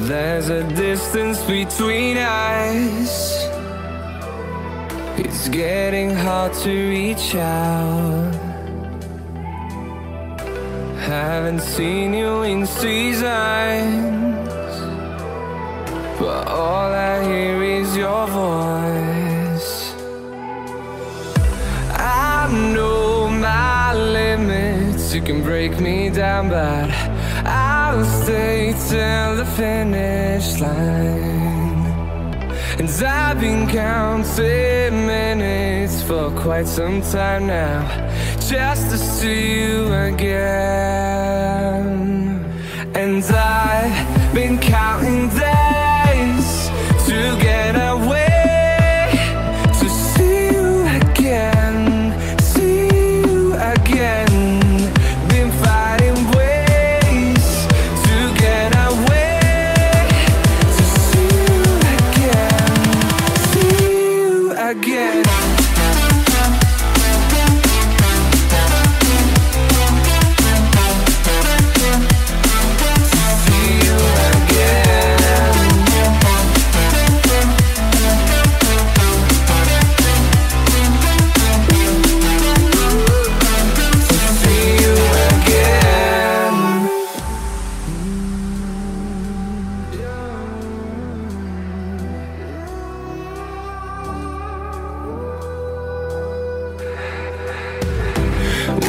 There's a distance between us. It's getting hard to reach out. Haven't seen you in seasons, but all I hear is your voice. I know my limits, you can break me down, but I'll stay till the finish line. And I've been counting minutes for quite some time now, just to see you again. And I've been counting days to get away, to see you again, see you again. Been fighting ways to get away, to see you again, see you again.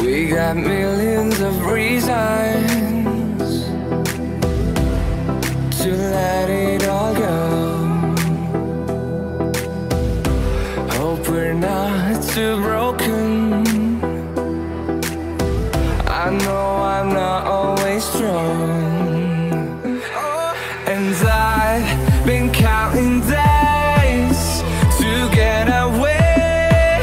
We got millions of reasons to let it all go. Hope we're not too broken. I know I'm not always strong, and I've been counting days to get away,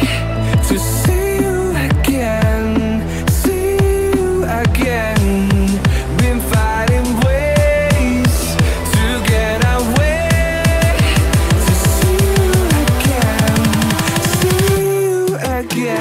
to see you again, see you again. Been fighting ways to get away, to see you again, see you again.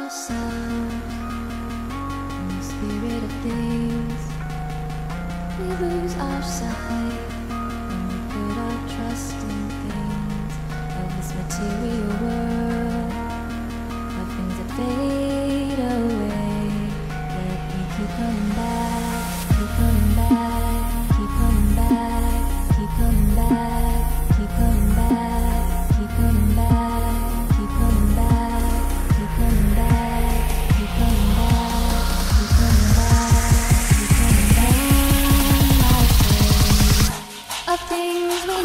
ourselves in the spirit of things. We lose our sight when we put our trust in things of this material world, of things that fade away. Yet we keep coming back, keep coming back, keep coming back, keep coming back, keep coming back, keep coming back, keep coming back, keep coming back, keep coming back, keep coming back, keep coming back. Of things we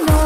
know.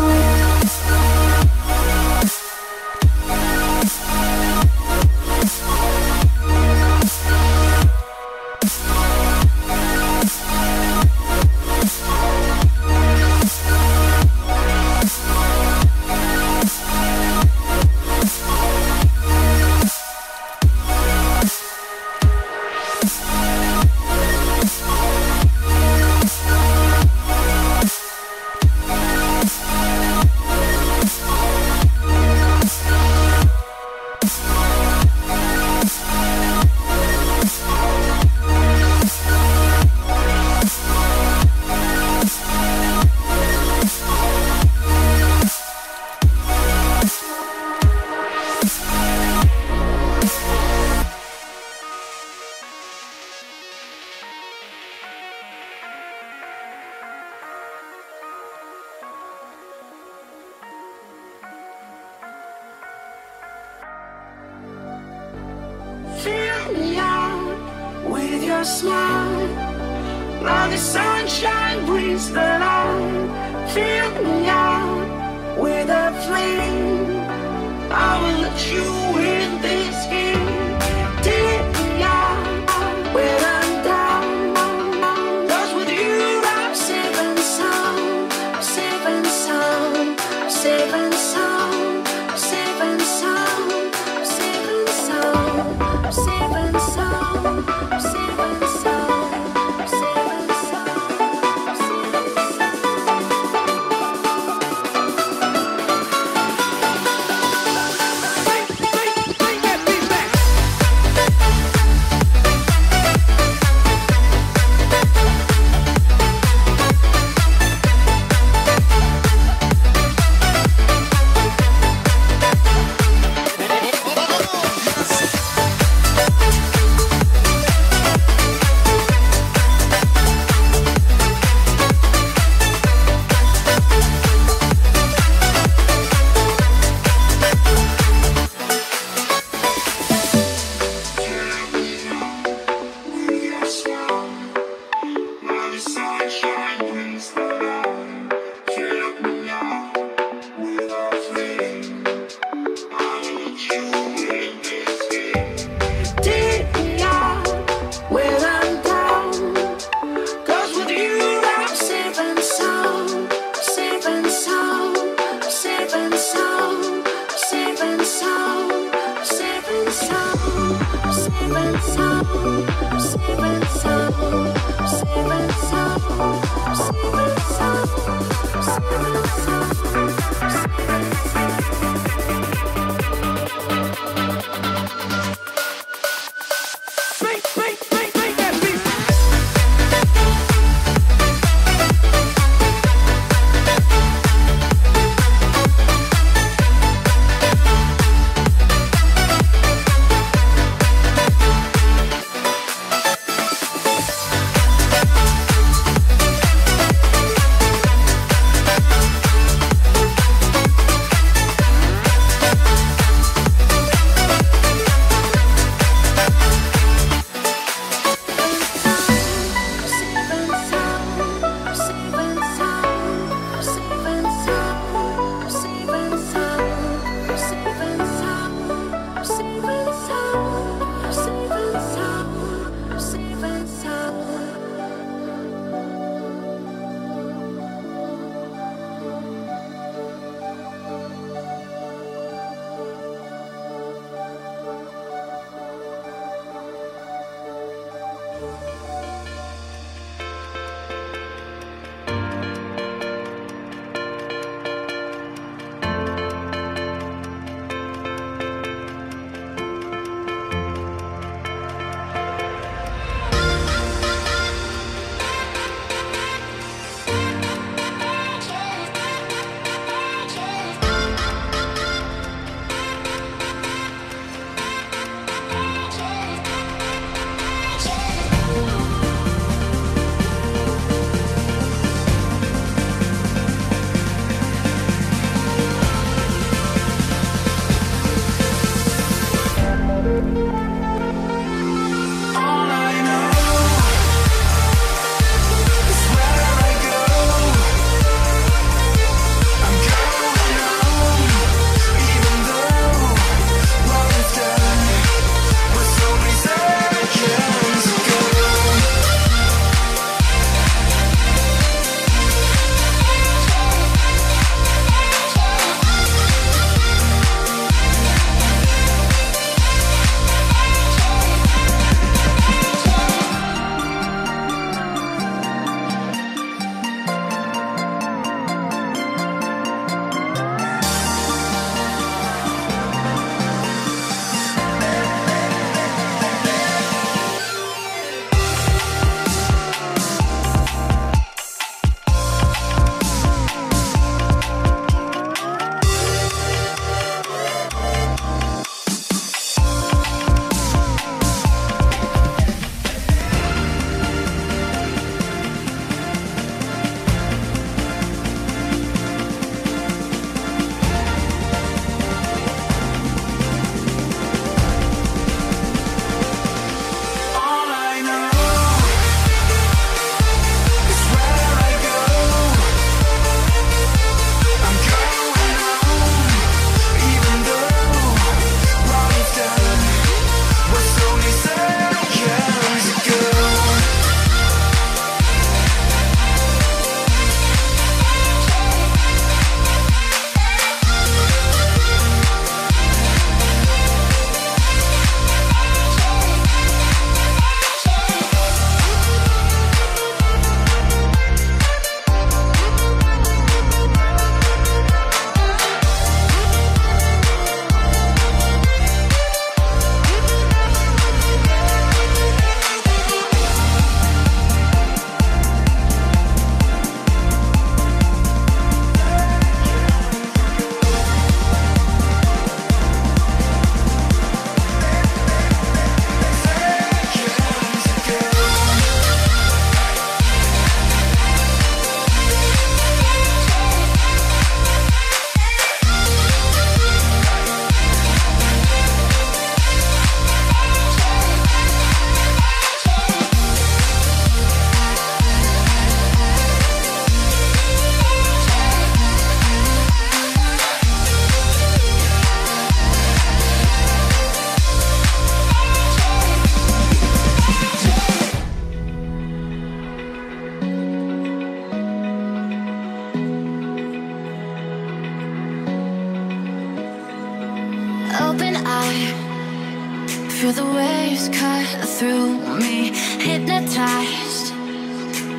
Feel the waves cut through me, hypnotized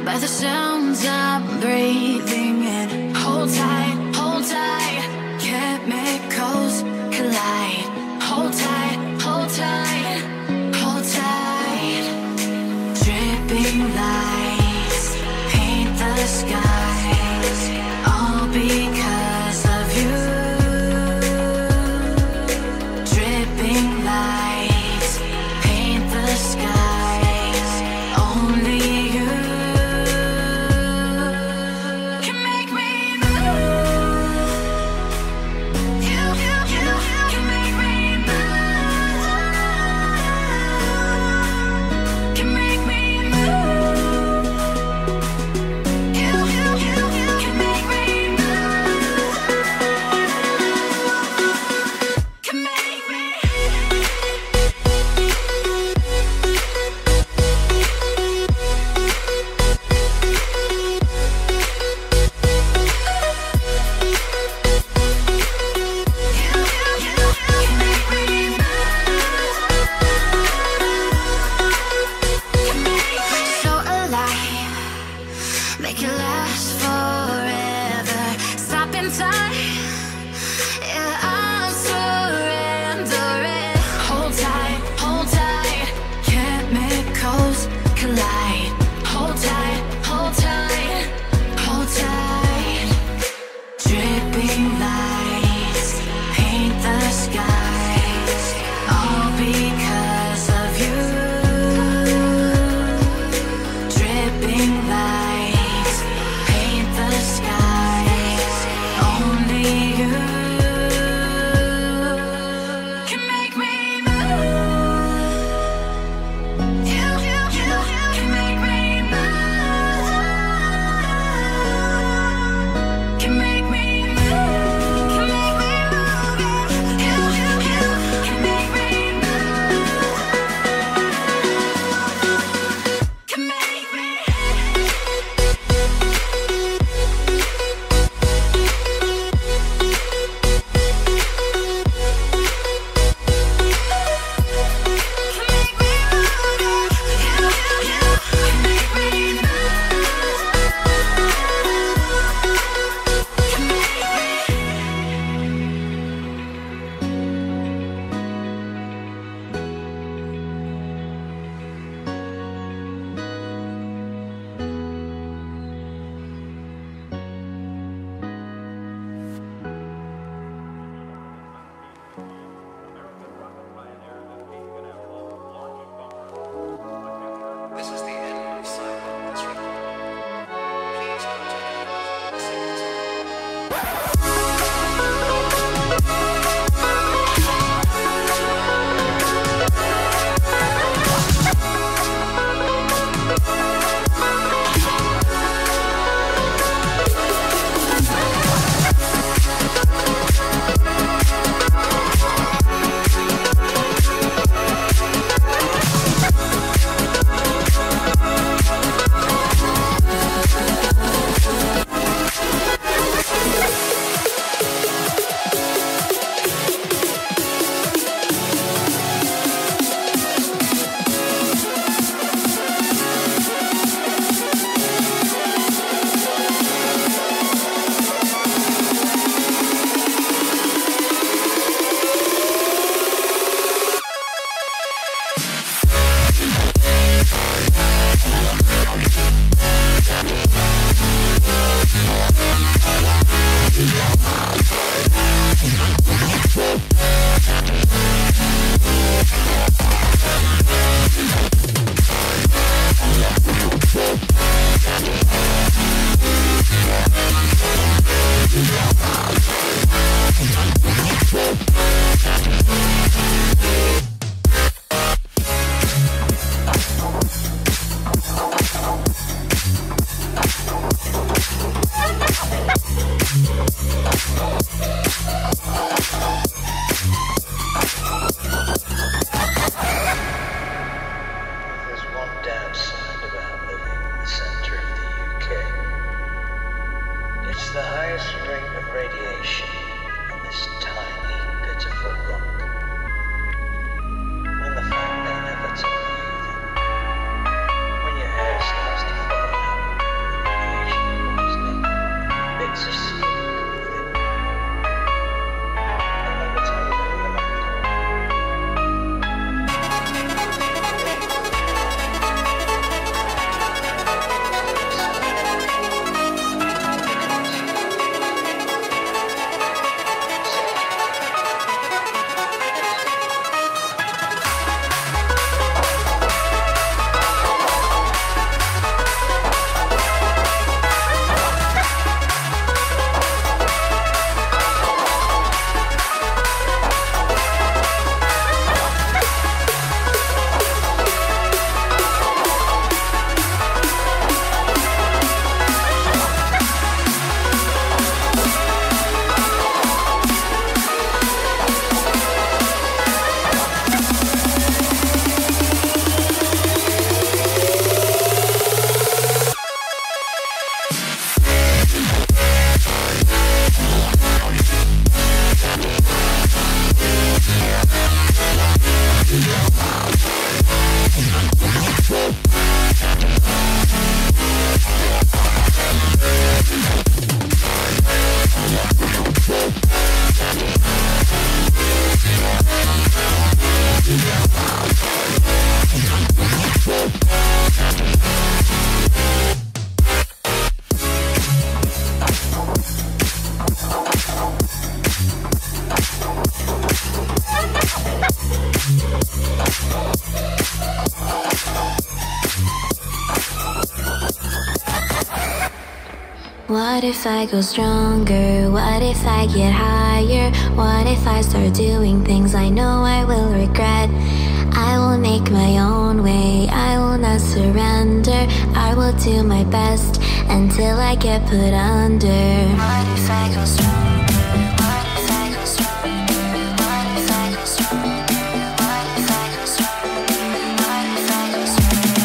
by the sounds I'm breathing in. Hold tight, chemicals collide. Hold tight, hold tight, hold tight. Dripping lights paint the skies, all because of you. Dripping lights paint the skies, only you can make me move. You can make me move. Can make me move. You can make me move. Can make me. So alive, make it last forever. Stop in time, yeah, I'm surrendering. Hold tight, chemicals collide. Hold tight, hold tight, hold tight. Dripping lights paint the skies, all because of you. Dripping lights paint the skies, only you can make me move. You can make me move. Can make me move. Can make me move. You can make me move. Can make me. This is the end of silence recording. Please continue the second. What if I go stronger? What if I get higher? What if I start doing things I know I will regret? I will make my own way, I will not surrender. I will do my best until I get put under. What if I go stronger? What if I go stronger? What if I go stronger? What if I go stronger? What if I go stronger?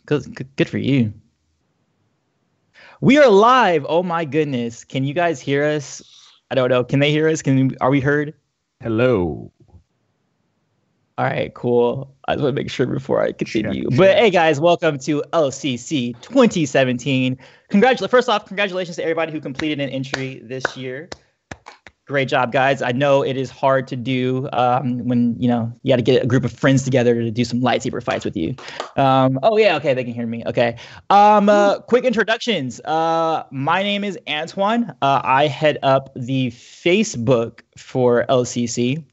Good for you. We are live. Oh my goodness. Can you guys hear us? I don't know. Can they hear us? Are we heard? Hello. All right, cool. I just want to make sure before I continue. But hey, guys, welcome to LCC 2017. First off, congratulations to everybody who completed an entry this year. Great job, guys. I know it is hard to do when you got to get a group of friends together to do some lightsaber fights with you. Oh yeah, okay, they can hear me. Okay. Quick introductions. My name is Antoine. I head up the Facebook for LCC.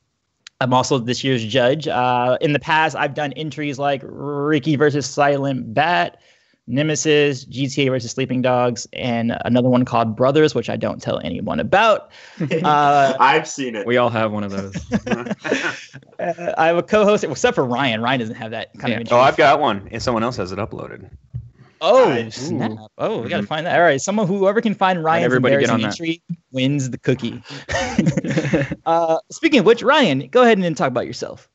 I'm also this year's judge. In the past, I've done entries like Ricky versus Silent Bat, Nemesis, GTA versus Sleeping Dogs, and another one called Brothers, which I don't tell anyone about. I've seen it. We all have one of those. I have a co-host, except for Ryan. Ryan doesn't have that kind of entry. Oh, I've got one, and someone else has it uploaded. Oh, snap. Oh, we got to find that. All right, whoever can find Ryan's embarrassing entry wins the cookie. Speaking of which, Ryan, go ahead and talk about yourself.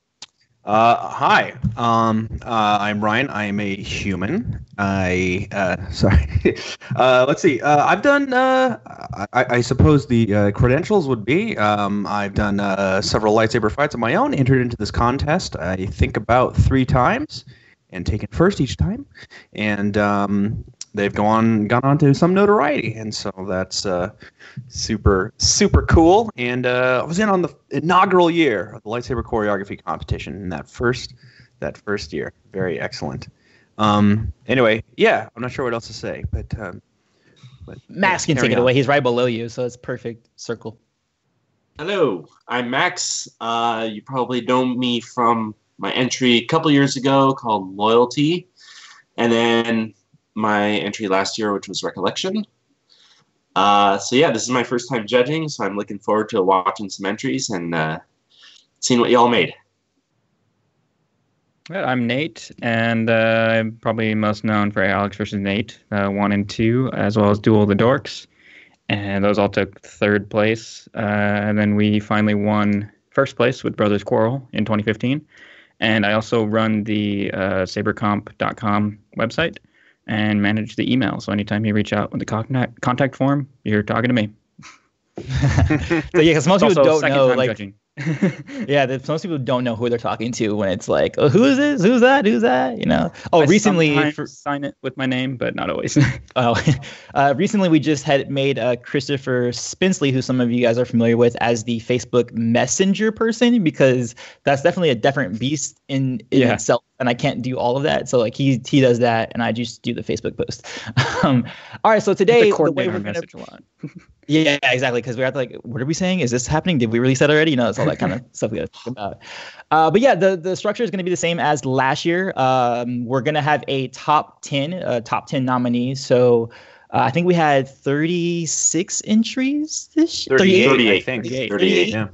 Hi, I'm Ryan. I am a human. Sorry. Let's see. I've done. I suppose the credentials would be. I've done several lightsaber fights of my own. Entered into this contest. I think about 3 times, and taken first each time. And they've gone on to some notoriety, and so that's super cool. And I was in on the inaugural year of the lightsaber choreography competition in that first year. Very excellent. Anyway, yeah, I'm not sure what else to say, but Max can take it away. He's right below you, so it's perfect circle. Hello, I'm Max. You probably know me from my entry a couple years ago called Loyalty, and then my entry last year, which was Recollection. So yeah, this is my first time judging, so I'm looking forward to watching some entries and seeing what y'all made. I'm Nate, and I'm probably most known for Alex vs. Nate 1 and 2, as well as Duel of the Dorks. And those all took 3rd place. And then we finally won 1st place with Brothers Quarrel in 2015. And I also run the sabercomp.com website and manage the email. So anytime you reach out with the contact form, you're talking to me. So yeah, because most people don't know, like, judging. Yeah, most people don't know who they're talking to when it's like, oh, who is this? Who's that? Who's that? Oh, I recently sign it with my name, but not always. Recently we just had made Christopher Spensley, who some of you guys are familiar with, as the Facebook Messenger person, because that's definitely a different beast in itself, and I can't do all of that. So like he does that, and I just do the Facebook post. All right, so today the way we're gonna message a lot. Yeah, exactly. Because we have to, like, what are we saying? Is this happening? Did we release that already? It's all that kind of stuff we got to talk about. But yeah, the structure is going to be the same as last year. We're going to have a top 10 nominees. So I think we had 36 entries this year. 38, I think. 38. Yeah.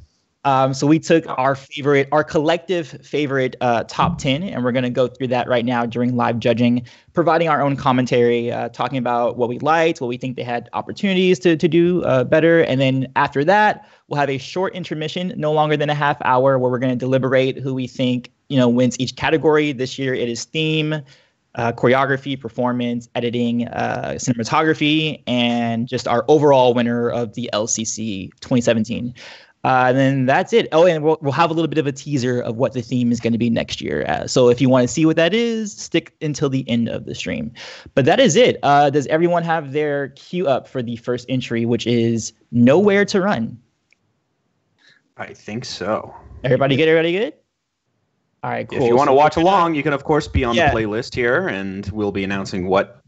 So we took our collective favorite top 10, and we're going to go through that right now during live judging, providing our own commentary, talking about what we liked, what we think they had opportunities to do better. And then after that, we'll have a short intermission, no longer than a half hour, where we're going to deliberate who we think, wins each category. This year it is theme, choreography, performance, editing, cinematography, and just our overall winner of the LCC 2017. And then that's it. Oh, and we'll have a little bit of a teaser of what the theme is going to be next year. So if you want to see what that is, stick until the end of the stream. But that is it. Does everyone have their queue up for the first entry, which is Nowhere to Run? I think so. Everybody good? All right, cool. If you want to watch along, you can, of course, be on the playlist here, and we'll be announcing what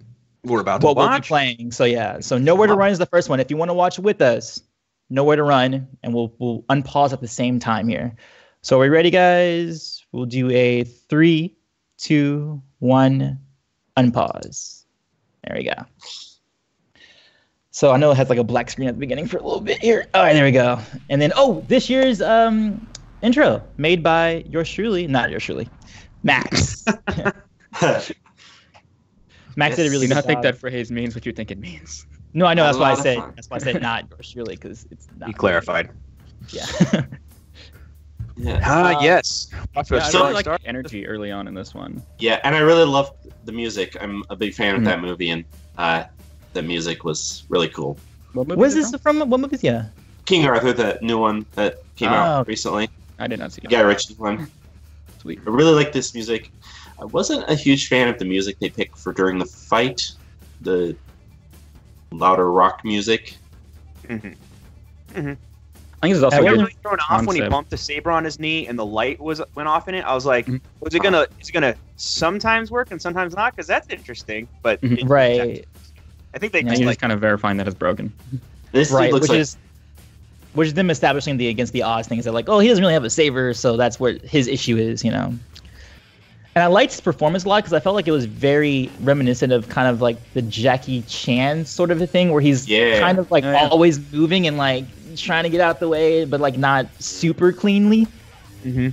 we're about to watch. What we'll be playing. So yeah, so Nowhere to Run is the first one. If you want to watch with us, Nowhere to Run, and we'll unpause at the same time here. So are we ready, guys? We'll do a 3, 2, 1, unpause. There we go. So I know it has like a black screen at the beginning for a little bit here. All right, there we go. And then, this year's intro made by Max. Max did a really good job. I think that phrase means what you think it means. No, I know. That's why I said not yours truly, because it's not. He clarified. Yeah. Yeah. Yes. Off to a Yeah, I So, really strong like start. the energy early on in this one. Yeah, and I really loved the music. I'm a big fan of that movie, and the music was really cool. What movie Was is it this from? What movies? Yeah. King Arthur, the new one that came Oh. out recently, I did not see it. Guy Ritchie one. Sweet. I really like this music. I wasn't a huge fan of the music they picked for during the fight, the louder rock music. I think it's also I a was good really thrown off when he concept. bumped the saber on his knee and the light went off in it. I was like, is it gonna sometimes work and sometimes not? Because that's interesting. But Right. I think they Yeah, just you're like just kind of verifying that it's broken. This dude Right. looks Which is them establishing the against the odds thing. Is that like, oh, he doesn't really have a saber, so that's where his issue is, you know. And I liked his performance a lot because I felt like it was very reminiscent of kind of like the Jackie Chan sort of a thing, where he's kind of like always moving and like trying to get out the way, but like not super cleanly. Yeah,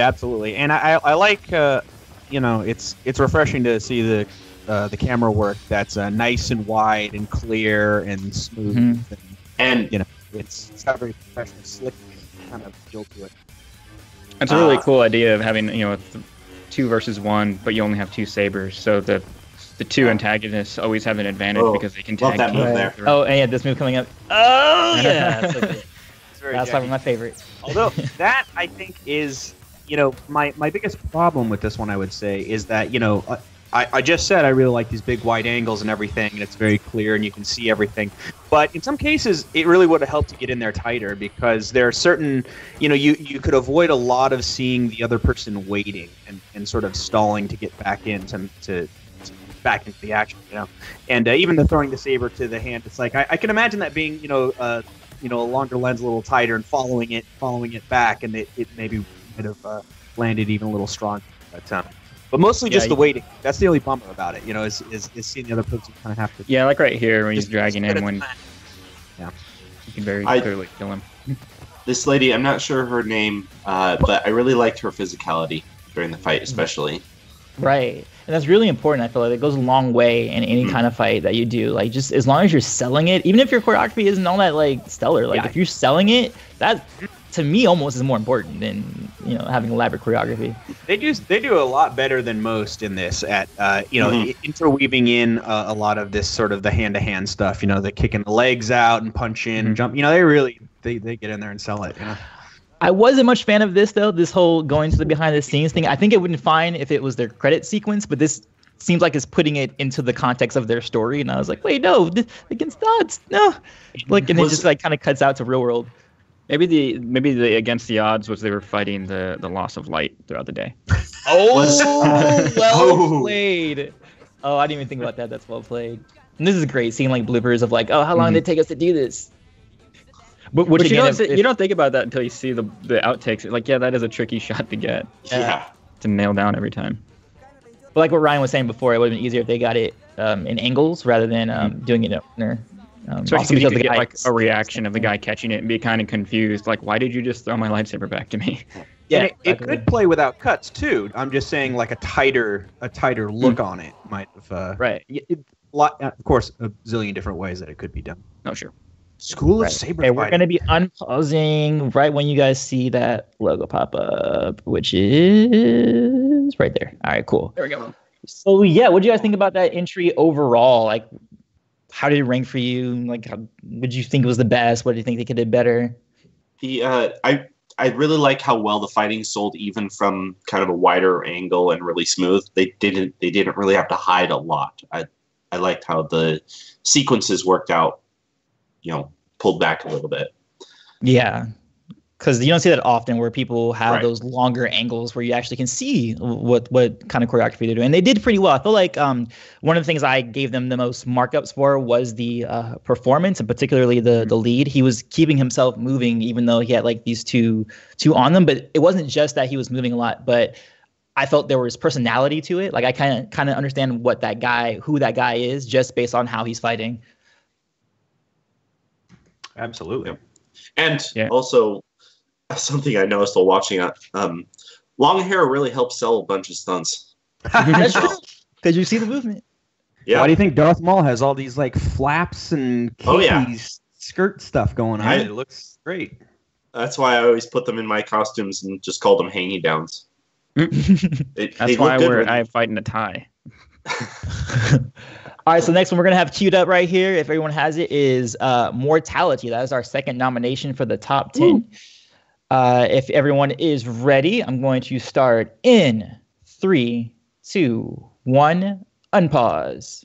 absolutely. And I like it's refreshing to see the camera work that's nice and wide and clear and smooth, and it's got a very professional, slick kind of feel to it. It's a really cool idea of having 2 versus 1, but you only have 2 sabers, so the two antagonists always have an advantage because they can love tag that team. move there. Oh, and yeah, this move coming up. Oh yeah, so good. It's very That's Jackie. like my favorite. Although that I think is, my biggest problem with this one, I would say, is that I just said I really like these big wide angles and everything, and it's very clear and you can see everything. But in some cases, it really would have helped to get in there tighter, because there are certain, you could avoid a lot of seeing the other person waiting and sort of stalling to get back into back into the action, And even the throwing the saber to the hand, it's like I can imagine that being, a longer lens, a little tighter, and following it back, and it maybe might have landed even a little stronger. But mostly just the waiting. That's the only bummer about it, is seeing the other person kind of have to. Yeah, like right here when he's Just dragging get him, it when back. Yeah. you can very I- clearly kill him. This lady, I'm not sure her name, but I really liked her physicality during the fight, especially. Right. And that's really important. I feel like it goes a long way in any kind of fight that you do. Like, just as long as you're selling it, even if your choreography isn't all that like stellar, like if you're selling it, that to me almost is more important than having elaborate choreography. They do a lot better than most in this at interweaving in a lot of this sort of the hand-to-hand stuff, the kicking the legs out and punch in and jump. They really they get in there and sell it. I wasn't much fan of this though. This whole going to the behind the scenes thing. I think it would be fine if it was their credit sequence, but this seems like it's putting it into the context of their story. And I was like, wait, no, against the odds, no. Like, and it just like kind of cuts out to real world. Maybe the against the odds was they were fighting the loss of light throughout the day. Well played. Oh, I didn't even think about that. That's well played. And this is great, seeing like bloopers of like, oh, how long did it take us to do this? But But again, you don't think about that until you see the outtakes. Like, yeah, that is a tricky shot to get Yeah. to nail down every time. But like what Ryan was saying before, it would have been easier if they got it in angles rather than doing it in opener. Especially because you could get like a reaction of the guy catching it and be kind of confused, like, why did you just throw my lightsaber back to me? Yeah, And it could play without cuts too. I'm just saying, like a tighter look on it might have. Right. Of course, a zillion different ways that it could be done. Oh, sure. School of Right. Saber Okay, we're Fighting. going to be unpausing right when you guys see that logo pop up, which is right there. All right, cool. There we go. So yeah, what do you guys think about that entry overall? Like, how did it rank for you? Like, what did you think was the best? What do you think they could do better? I really like how well the fighting sold, even from kind of a wider angle and really smooth. They didn't really have to hide a lot. I liked how the sequences worked out, pulled back a little bit. Yeah, because you don't see that often where people have Right. those longer angles where you actually can see what kind of choreography they're doing. And they did pretty well. I feel like one of the things I gave them the most markups for was the performance, and particularly the lead. He was keeping himself moving even though he had like these two on them. But it wasn't just that he was moving a lot, but I felt there was personality to it. Like I kind of understand who that guy is just based on how he's fighting. Absolutely. And also, something I noticed while watching it, long hair really helps sell a bunch of stunts. That's true. Because you see the movement. Yeah. Why do you think Darth Maul has all these like flaps and Oh, yeah. skirt stuff going on? It looks great. That's why I always put them in my costumes and just called them hanging downs. That's why I fight in a tie. All right, so next one we're gonna have queued up right here, if everyone has it, is Mortality. That is our second nomination for the top 10. If everyone is ready, I'm going to start in 3, 2, 1, unpause.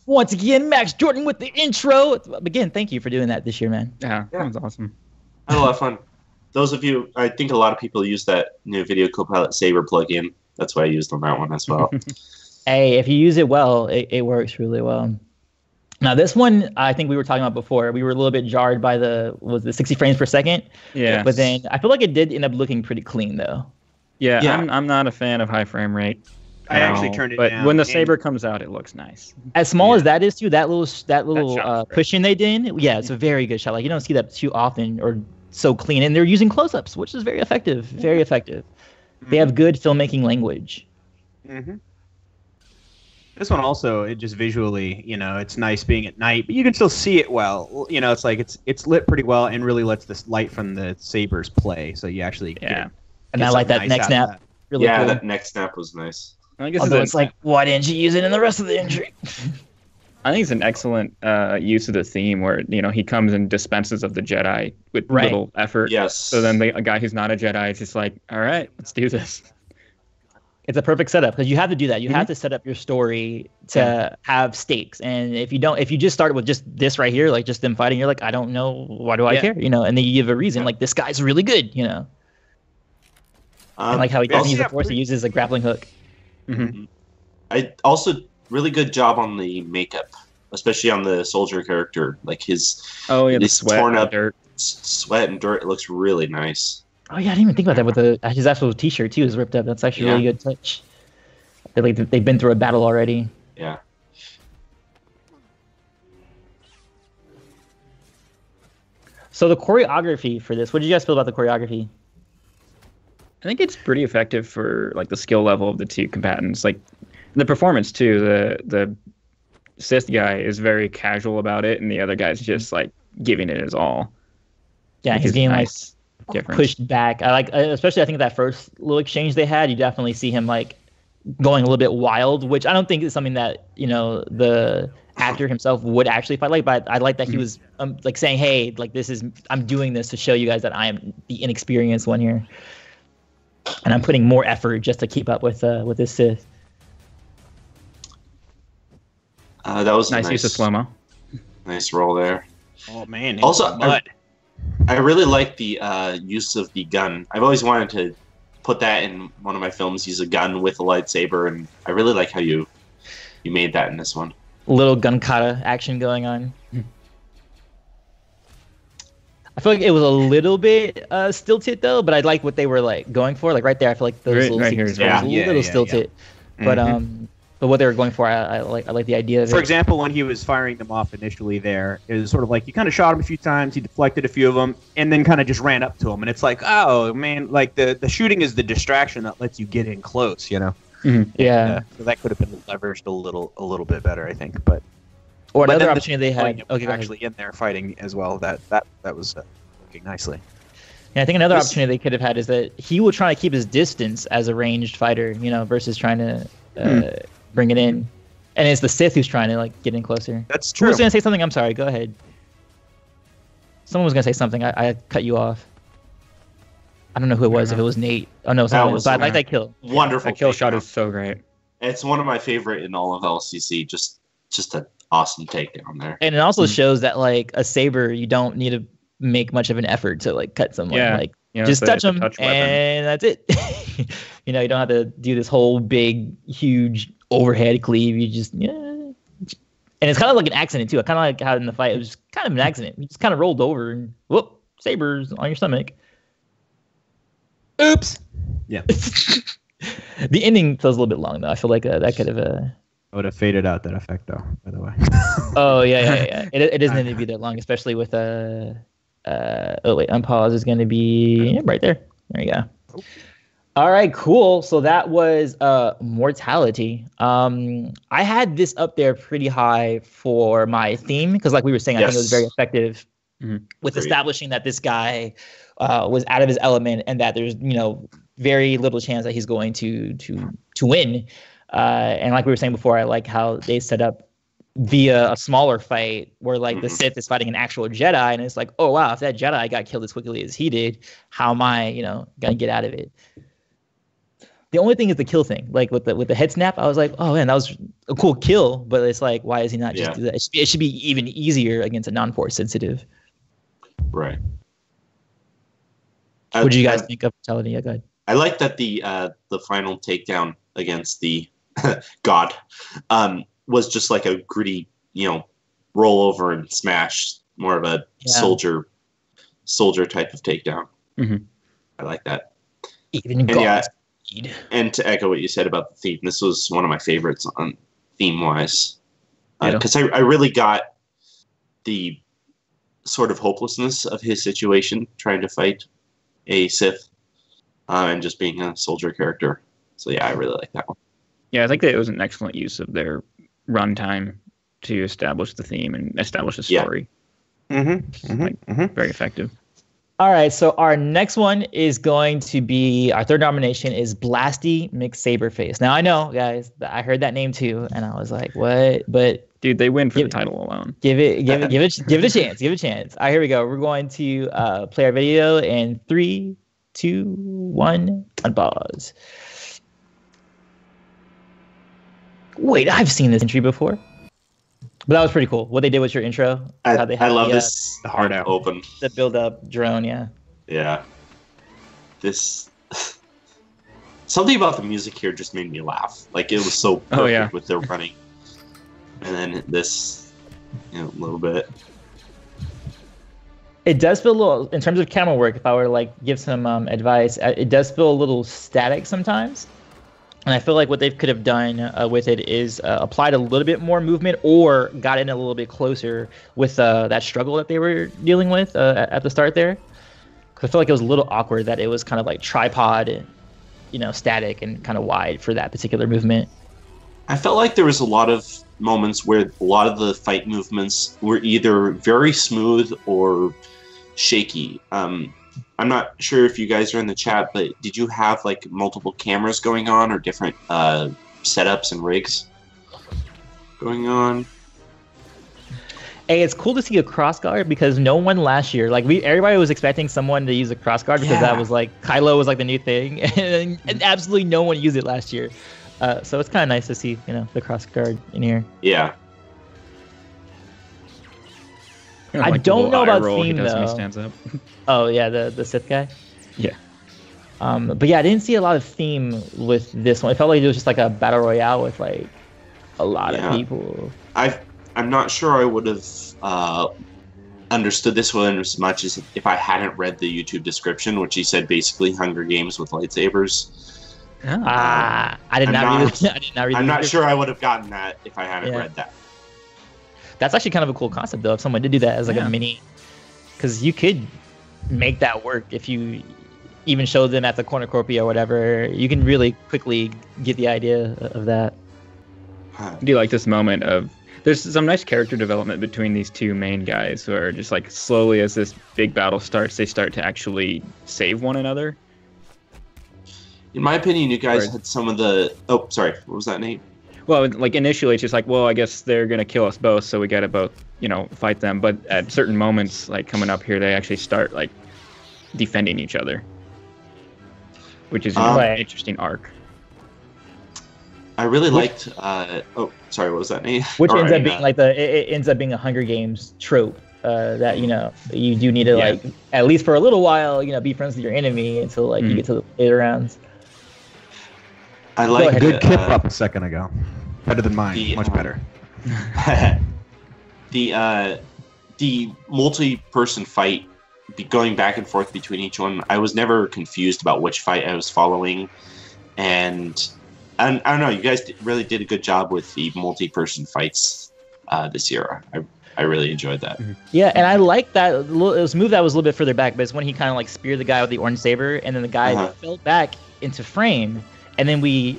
Once again, Max Jordan with the intro. Again, thank you for doing that this year, man. Yeah, that was awesome. I had a lot of fun. Those of you, I think a lot of people use that new Video Copilot Saber plugin. That's why I used on that one as well. Hey, if you use it well, it works really well. Now, this one, I think we were talking about before. We were a little bit jarred by the 60 frames per second. Yeah. But then I feel like it did end up looking pretty clean, though. Yeah, Yeah. I'm not a fan of high frame rate. I actually turned it but down. when the and- saber comes out, it looks nice. As small as Yeah. that is, too, that little shot was great. pushing they did, yeah, it's a very good shot. Like, you don't see that too often or so clean. And they're using close-ups, which is very effective. Very effective. They have good filmmaking language. Mm-hmm. This one also, it just visually, it's nice being at night, but you can still see it well. It's like it's lit pretty well and really lets this light from the sabers play, so you actually And get I like that something neck nice out of snap. that. Really Yeah, cool. that neck snap was nice. I guess Although it's like, why didn't you use it in the rest of the entry? I think it's an excellent use of the theme where he comes and dispenses of the Jedi with Right. little effort. Yes. So then a guy who's not a Jedi is just like, all right, let's do this. It's a perfect setup because you have to do that. You have to set up your story to have stakes. And if you just start with just this right here, like just them fighting, you're like, I don't know, why do I care? And then you give a reason, like this guy's really good, And like how he doesn't use the force, he uses a grappling hook. Mm-hmm. I also really good job on the makeup, especially on the soldier character. Like his The his sweat, torn and up dirt. sweat and dirt. It looks really nice. Oh yeah, I didn't even think about that with his actual T-shirt too is ripped up. That's actually a really good touch. They've been through a battle already. Yeah. So the choreography for this, what did you guys feel about the choreography? I think it's pretty effective for like the skill level of the two combatants. Like the performance too. The Sith guy is very casual about it, and the other guy's just like giving it his all. Yeah, Which he's is getting nice difference. pushed back. I like, especially I think that first little exchange they had, you definitely see him like going a little bit wild, which I don't think is something that the actor himself would actually fight like. But I like that he was like saying, "Hey, like I'm doing this to show you guys that I am the inexperienced one here, and I'm putting more effort just to keep up with this Sith." That was Nice use of slow-mo. Nice roll there. Oh man! Also, mud. I really like the use of the gun. I've always wanted to put that in one of my films. Use a gun with a lightsaber, and I really like how you made that in this one. Little gun kata action going on. I feel like it was a little bit stilted though, but I like what they were like going for. Like right there, I feel like those little right here sequences is were right. a little stilted. But what they were going for, I like the idea of it. For example, when he was firing them off initially there, it was sort of like you kind of shot him a few times, he deflected a few of them, and then kind of just ran up to him. And it's like, oh, man, like the shooting is the distraction that lets you get in close, Yeah. So that could have been leveraged a little bit better, I think. But Or but another then opportunity they had. Okay, go ahead. actually in there fighting as well. That was working nicely. Yeah, I think another opportunity they could have had is that he will try to keep his distance as a ranged fighter, versus trying to bring it in. And it's the Sith who's trying to like get in closer. That's Who true. was going to say something? I'm sorry. Go ahead. Someone was going to say something. I cut you off. I don't know who it was. If it was Nate. Oh no, someone else. But I like that kill. Wonderful. That kill takedown. shot is so great. It's one of my favorite in all of LCC. Just an awesome takedown there. And it also shows that like a saber, you don't need to make much of an effort to like cut someone. Yeah. Like You know, just it's a- touch it's a them touch weapon. and that's it. You don't have to do this whole big, huge overhead cleave. You just and it's kind of like an accident too. I kind of like how in the fight it was just kind of an accident. You just kind of rolled over and whoop, sabers on your stomach. Oops. Yeah. The ending feels a little bit long though. I feel like that could have. I would have faded out that effect though, by the way. Oh yeah. It doesn't need to be that long, especially with oh wait, unpause is going to be right there. There you go. All right, cool. So that was Mortality. I had this up there pretty high for my theme because, like we were saying, I think it was very effective with Agreed. establishing that this guy was out of his element and that there's very little chance that he's going to win. And like we were saying before, I like how they set up via a smaller fight where like the Sith is fighting an actual Jedi, and it's like, oh wow, if that Jedi got killed as quickly as he did, how am I gonna get out of it? The only thing is the kill thing. Like with the head snap, I was like, oh man, that was a cool kill, but it's like, why is he not just do that? It should be even easier against a non-force sensitive. Right. What did you guys think of Brutality? Yeah, go ahead. I like that the final takedown against the God was just like a gritty, roll over and smash, more of a soldier type of takedown. I like that. Even God. And to echo what you said about the theme, this was one of my favorites on theme-wise. Because I really got the sort of hopelessness of his situation trying to fight a Sith and just being a soldier character. So yeah, I really like that one. Yeah, I think that it was an excellent use of their runtime to establish the theme and establish the story. Very effective. All right, so our next one is going to be, our third nomination is Blasty McSaberface. Now I know, guys, I heard that name too, and I was like, what? But dude, they win for the title alone. Give it a chance. Give it a chance. All right, here we go. We're going to play our video in 3, 2, 1, unpause. Wait, I've seen this entry before. But that was pretty cool. What they did with your intro. I love this hard out open. The build-up drone, yeah. Yeah. This... Something about the music here just made me laugh. Like, it was so perfect with their running. And then this, a little bit. It does feel a little, in terms of camera work, if I were to, like, give some advice, it does feel a little static sometimes. And I feel like what they could have done with it is applied a little bit more movement or got in a little bit closer with that struggle that they were dealing with at the start there. Because I feel like it was a little awkward that it was kind of like tripod, static and kind of wide for that particular movement. I felt like there was a lot of moments where a lot of the fight movements were either very smooth or shaky. I'm not sure if you guys are in the chat, but did you have like multiple cameras going on or different setups and rigs going on? Hey, it's cool to see a crossguard because no one last year, like everybody was expecting someone to use a crossguard because that was like Kylo was like the new thing, and absolutely no one used it last year. So it's kind of nice to see the crossguard in here. Yeah. I don't know about theme though. When he stands up. Oh yeah, the Sith guy. Yeah. But yeah, I didn't see a lot of theme with this one. It felt like it was just like a battle royale with like a lot of people. I'm not sure I would have understood this one as much as if I hadn't read the YouTube description, which he said basically Hunger Games with lightsabers. I did not read. I'm not sure I would have gotten that if I hadn't read that. That's actually kind of a cool concept, though, if someone did do that as like a mini, because you could make that work if you even show them at the cornucopia or whatever. You can really quickly get the idea of that. Do you like this moment of there's some nice character development between these two main guys who are just like slowly as this big battle starts, they start to actually save one another? In my opinion, you guys had some of the... Oh, sorry. What was that name? Well, like initially it's just like, well, I guess they're going to kill us both, so we got to both, fight them. But at certain moments, like coming up here, they actually start like defending each other, which is an interesting arc. I really liked... oh, sorry, what was that name? Which ends up being like it ends up being a Hunger Games trope that, you do need to like, at least for a little while, be friends with your enemy until like you get to the later rounds. I like good kip up a second ago. Better than mine. Much better. The multi-person fight, going back and forth between each one, I was never confused about which fight I was following. And I don't know, you guys really did a good job with the multi-person fights this year. I really enjoyed that. Yeah, and I like that. It was a move that was a little bit further back, but it's when he kind of like speared the guy with the orange saber, and then the guy fell back into frame. And then we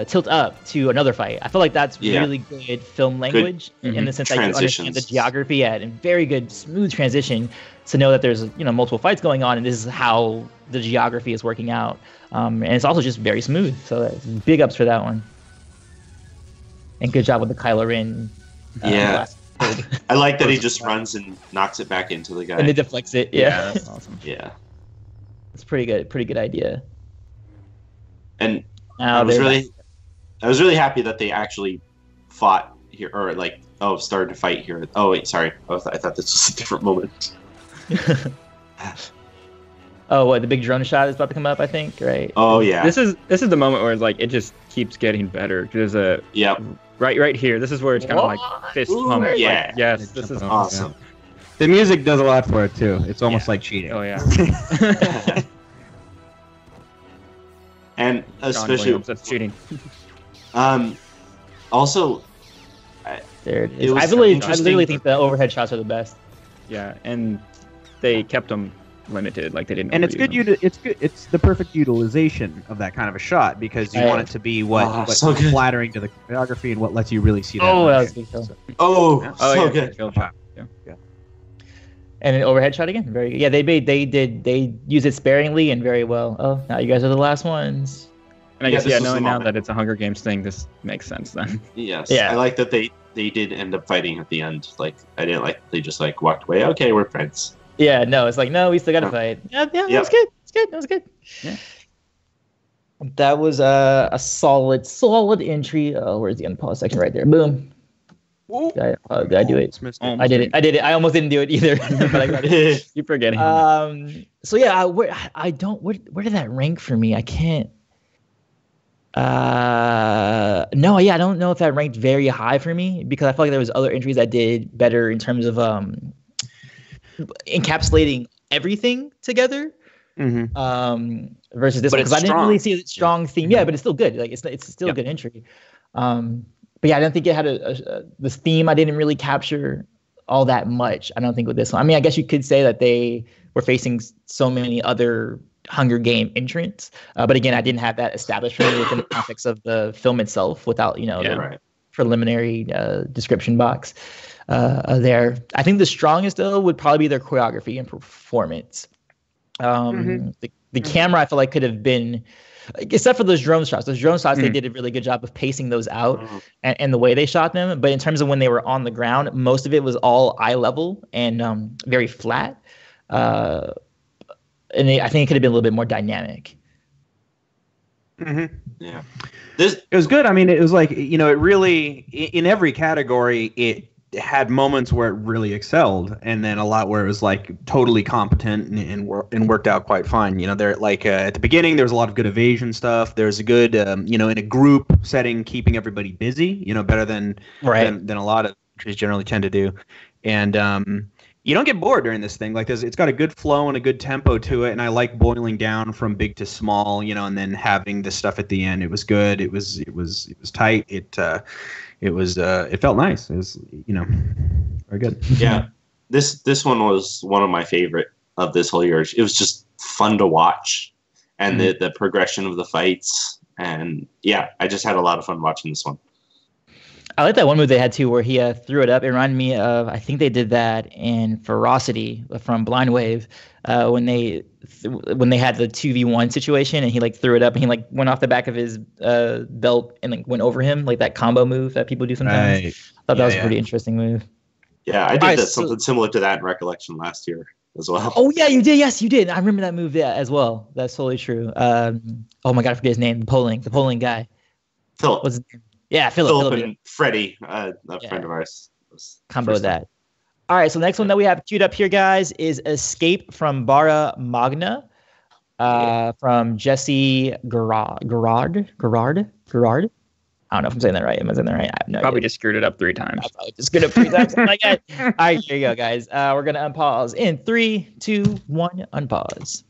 tilt up to another fight. I feel like that's really good film language in the sense that you understand the geography and very good smooth transition to know that there's multiple fights going on and this is how the geography is working out. And it's also just very smooth. So big ups for that one. And good job with the Kylo Ren. I like that he just runs and knocks it back into the guy. And it deflects it. Yeah, that's awesome. Yeah. It's pretty good. Pretty good idea. And I was really happy that they actually fought here, or started to fight here. Oh wait, sorry. I thought this was a different moment. Oh, what, the big drone shot is about to come up, I think, right? Oh yeah. This is the moment where it's like it just keeps getting better. There's a right here. This is where it's kind of like fist pump. Yeah. Like, yes, this is awesome. The music does a lot for it too. It's almost like cheating. Oh yeah. And especially that's cheating. Also, there it is. I literally think the overhead shots are the best. Yeah, and they kept them limited, like they didn't. And it's good. It's good. It's the perfect utilization of that kind of a shot because you want it to be what's so flattering to the choreography and what lets you really see that. Oh, that was good. So good. Yeah. And an overhead shot again. Very good. Yeah, they use it sparingly and very well. Oh, now you guys are the last ones. And I guess knowing now that it's a Hunger Games thing, this makes sense then. Yes. Yeah. I like that they did end up fighting at the end. Like I didn't like they just walked away. Okay, we're friends. Yeah, no, it's like no, we still gotta fight. Yeah, that was good. That was good. Yeah. That was a solid entry. Oh, where's the unpause section right there? Boom. Did I do it? I did it. I almost didn't do it either, but I got it. Keep forgetting. So yeah, where did that rank for me? I can't. No, I don't know if that ranked very high for me because I feel like there was other entries that did better in terms of encapsulating everything together. Versus this one because I didn't really see a strong theme. Yeah, but it's still good. Like it's still a good entry. But yeah, I don't think it had this theme. I didn't really capture all that much. I don't think with this one. I mean, I guess you could say that they were facing so many other Hunger Game entrants. But again, I didn't have that established for me within the context of the film itself without, the preliminary description box there. I think the strongest, though, would probably be their choreography and performance. The camera, I feel like, could have been... Except for those drone shots. Those drone shots, they did a really good job of pacing those out and the way they shot them. But in terms of when they were on the ground, most of it was all eye level and very flat. And I think it could have been a little bit more dynamic. Yeah. It was good. I mean, it was like, it really, in every category, it had moments where it really excelled, and then a lot where it was like totally competent and worked out quite fine. There at the beginning there was a lot of good evasion stuff. There's a good in a group setting, keeping everybody busy. Better than a lot of countries generally tend to do, and you don't get bored during this thing. Like it's got a good flow and a good tempo to it, and I like boiling down from big to small. And then having this stuff at the end. It was good. It was tight. It felt nice. It was, very good. Yeah. This one was one of my favorite of this whole year. It was just fun to watch and the progression of the fights. And yeah, I just had a lot of fun watching this one. I like that one move they had too, where he threw it up. It reminded me of, I think they did that in Ferocity from Blind Wave, when they had the 2v1 situation, and he threw it up, and he went off the back of his belt and went over him, like that combo move that people do sometimes. Right. I thought that was a pretty interesting move. Yeah, I did something similar to that in Recollection last year as well. Oh yeah, you did. Yes, you did. I remember that move as well. That's totally true. Oh my god, I forget his name. The polling guy. Philip. What's his name? Yeah, Philip and Freddie, a friend of ours. Combo that. All right, so the next one that we have queued up here, guys, is Escape from Barra Magna from Jesse Gerard. I don't know if I'm saying that right. Am I saying that right? I have no Probably idea. just screwed it up 3 times. I probably just screwed it up 3 times. Something like that. All right, here you go, guys. We're going to unpause in 3, 2, 1, unpause.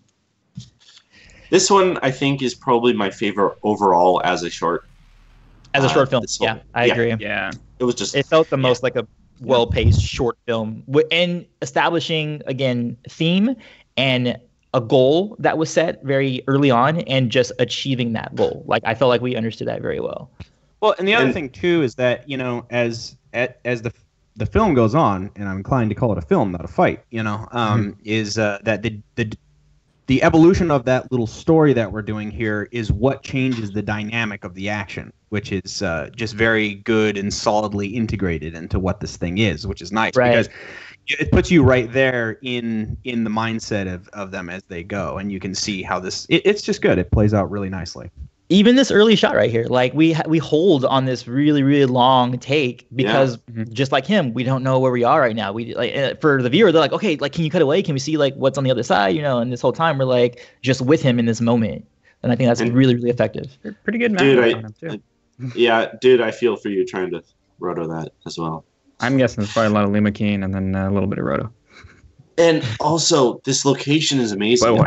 This one, I think, is probably my favorite overall as a short. As a short film, I agree. Yeah, it felt the most like a well-paced short film, and establishing again theme and a goal that was set very early on and just achieving that goal. Like I felt like we understood that very well. Well, and the other thing too is that as the film goes on, and I'm inclined to call it a film, not a fight. Is that the evolution of that little story that we're doing here is what changes the dynamic of the action, which is just very good and solidly integrated into what this thing is, which is nice because it puts you right there in the mindset of them as they go, and you can see how it's just good. It plays out really nicely. Even this early shot right here, like we hold on this really, really long take because just like him, we don't know where we are right now. We like for the viewer, they're like, okay, like can you cut away? Can we see like what's on the other side? And this whole time we're like just with him in this moment, and I think that's really, really effective. Pretty good, dude. Dude, I feel for you trying to roto that as well. I'm guessing there's probably a lot of Lima Keen and then a little bit of roto. And also, this location is amazing. Well,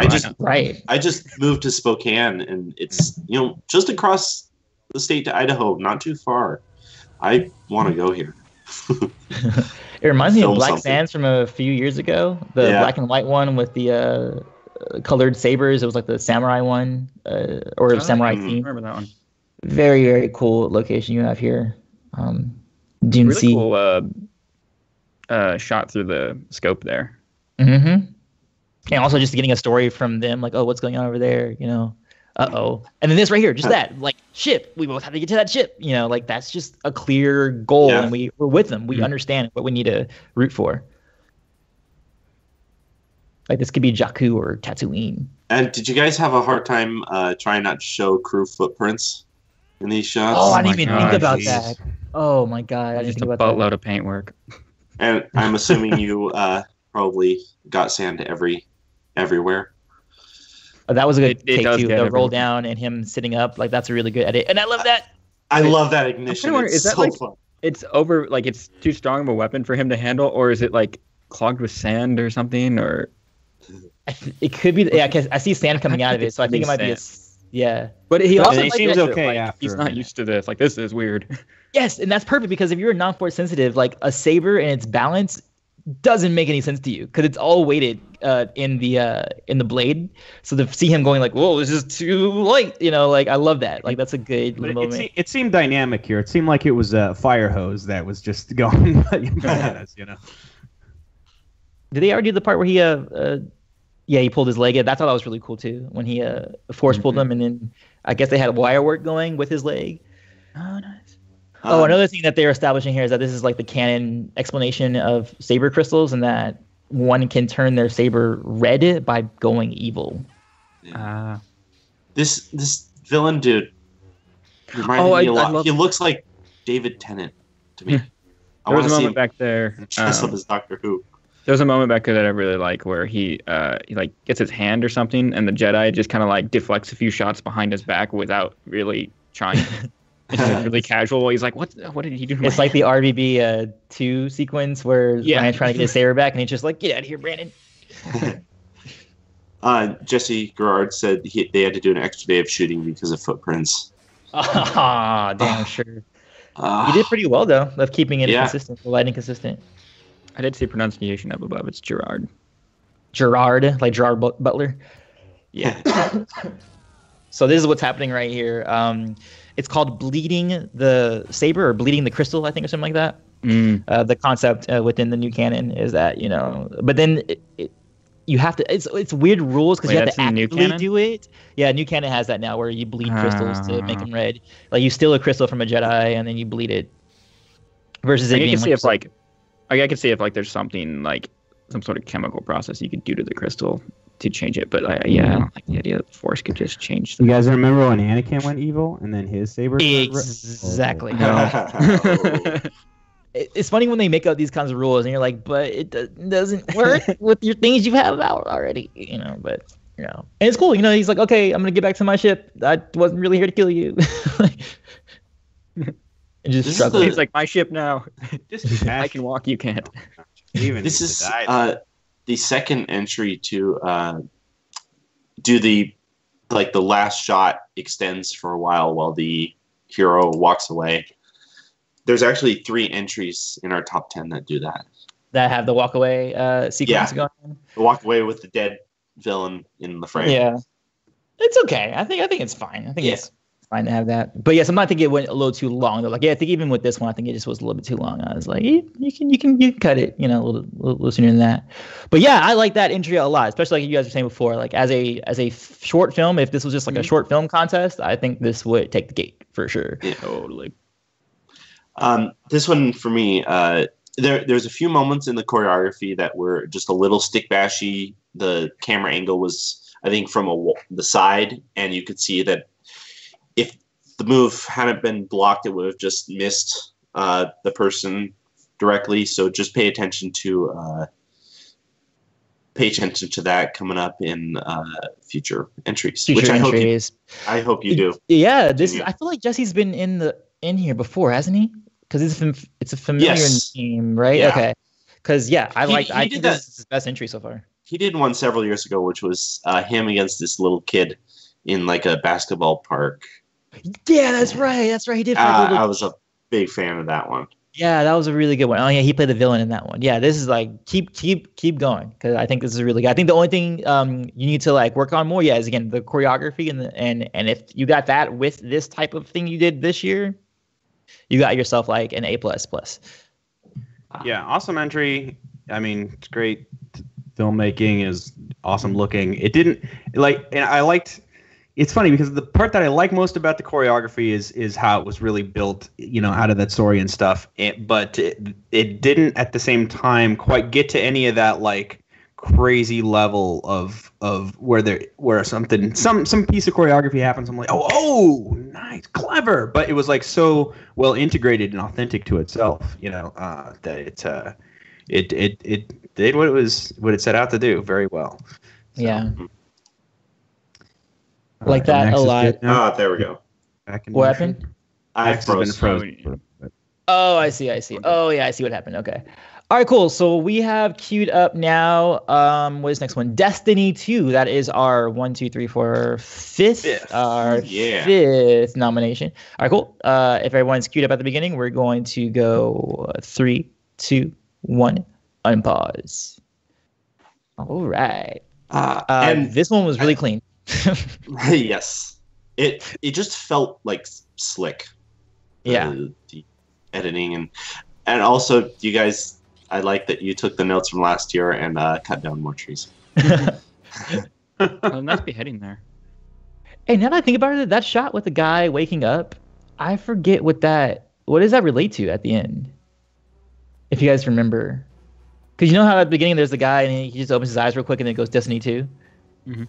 I just moved to Spokane, and it's just across the state to Idaho, not too far. I want to go here. It reminds me of Black Sands from a few years ago. The black and white one with the colored sabers. It was like the samurai one, or samurai theme. I remember that one. Very, very cool location you have here. Dune really Sea. Cool shot through the scope there. Mm-hmm. And also just getting a story from them, like, oh, what's going on over there? Uh-oh. And then this right here, just that, like, ship. We both have to get to that ship. Like that's just a clear goal, and we're with them. We understand what we need to root for. Like this could be Jakku or Tatooine. And did you guys have a hard time trying not to show crew footprints in these shots? Oh, I didn't even think about that. Oh my god, I didn't think about that. Just a boatload of paintwork. And I'm assuming you probably got sand everywhere. Oh, that was a good take does too. get The roll everywhere. down and him sitting up, like that's a really good edit, and I love that. I love that ignition. Wondering, It's is that so like fun. it's over? Like it's too strong of a weapon for him to handle, or is it like clogged with sand or something? Or It could be. Yeah, because I see sand coming out of it, so I think it might be a. Yeah, but he But also it seems okay Like, after he's a not minute. used to this. Like this is weird. yes, and that's perfect because if you're non-force sensitive, like a saber and its balance doesn't make any sense to you because it's all weighted in the blade. So to see him going like, "Whoa, this is too light," like I love that. Like that's a good But moment. it seemed dynamic here. It seemed like it was a fire hose that was just going bananas, Did they already do the part where he pulled his leg? That's how that was really cool too. When he force pulled him, and then I guess they had wire work going with his leg. Oh, nice. Another thing that they're establishing here is that this is like the canon explanation of saber crystals, and that one can turn their saber red by going evil. This villain dude reminded me a lot. He looks like David Tennant to me. There was a moment back there. Dress up as Doctor Who. There was a moment back there that I really like where he like gets his hand or something, and the Jedi just kind of like deflects a few shots behind his back without really trying. It's just really casual. He's like, what did he do? It's like the RVB 2 sequence where Ryan's trying to get his saber back, and he's just like, "Get out of here, Brandon." Jesse Gerard said they had to do an extra day of shooting because of footprints. Ah, damn sure. He did pretty well though of keeping it consistent, the lighting consistent. I did see pronunciation up above. It's Gerard. Gerard, like Gerard Butler. Yeah. So this is what's happening right here. It's called bleeding the saber or bleeding the crystal, I think, or something like that. The concept within the new canon is that but then you have to. It's weird rules because you have to actively do it. Yeah, new canon has that now where you bleed crystals to make them red. Like you steal a crystal from a Jedi and then you bleed it. Versus it being I could see if like there's something like some sort of chemical process you could do to the crystal to change it, but I don't like the idea that the Force could just change. You guys remember when Anakin went evil and then his saber? Exactly. It's funny when they make up these kinds of rules and you're like, but it doesn't work with your things you have out already, But and it's cool, He's like, okay, I'm gonna get back to my ship. I wasn't really here to kill you. And just struggle. He's like, my ship now. I can walk, you can't. This is the second entry to do the last shot extends for a while the hero walks away. There's actually 3 entries in our top 10 that do that. That have the walk away sequence going on. The walk away with the dead villain in the frame. Yeah, it's okay. I think it's fine. I think Yeah. it's fine to have that. But yes, I'm not thinking it went a little too long though. Like, yeah, I think even with this one, I think it just was a little bit too long. I was like, you can cut it, a little sooner than that. But yeah, I like that entry a lot, especially like you guys were saying before. Like as a short film, if this was just like a short film contest, I think this would take the gate for sure. Yeah, totally. This one for me, there's a few moments in the choreography that were just a little stick bashy. The camera angle was, I think, from the side, and you could see that if the move hadn't been blocked, it would have just missed the person directly. So just pay attention to that coming up in future entries. I hope you do. Yeah, I feel like Jesse's been in here before, hasn't he? Because it's a familiar name, right? Yeah. Okay. Because I think this is his best entry so far. He did one several years ago, which was him against this little kid in like a basketball park. Yeah, that's right. He did. I was a big fan of that one. Yeah, that was a really good one. Oh yeah, he played the villain in that one. Yeah, this is like keep going because I think this is really good. I think the only thing you need to like work on more, is again the choreography and if you got that with this type of thing you did this year, you got yourself like an A++. Yeah, awesome entry. I mean, it's great. Filmmaking is awesome looking. It didn't and I liked. It's funny because the part that I like most about the choreography is how it was really built, out of that story and stuff. But it didn't at the same time quite get to any of that like crazy level of where some piece of choreography happens. I'm like, oh, nice, clever. But it was like so well integrated and authentic to itself, that it did what it set out to do very well. So. Yeah. Like that a lot. Oh, there we go. What happened? I froze. Oh, I see. Oh, yeah, I see what happened. Okay. All right, cool. So we have queued up now. What is next one? Destiny 2. That is our 5th. Fifth nomination. All right, cool. If everyone's queued up at the beginning, we're going to go 3, 2, 1, unpause. All right. And this one was really clean. Yes, it just felt like slick. Yeah, the editing and also you guys, I like that you took the notes from last year and cut down more trees. Nice beheading there. Hey, now that I think about it, that shot with the guy waking up, I forget what does that relate to at the end? If you guys remember, because you know how at the beginning there's the guy and he just opens his eyes real quick and then it goes Destiny 2. Mm-hmm.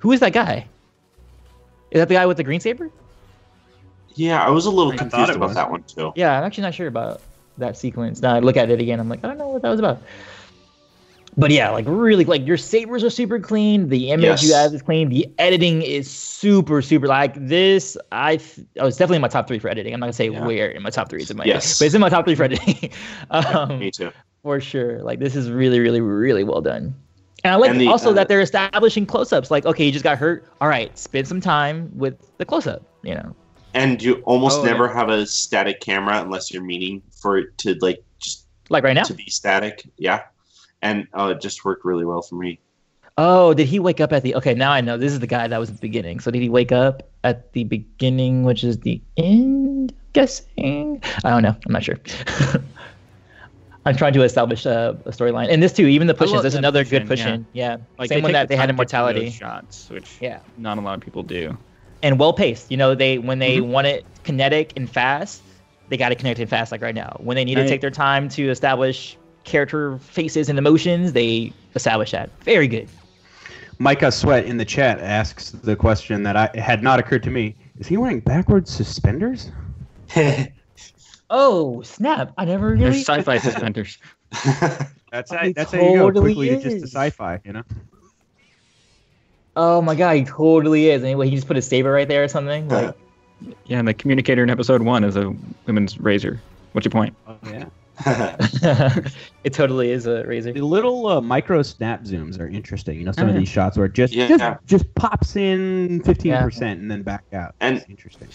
Who is that guy? Is that the guy with the green saber? Yeah, I was a little confused about that one too. Yeah, I'm actually not sure about that sequence. Now I look at it again, I'm like, I don't know what that was about. But yeah, like really, like your sabers are super clean. The image you have is clean. The editing is super, super. Like this, it's definitely in my top 3 for editing. I'm not gonna say where in my top 3 it's in my but it's in my top 3 for editing. Me too. For sure. Like this is really, really, really well done. And I like also that they're establishing close-ups. Like, okay, you just got hurt. All right, spend some time with the close-up, And you almost never have a static camera unless you're meaning for it to just like right now to be static. Yeah. And it just worked really well for me. Oh, did he wake up at the... Okay, now I know. This is the guy that was at the beginning. So did he wake up at the beginning, which is the end, I'm guessing? I don't know. I'm not sure. I'm trying to establish a storyline. And this too, even the push-ins, there's another good push-in. Yeah. Like same one that they had Immortality. Shots, which not a lot of people do. And well-paced. When they want it kinetic and fast, they got to connect it fast like right now. When they need to take their time to establish character faces and emotions, they establish that. Very good. Micah Sweat in the chat asks the question that had not occurred to me. Is he wearing backwards suspenders? Oh, snap. I never really... They're sci-fi suspenders. That's how you go quickly to just the sci-fi, Oh my god, he totally is. Anyway, he just put a saber right there or something. Like, yeah, and the communicator in episode 1 is a women's razor. What's your point? Oh, yeah. It totally is a razor. The little micro snap zooms are interesting. Some of these shots where it just pops in 15% and then back out. And it's interesting.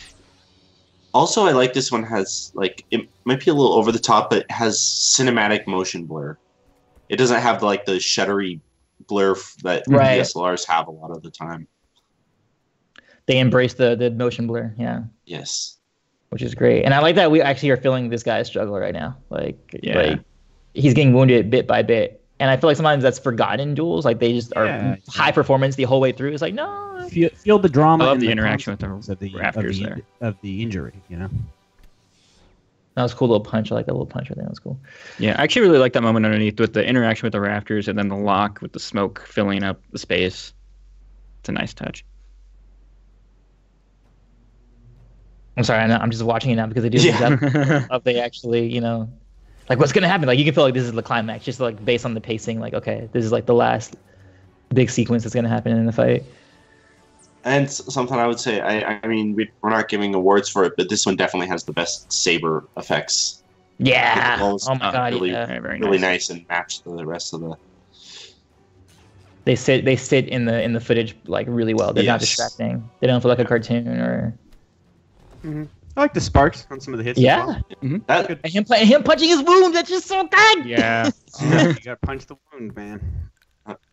Also, I like this one has it might be a little over the top, but it has cinematic motion blur. It doesn't have the shuttery blur that Right. DSLRs have a lot of the time. They embrace the motion blur, yeah, Yes. which is great. And I like that we actually are feeling this guy's struggle right now. Like Yeah. he's getting wounded bit by bit. And I feel like sometimes that's forgotten in duels. Like they just are high performance the whole way through. It's like, no. Feel the drama. I love and the interaction with the consequences rafters there. of the injury. You know. That was a cool little punch. I like that little punch. I think that was cool. Yeah, I actually really like that moment underneath with the interaction with the rafters and then the lock with the smoke filling up the space. It's a nice touch. I'm sorry. I'm just watching it now because they do this of they actually, like what's going to happen. Like you can feel like this is the climax just like based on the pacing. Like, okay, this is like the last big sequence that's going to happen in the fight. And something I would say, I mean, we're not giving awards for it, but this one definitely has the best saber effects. Yeah. Those Oh my God. really, Yeah. Very really nice. nice and match the rest of the. They sit in the footage like really well. They're not distracting. They don't feel like a cartoon or. I like the sparks on some of the hits. Yeah. As well. That, And him punching his wound. That's just so good. Yeah. You got to punch the wound, man.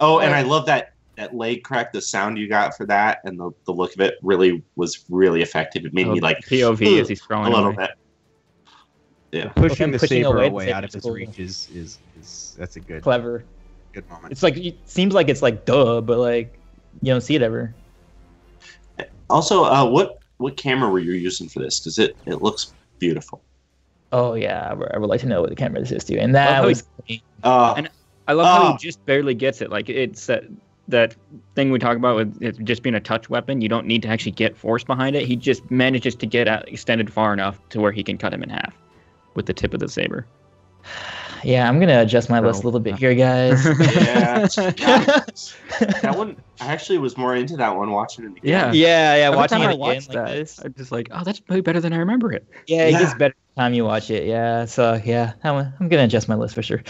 oh, and I love that leg crack. The sound you got for that, and the look of it really was really effective. It made me like POV as he's a crawling little away. bit. Yeah. Pushing him the pushing saber away, away out of that's his cool. reach is that's a good Clever. moment. It's like it seems like it's like duh, but like you don't see it ever. Also, what camera were you using for this? Because it looks beautiful. Oh yeah, I would like to know what the camera this is too. And that Well, was And I love how he just barely gets it. Like it's that thing we talk about with it just being a touch weapon. You don't need to actually get force behind it. He just manages to get out extended far enough to where he can cut him in half with the tip of the saber. yeah. I'm gonna adjust my list a little bit here, guys. Yeah. That one, I actually was more into that one watching it again. Yeah. yeah. Every Watching time it I again watch like that, this. I'm just like, oh, that's way better than I remember it. Yeah, it Yeah. gets better every time you watch it. Yeah. So yeah, I'm gonna adjust my list for sure.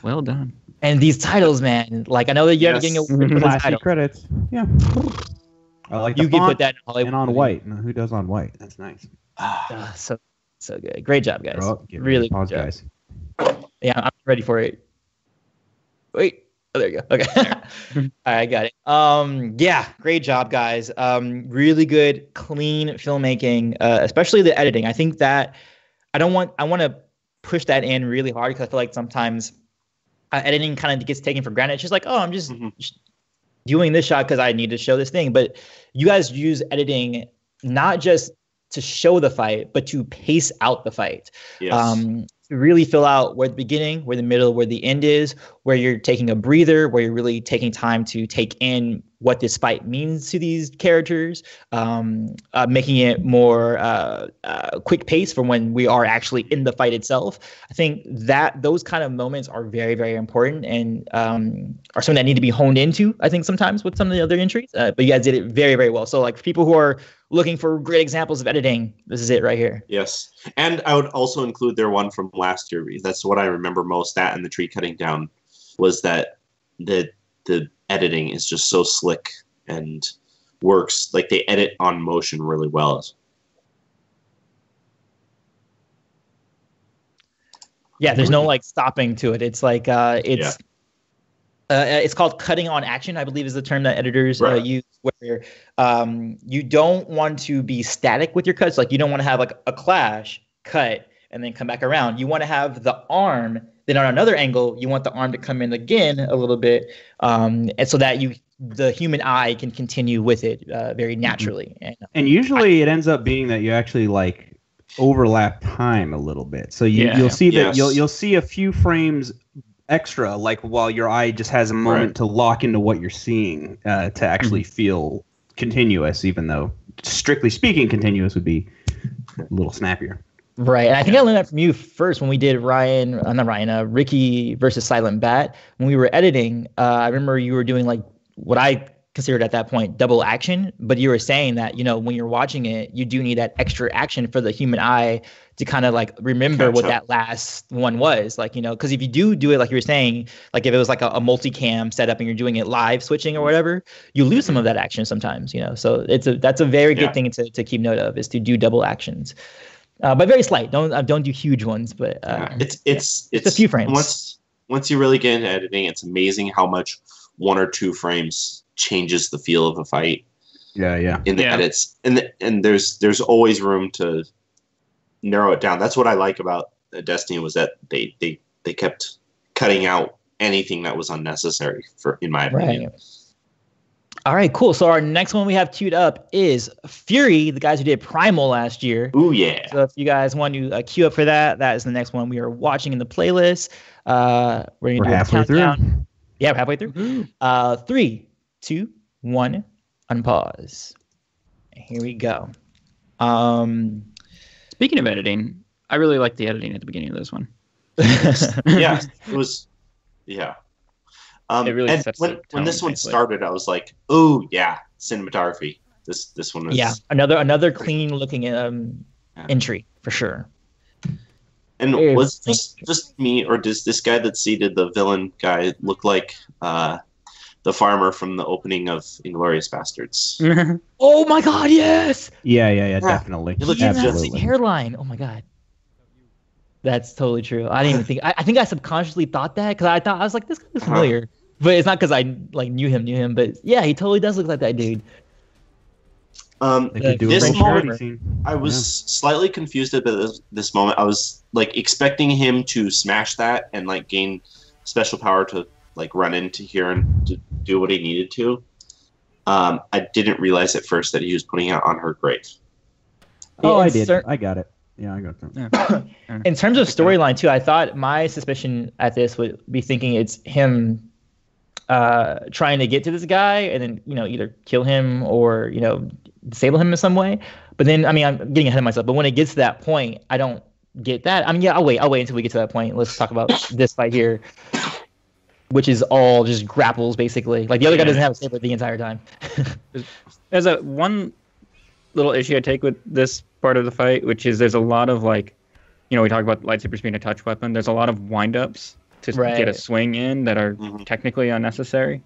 Well done. And these titles, man. Like I know that you're Yes. getting a award for the Classy title. credits. Yeah. I like You the can font put that in Hollywood and on movie. white. Now, who does on white? That's nice. So good. Great job, guys. Grow up, get Really pause, good job. guys. Yeah, I'm ready for it. Wait. Oh, there you go. Okay. All right, I got it. Yeah, great job, guys. Really good, clean filmmaking, especially the editing. I think that I want to push that in really hard because I feel like sometimes editing kind of gets taken for granted. It's just like, oh, I'm just doing this shot because I need to show this thing. But you guys use editing not just to show the fight, but to pace out the fight. Yes. To really fill out where the beginning, where the middle, where the end is, where you're taking a breather, where you're really taking time to take in what this fight means to these characters, making it more quick pace from when we are actually in the fight itself. I think that those kind of moments are very, very important and are something that need to be honed into, I think, sometimes with some of the other entries. But you guys did it very, very well. So like for people who are looking for great examples of editing, this is it right here. Yes. And I would also include their one from last year. That's what I remember most, that and the tree cutting down, was that the editing is just so slick and works. Like they edit on motion really well. Yeah, there's no like stopping to it. It's like it's called cutting on action, I believe is the term that editors use, where you don't want to be static with your cuts. Like you don't want to have like a clash, cut, and then come back around. You want to have the arm, then on another angle, you want the arm to come in again a little bit, and so that the human eye can continue with it very naturally. And usually it ends up being that you actually like overlap time a little bit. So you'll see that you'll see a few frames extra, like while your eye just has a moment to lock into what you're seeing to actually feel continuous, even though strictly speaking continuous would be a little snappier. Right. And I think I learned that from you first when we did Ricky versus Silent Bat. When we were editing, I remember you were doing like what I considered at that point double action, but you were saying that, when you're watching it, you do need that extra action for the human eye to kind of like remember what that last one was, like, because if you do it like you were saying, like if it was like a multicam setup and you're doing it live switching or whatever, you lose some of that action sometimes, so that's a very good thing to keep note of, is to do double actions. But very slight. Don't do huge ones, but it's a few frames. once you really get into editing, it's amazing how much 1 or 2 frames changes the feel of a fight. Yeah. In the edits, and there's always room to narrow it down. That's what I like about Destiny, was that they kept cutting out anything that was unnecessary, in my opinion. Right. All right, cool. So our next one we have queued up is Fury, the guys who did Primal last year. Ooh, yeah. So if you guys want to queue up for that, that is the next one we are watching in the playlist. We're going to do a countdown. Through. Yeah, we're halfway through. Mm-hmm. 3, 2, 1, unpause. Here we go. Speaking of editing, I really liked the editing at the beginning of this one. Yeah, it was. Yeah. It really and when this one started, I was like, "Oh yeah, cinematography." This one was another clean looking entry for sure. And was just me, or does this guy that seated the villain guy look like the farmer from the opening of Inglourious Bastards? Oh my God, yes. Yeah, definitely. He looks absolutely hairline. Oh my God. That's totally true. I didn't even think. I think I subconsciously thought that because I was like, this guy is familiar, but it's not because I like knew him. But yeah, he totally does look like that dude. This moment, I was slightly confused about this moment. I was like expecting him to smash that and like gain special power to like run into here and to do what he needed to. I didn't realize at first that he was putting it on her grave. Oh, I did. I got it. Yeah, I got that. In terms of storyline too, I thought my suspicion at this would be thinking it's him trying to get to this guy and then either kill him or disable him in some way. But then I'm getting ahead of myself. But when it gets to that point, I don't get that. I'll wait until we get to that point. Let's talk about this fight here, which is all just grapples basically. Like the other guy doesn't have a saber the entire time. There's one little issue I take with this part of the fight, which is there's a lot of we talk about lightsabers being a touch weapon. There's a lot of wind-ups to get a swing in that are technically unnecessary.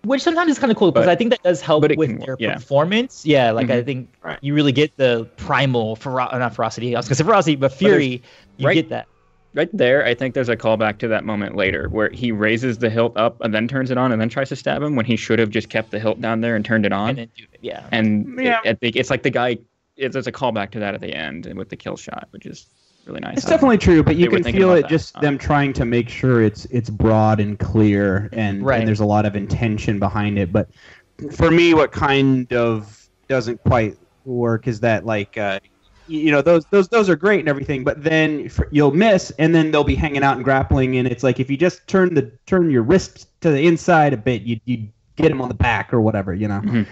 Which sometimes is kind of cool because I think that does help with their performance. Yeah, I think you really get the primal, not ferocity, I was going to say ferocity, but fury, you get that. Right there, I think there's a callback to that moment later where he raises the hilt up and then turns it on and then tries to stab him when he should have just kept the hilt down there and turned it on. And then do it, yeah. And I think it's like the guy, there's a callback to that at the end and with the kill shot, which is really nice. It's definitely true, but you can feel it just them trying to make sure it's broad and clear and there's a lot of intention behind it. But for me, what kind of doesn't quite work is that those are great and everything, but then you'll miss and then they'll be hanging out and grappling, and it's like if you just turn your wrist to the inside a bit, you'd get him on the back or whatever, and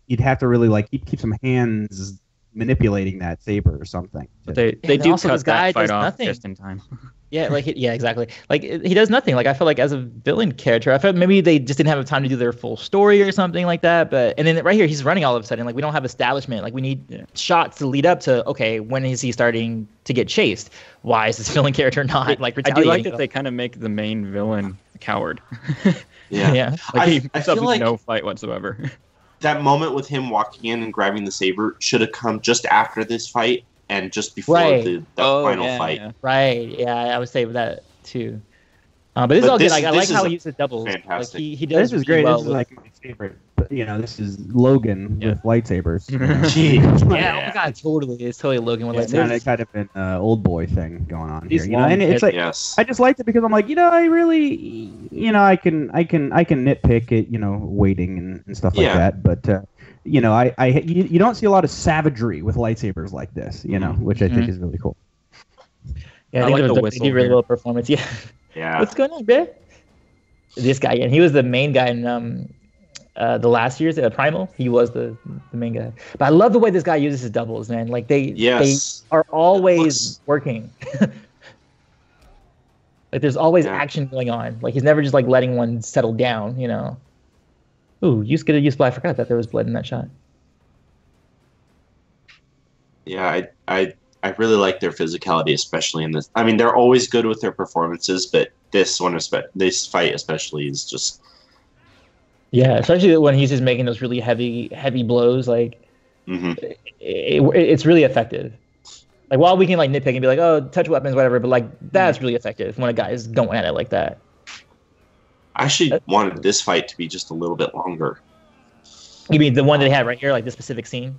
you'd have to really keep some hands manipulating that saber or something. But they do also cut that fight off just in time. Yeah, exactly. He does nothing. I feel like as a villain character, I felt maybe they just didn't have time to do their full story or something like that. But and then right here, he's running all of a sudden. We don't have establishment. We need shots to lead up to when is he starting to get chased? Why is this villain character not retaliating? I do like that they kind of make the main villain a coward. Yeah. He feel like no fight whatsoever. That moment with him walking in and grabbing the saber should have come just after this fight and just before the final fight. Yeah. Right. Yeah, I would say that too. But this is all good. I like how he uses doubles. Fantastic. He does. This is great. Well this is my favorite. This is Logan with lightsabers. Oh my God, totally. It's totally Logan with lightsabers. It's kind of an old boy thing going on here. And it's I just liked it because I'm like, I really, I can nitpick it, waiting and stuff like that. But you don't see a lot of savagery with lightsabers like this, which I think is really cool. Yeah, I think like the whistle. Really well performance. Yeah. Yeah. What's going on, man? This guy, and he was the main guy in the last year's Primal. He was the main guy. But I love the way this guy uses his doubles, man. They are always working. There's always action going on. He's never just letting one settle down, Ooh, use blood. I forgot that there was blood in that shot. Yeah, I really like their physicality, especially in this. They're always good with their performances, but this fight especially is just. Yeah, especially when he's just making those really heavy blows. It's really effective. Like while we can like nitpick and be like, oh, touch weapons, whatever, but like that's really effective when a guy is going at it like that. I actually wanted this fight to be just a little bit longer. You mean the one that they had right here, like this specific scene?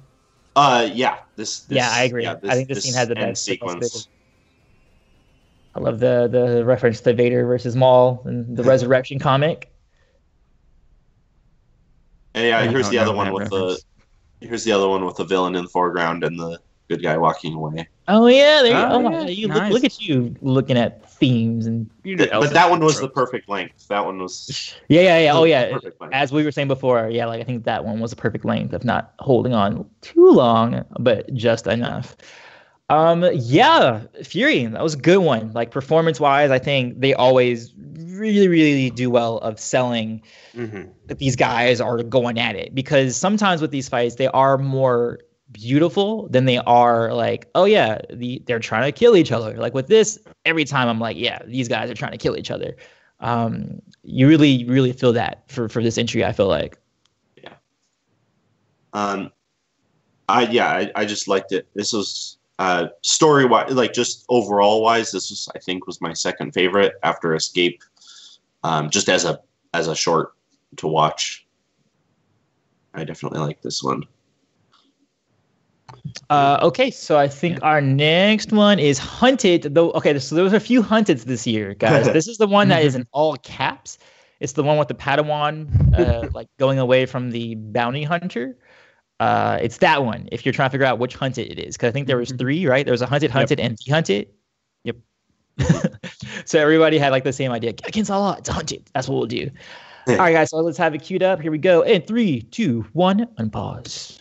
Yeah. This Yeah, I agree. Yeah, I think this scene has the end best sequence. I love the reference to Vader versus Maul and the Resurrection comic. And yeah, I here's don't the other know one that with reference. the villain in the foreground and the good guy walking away. Oh yeah, there you Oh, go. yeah, You nice. look at you looking at themes and But that one was the perfect length. That one was yeah. Oh the yeah. perfect length. As we were saying before, yeah, like I think that one was a perfect length of not holding on too long, but just enough. Yeah, Fury, that was a good one. Like performance wise, I think they always really do well of selling that these guys are going at it, because sometimes with these fights they are more beautiful than they are like, oh yeah, they're trying to kill each other. Like with this, every time I'm like, yeah, these guys are trying to kill each other. You really feel that for this entry, I feel like. Yeah. I just liked it. This was story wise, like just overall wise, this was, I think, was my second favorite after Escape. Just as a short to watch, I definitely like this one. Okay, so I think our next one is Hunted. Though, okay, so there was a few Hunteds this year, guys. This is the one that is in all caps. It's the one with the Padawan, like going away from the bounty hunter. It's that one. If you're trying to figure out which Hunted it is, because I think there was three, right? There was a Hunted, and the Hunted. Yep. So everybody had like the same idea. Against all odds, Hunted. That's what we'll do. All right, guys. So let's have it queued up. Here we go. In 3, 2, 1, unpause.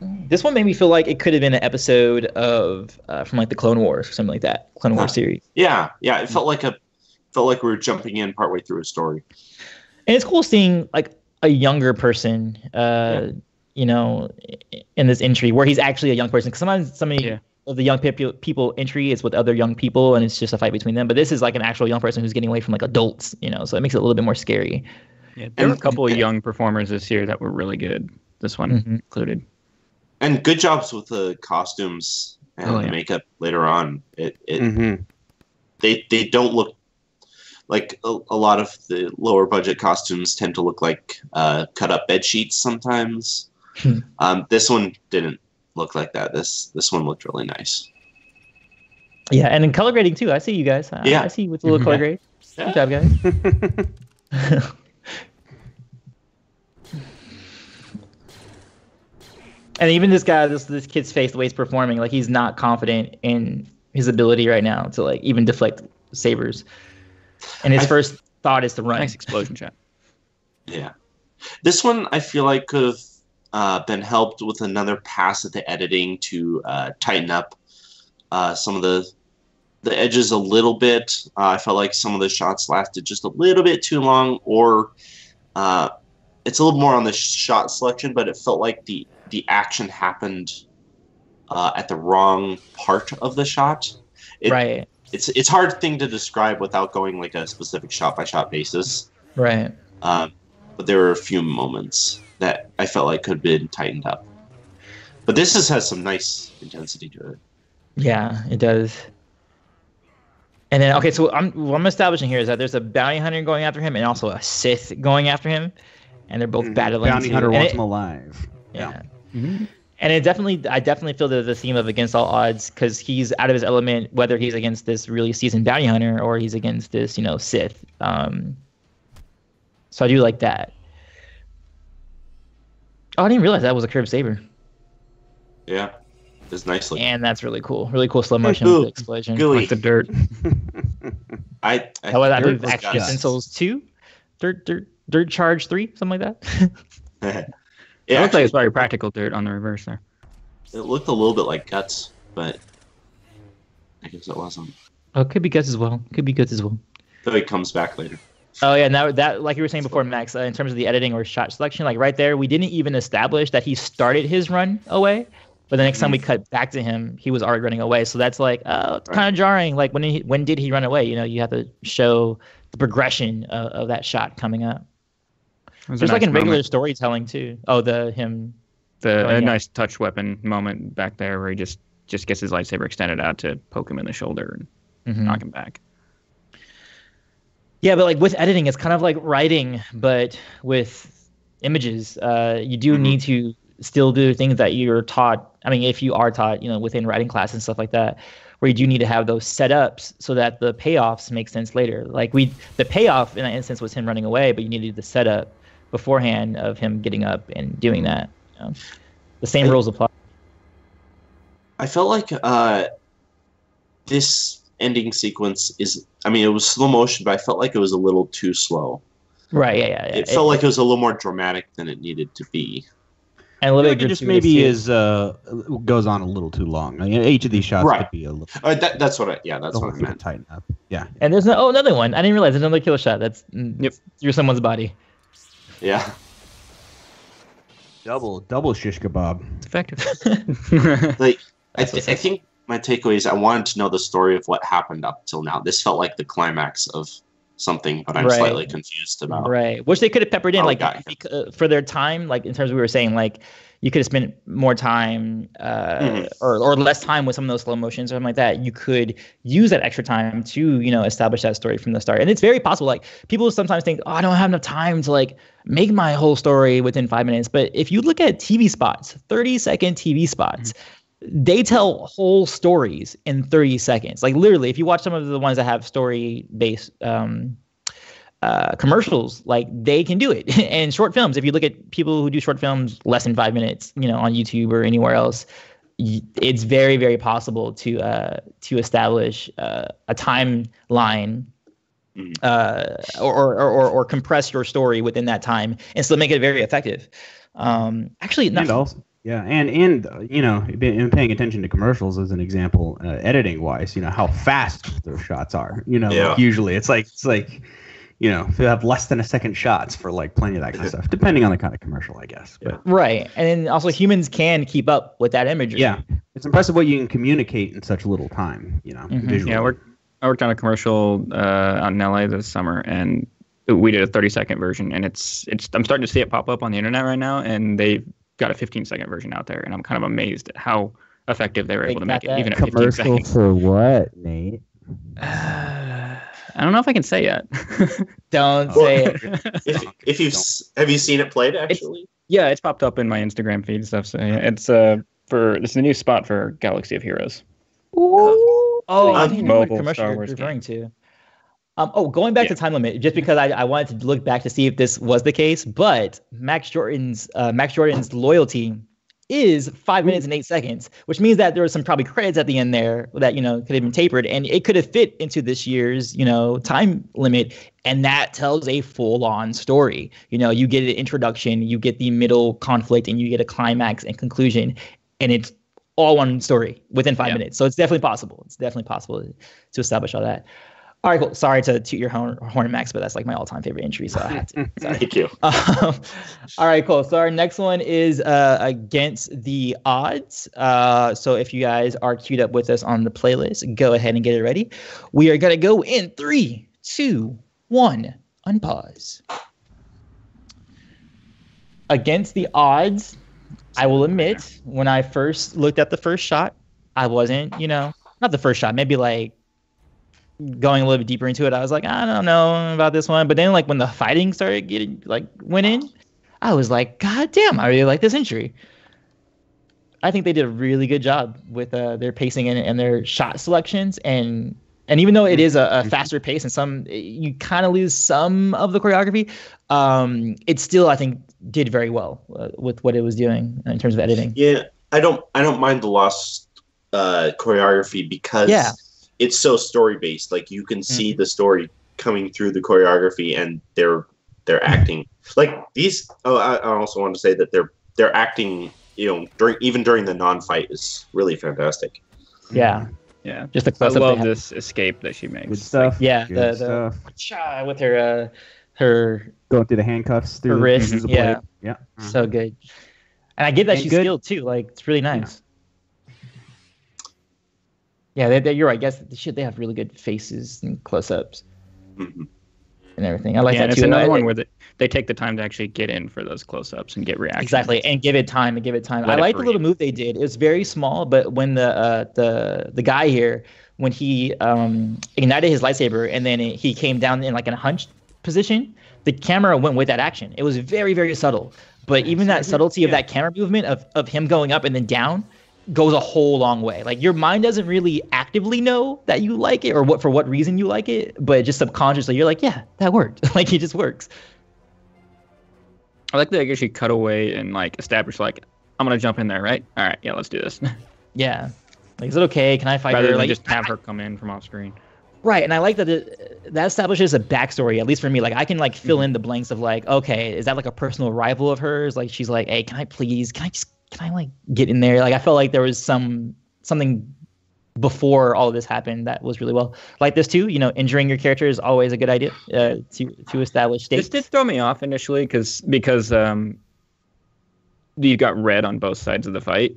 This one made me feel like it could have been an episode of from like the Clone Wars or something like that. Clone Wars series. Yeah. It felt like we were jumping in partway through a story. And it's cool seeing like a younger person, you know, in this entry where he's actually a young person. Because sometimes some of the young people entry is with other young people, and it's just a fight between them. But this is like an actual young person who's getting away from like adults, you know. So it makes it a little bit more scary. Yeah, there were a couple of young performers this year that were really good. This one included. And good jobs with the costumes and the makeup later on. They don't look like a lot of the lower budget costumes tend to look like cut up bed sheets sometimes. This one didn't look like that. This one looked really nice. Yeah, and in color grading too. I see you guys. I see you with a little color grade. Good job, guys. And even this guy, this kid's face, the way he's performing, like he's not confident in his ability right now to like even deflect sabers. And his first thought is to run. Nice explosion shot. Yeah. This one I feel like could have been helped with another pass at the editing to tighten up some of the edges a little bit. I felt like some of the shots lasted just a little bit too long, or it's a little more on the shot selection, but it felt like the action happened at the wrong part of the shot. Right. It's hard thing to describe without going like a specific shot by shot basis. Right. But there were a few moments that I felt like could have been tightened up. But this has some nice intensity to it. Yeah, it does. And then, okay, so what I'm establishing here is that there's a bounty hunter going after him and also a Sith going after him. And they're both battling. Bounty hunter wants him alive. Yeah. And I definitely feel the theme of against all odds, because he's out of his element, whether he's against this really seasoned bounty hunter or he's against this, you know, Sith. So I do like that. Oh, I didn't realize that was a curved saber. Yeah, it's nice looking. And that's really cool. Really cool slow motion with the explosion. Gooey. Like the dirt. I believe Action Souls 2, Dirt Charge 3, something like that. It looks like it's probably practical dirt on the reverse there. It looked a little bit like Guts, but I guess it wasn't. Oh, it could be Guts as well. Though he comes back later. Oh yeah, now that like you were saying before, Max, in terms of the editing or shot selection, like right there, we didn't even establish that he started his run away. But the next time we cut back to him, he was already running away. So that's like, it's kind of jarring. Like when did he run away? You know, you have to show the progression of that shot coming up. was Just a like nice in regular moment. storytelling too. Oh, him. A yeah. nice touch weapon moment back there where he just gets his lightsaber extended out to poke him in the shoulder and Mhm. knock him back. Yeah, but like with editing, it's kind of like writing, but with images. You do need to still do things that you're taught. I mean, if you are taught, within writing class and stuff like that, where you do need to have those setups so that the payoffs make sense later. Like the payoff in that instance was him running away, but you needed the setup beforehand of him getting up and doing that. The same rules apply. I felt like this ending sequence it was slow motion, but I felt like it was a little too slow. Right, yeah. It felt like it was a little more dramatic than it needed to be. And a little Like bit it just gratuitous, maybe too. goes on a little too long. I mean, each of these shots Right. could be a little. That's what I meant. Tighten up. Yeah. And there's another one. I didn't realize there's another kill shot. That's through someone's body. Yeah. Double shish kebab. It's effective. Like I think my takeaway is I wanted to know the story of what happened up till now. This felt like the climax of something, but I'm Right. slightly confused about. Right. Which they could have peppered in, Oh, like, got for their time, like, in terms of we were saying, like, you could have spent more time or less time with some of those slow motions or something like that. You could use that extra time to, establish that story from the start. And it's very possible. Like, people sometimes think, oh, I don't have enough time to, like, make my whole story within 5 minutes. But if you look at TV spots, 30-second TV spots, they tell whole stories in 30 seconds. Like, literally, if you watch some of the ones that have story-based commercials, like, they can do it. And short films, if you look at people who do short films less than 5 minutes, on YouTube or anywhere else, it's very, very possible to establish a timeline or compress your story within that time and still make it very effective. Actually, not. And also, yeah, and in paying attention to commercials as an example, editing wise, how fast those shots are. Like usually it's like if you have less than a second shots for like plenty of that kind of stuff, depending on the kind of commercial, I guess. But, right, and then also humans can keep up with that imagery. Yeah, it's impressive what you can communicate in such little time. Visually. Yeah, I worked on a commercial out in LA this summer, and we did a 30-second version, and it's I'm starting to see it pop up on the internet right now, and they've got a 15-second version out there, and I'm kind of amazed at how effective they were able to make it, even at 15 seconds. For what, Nate? I don't know if I can say yet. Don't say it. Have you seen it played actually? It's popped up in my Instagram feed and stuff. So yeah, it's the new spot for Galaxy of Heroes. Oh, I think I know what mobile commercial Star you're Wars referring to. Going back to time limit, just because I wanted to look back to see if this was the case, but Max Jordan's loyalty is 5 minutes and 8 seconds, which means that there was some probably credits at the end there that could have been tapered, and it could have fit into this year's time limit, and that tells a full-on story. You get an introduction, you get the middle conflict, and you get a climax and conclusion, and it's all one story within 5 minutes. So it's definitely possible. It's definitely possible to establish all that. All right, cool. Sorry to toot your horn, Max, but that's like my all-time favorite entry, so I had to. Sorry. Thank you. All right, cool. So our next one is Against the Odds. So if you guys are queued up with us on the playlist, go ahead and get it ready. We are going to go in 3, 2, 1. Unpause. Against the Odds, I will admit, when I first looked at the first shot, I wasn't, not the first shot, maybe like going a little bit deeper into it, I was like, I don't know about this one. But then, like, when the fighting started went in, I was like, God damn, I really like this entry. I think they did a really good job with their pacing and their shot selections. And even though it is a faster pace and you kind of lose some of the choreography, it still, I think, did very well with what it was doing in terms of editing. Yeah, I don't mind the lost choreography because it's so story based. Like, you can see the story coming through the choreography, and they're acting like these. I also want to say that they're acting. During the non-fight is really fantastic. Yeah. Just the I close-up love this escape that she makes. Good stuff. Good stuff. With her Going through the handcuffs, through her wrist. the Yeah. Yeah. So good. And I get that And she's good. skilled too. Like, it's really nice. Yeah, you're right. I guess they have really good faces and close-ups. Mm-hmm. and everything. I like Yeah, that and too. it's another one where they take the time to actually get in for those close-ups and get reactions. Exactly, and give it time. And give it time. Let I it like the little breathe. move they did. It was very small, but when the guy here, when he ignited his lightsaber and then he came down in like in a hunched position, the camera went with that action. It was very, very subtle. But even that subtlety of that camera movement of him going up and then down goes a whole long way. Like your mind doesn't really actively know that you like it or for what reason you like it, but just subconsciously you're like, yeah, that worked. Like it just works. I like that they actually cut away and like establish like, I'm gonna jump in there, right? All right, yeah, let's do this. Yeah. Like, is it okay? Can I fight Rather her? than Like, just have her come in from off screen. right, and I like that that establishes a backstory, at least for me. Like I can like fill in the blanks of like, okay, is that like a personal rival of hers? Like she's like, hey, can I like get in there? Like I felt like there was something before all of this happened that was really well. Like this too, you know, injuring your character is always a good idea to establish stakes. This did throw me off initially because you got red on both sides of the fight,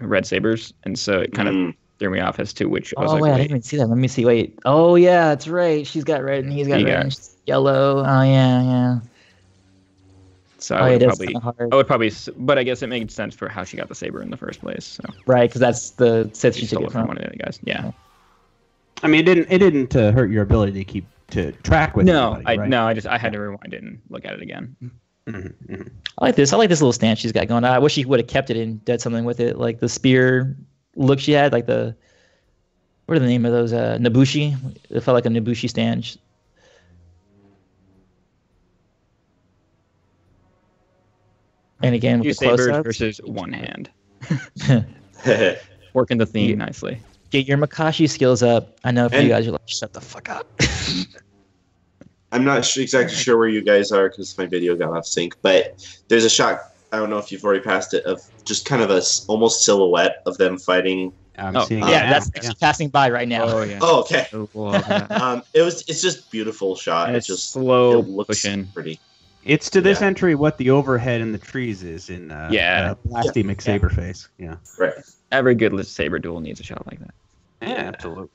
red sabers, and so it kind of threw me off as to which. I was Oh like, wait, I didn't even see that. Let me see. Wait. Oh yeah, that's right. She's got red and he's got red and she's yellow. Oh yeah. So Oh, I it is would kinda hard. probably, but I guess it made sense for how she got the saber in the first place. So Right, because that's the Sith she she took stole it it from from. one of the other guys. Yeah. I mean, it didn't hurt your ability to keep to track with. No, anybody, right? I had to rewind it and look at it again. Mm-hmm, mm-hmm. I like this. I like this little stance she's got going on. I wish she would have kept it and did something with it, like the spear look she had, like the what are the name of those Nabushi? It felt like a Nabushi stance. And again, with Two the sabers close-ups. versus one hand. Working the theme nicely. Get your Makashi skills up. I know for you guys, you're like, shut the fuck up. I'm not exactly sure where you guys are because my video got off sync, but there's a shot, I don't know if you've already passed it, of just kind of a almost silhouette of them fighting. I'm Oh, seeing it Yeah, now. that's actually passing by right now. Oh yeah. Oh, okay. So cool. Yeah. It's just beautiful shot. And It it's just slow it looks pushing. pretty. It's to this Yeah. entry what the overhead in the trees is in Blasty McSaberface. Yeah. Right. Every good saber duel needs a shot like that. Yeah, absolutely.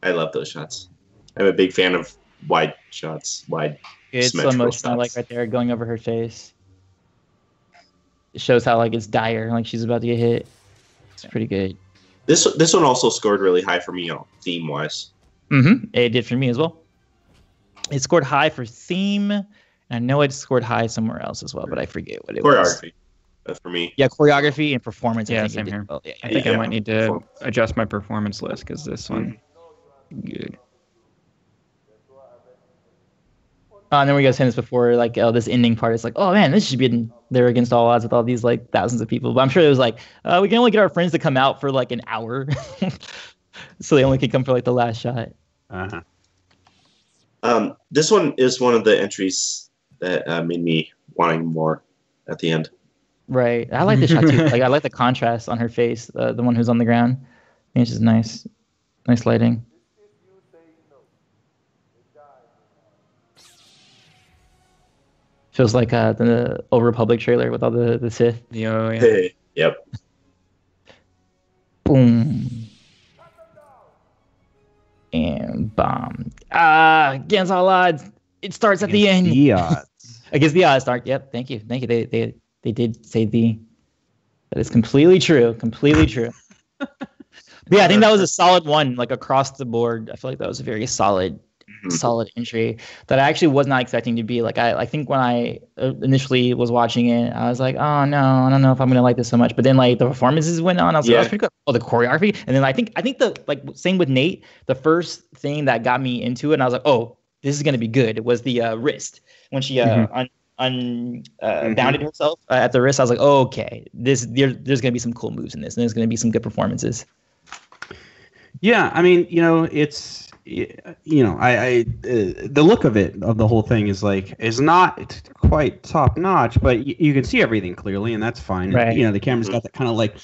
I love those shots. I'm a big fan of wide shots, wide It's slow symmetrical motion, I like shots. right there, going over her face. It shows how like it's dire, like she's about to get hit. It's pretty good. This one also scored really high for me, theme wise. Mm-hmm. It did for me as well. It scored high for theme, and I know it scored high somewhere else as well, but I forget what it was. Choreography for me. Yeah, choreography and performance. I Yeah, think it same did here. well. Yeah, I think I Yeah. might need to adjust my performance list because this one, good. and then we guys saying this before, like this ending part is like, oh man, this should be there against all odds with all these like thousands of people. But I'm sure it was like, we can only get our friends to come out for like an hour, so they only can come for like the last shot. Uh-huh. This one is one of the entries that made me wanting more at the end. Right. I like the shot too. Like I like the contrast on her face, the one who's on the ground. I think it's just nice lighting. Feels like the Old Republic trailer with all the Sith. Oh yeah. Yep. Boom. And bomb. Against all odds. It starts at the end. The odds. Against the odds start. Yep. Thank you. They did say that is completely true. Completely true. But yeah, I think that was a solid one, like across the board. I feel like that was a very solid entry that I actually was not expecting to be. Like I think when I initially was watching it, I was like, oh no, I don't know if I'm gonna like this so much. But then like the performances went on, I was like, oh, that's pretty good. Oh, the choreography, and then I think the like same with Nate. The first thing that got me into it, and I was like, oh, this is gonna be good. Was the wrist when she bounded herself at the wrist. I was like, oh, okay, there's gonna be some cool moves in this, and there's gonna be some good performances. Yeah, I mean, it's I the look of it, of the whole thing is not quite top notch, but you can see everything clearly, and that's fine. Right. The camera's got that kind of like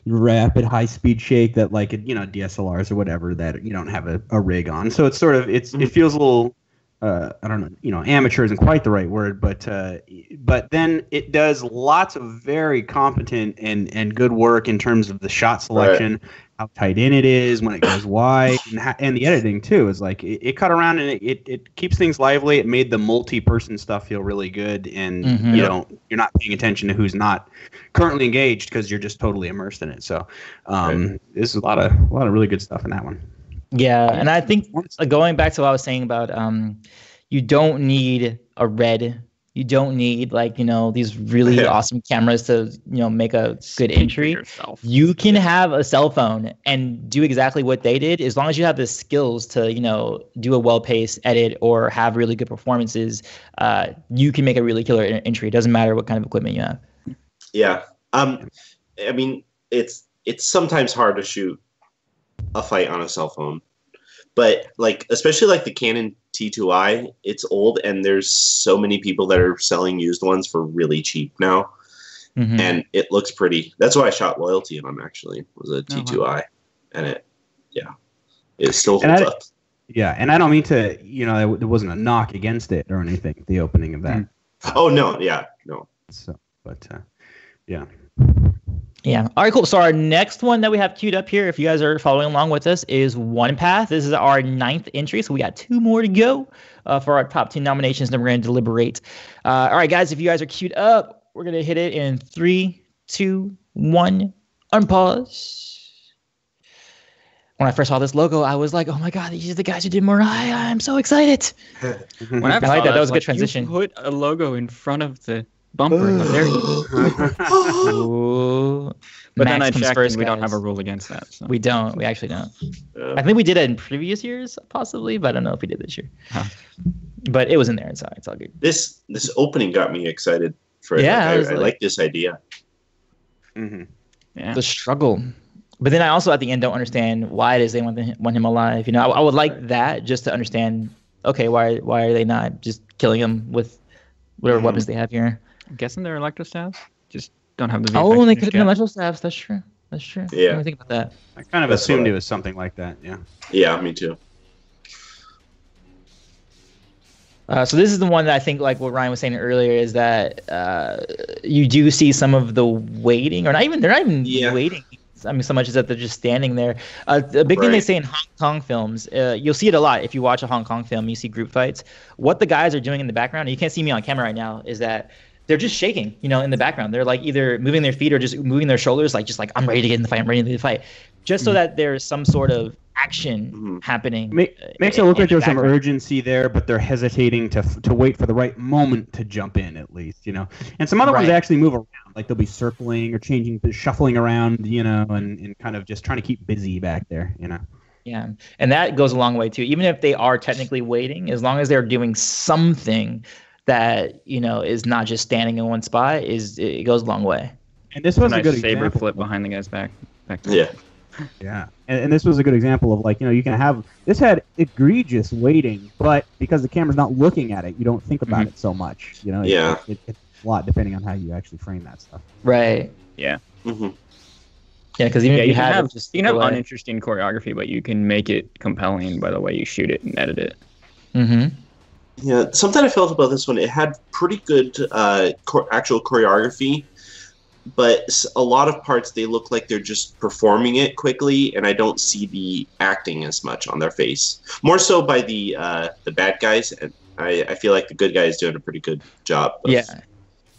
rapid high speed shake that like DSLRs or whatever that you don't have a rig on, so it's sort of it feels a little I don't know, amateur isn't quite the right word, but then it does lots of very competent and good work in terms of the shot selection, how tight in it is when it goes wide, and the editing too is like it cut around and it keeps things lively. It made the multi-person stuff feel really good, and you're not paying attention to who's not currently engaged because you're just totally immersed in it. So there's a lot of really good stuff in that one. Yeah, and I think going back to what I was saying about you don't need a red, you don't need these really awesome cameras to make a good entry. You can have a cell phone and do exactly what they did as long as you have the skills to do a well-paced edit or have really good performances. You can make a really killer entry. It doesn't matter what kind of equipment you have. Yeah, I mean it's sometimes hard to shoot a fight on a cell phone, but especially the Canon T2i, it's old and there's so many people that are selling used ones for really cheap now, and it looks pretty. That's why I shot Loyalty on, actually, was a T2i, and it still holds up. Yeah, and I don't mean to, there wasn't a knock against it or anything, the opening of that. Oh no, yeah, no. So, but yeah. Yeah. All right, cool. So our next one that we have queued up here, if you guys are following along with us, is One Path. This is our 9th entry, so we got 2 more to go for our top 10 nominations, then we're going to deliberate. All right, guys, if you guys are queued up, we're going to hit it in 3, 2, 1, unpause. When I first saw this logo, I was like, oh my God, these are the guys who did Morai. I'm so excited. When I like that. That was a good transition. You put a logo in front of the bumper. There you go. But Max then I comes checked, first, and we don't guys. have a rule against that. So. We don't. We actually don't. I think we did it in previous years, possibly, but I don't know if we did this year. But it was in there. It's all good. This opening got me excited for it. Yeah, I like this idea. Yeah. The struggle. But then I also at the end don't understand why it is they want him alive. I would like that just to understand. Okay, why are they not just killing him with whatever weapons they have here? I'm guessing they're electrostabs. Just don't have the. Oh, they could have been electrostabs. That's true. Yeah. I didn't think about that. I kind of assumed it was something like that. Yeah. Yeah, me too. So this is the one that I think, like what Ryan was saying earlier, is that you do see some of the waiting, or they're not even waiting. I mean, so much as that they're just standing there. The big thing they say in Hong Kong films, you'll see it a lot if you watch a Hong Kong film, you see group fights. What the guys are doing in the background, and you can't see me on camera right now, is that they're just shaking, in the background. They're like either moving their feet or just moving their shoulders, just like I'm ready to get in the fight, I'm ready to fight. Just so that there's some sort of action happening. Makes it look like there's some urgency there, but they're hesitating to wait for the right moment to jump in, at least, And some other ones actually move around, like they'll be circling or shuffling around, and kind of just trying to keep busy back there, Yeah, and that goes a long way too. Even if they are technically waiting, as long as they're doing something that is not just standing in one spot, it goes a long way. And this was a a good saber example. flip behind the guy's back there. Yeah. Yeah, and this was a good example of you can have this had egregious waiting, but because the camera's not looking at it, you don't think about it so much. It's a lot depending on how you actually frame that stuff. Right. Yeah. Mm-hmm. Yeah, because even if you have uninteresting choreography, but you can make it compelling by the way you shoot it and edit it. Mm-hmm. Yeah, something I felt about this one, it had pretty good actual choreography, but a lot of parts they look like they're just performing it quickly, and I don't see the acting as much on their face. More so by the bad guys, and I feel like the good guy is doing a pretty good job.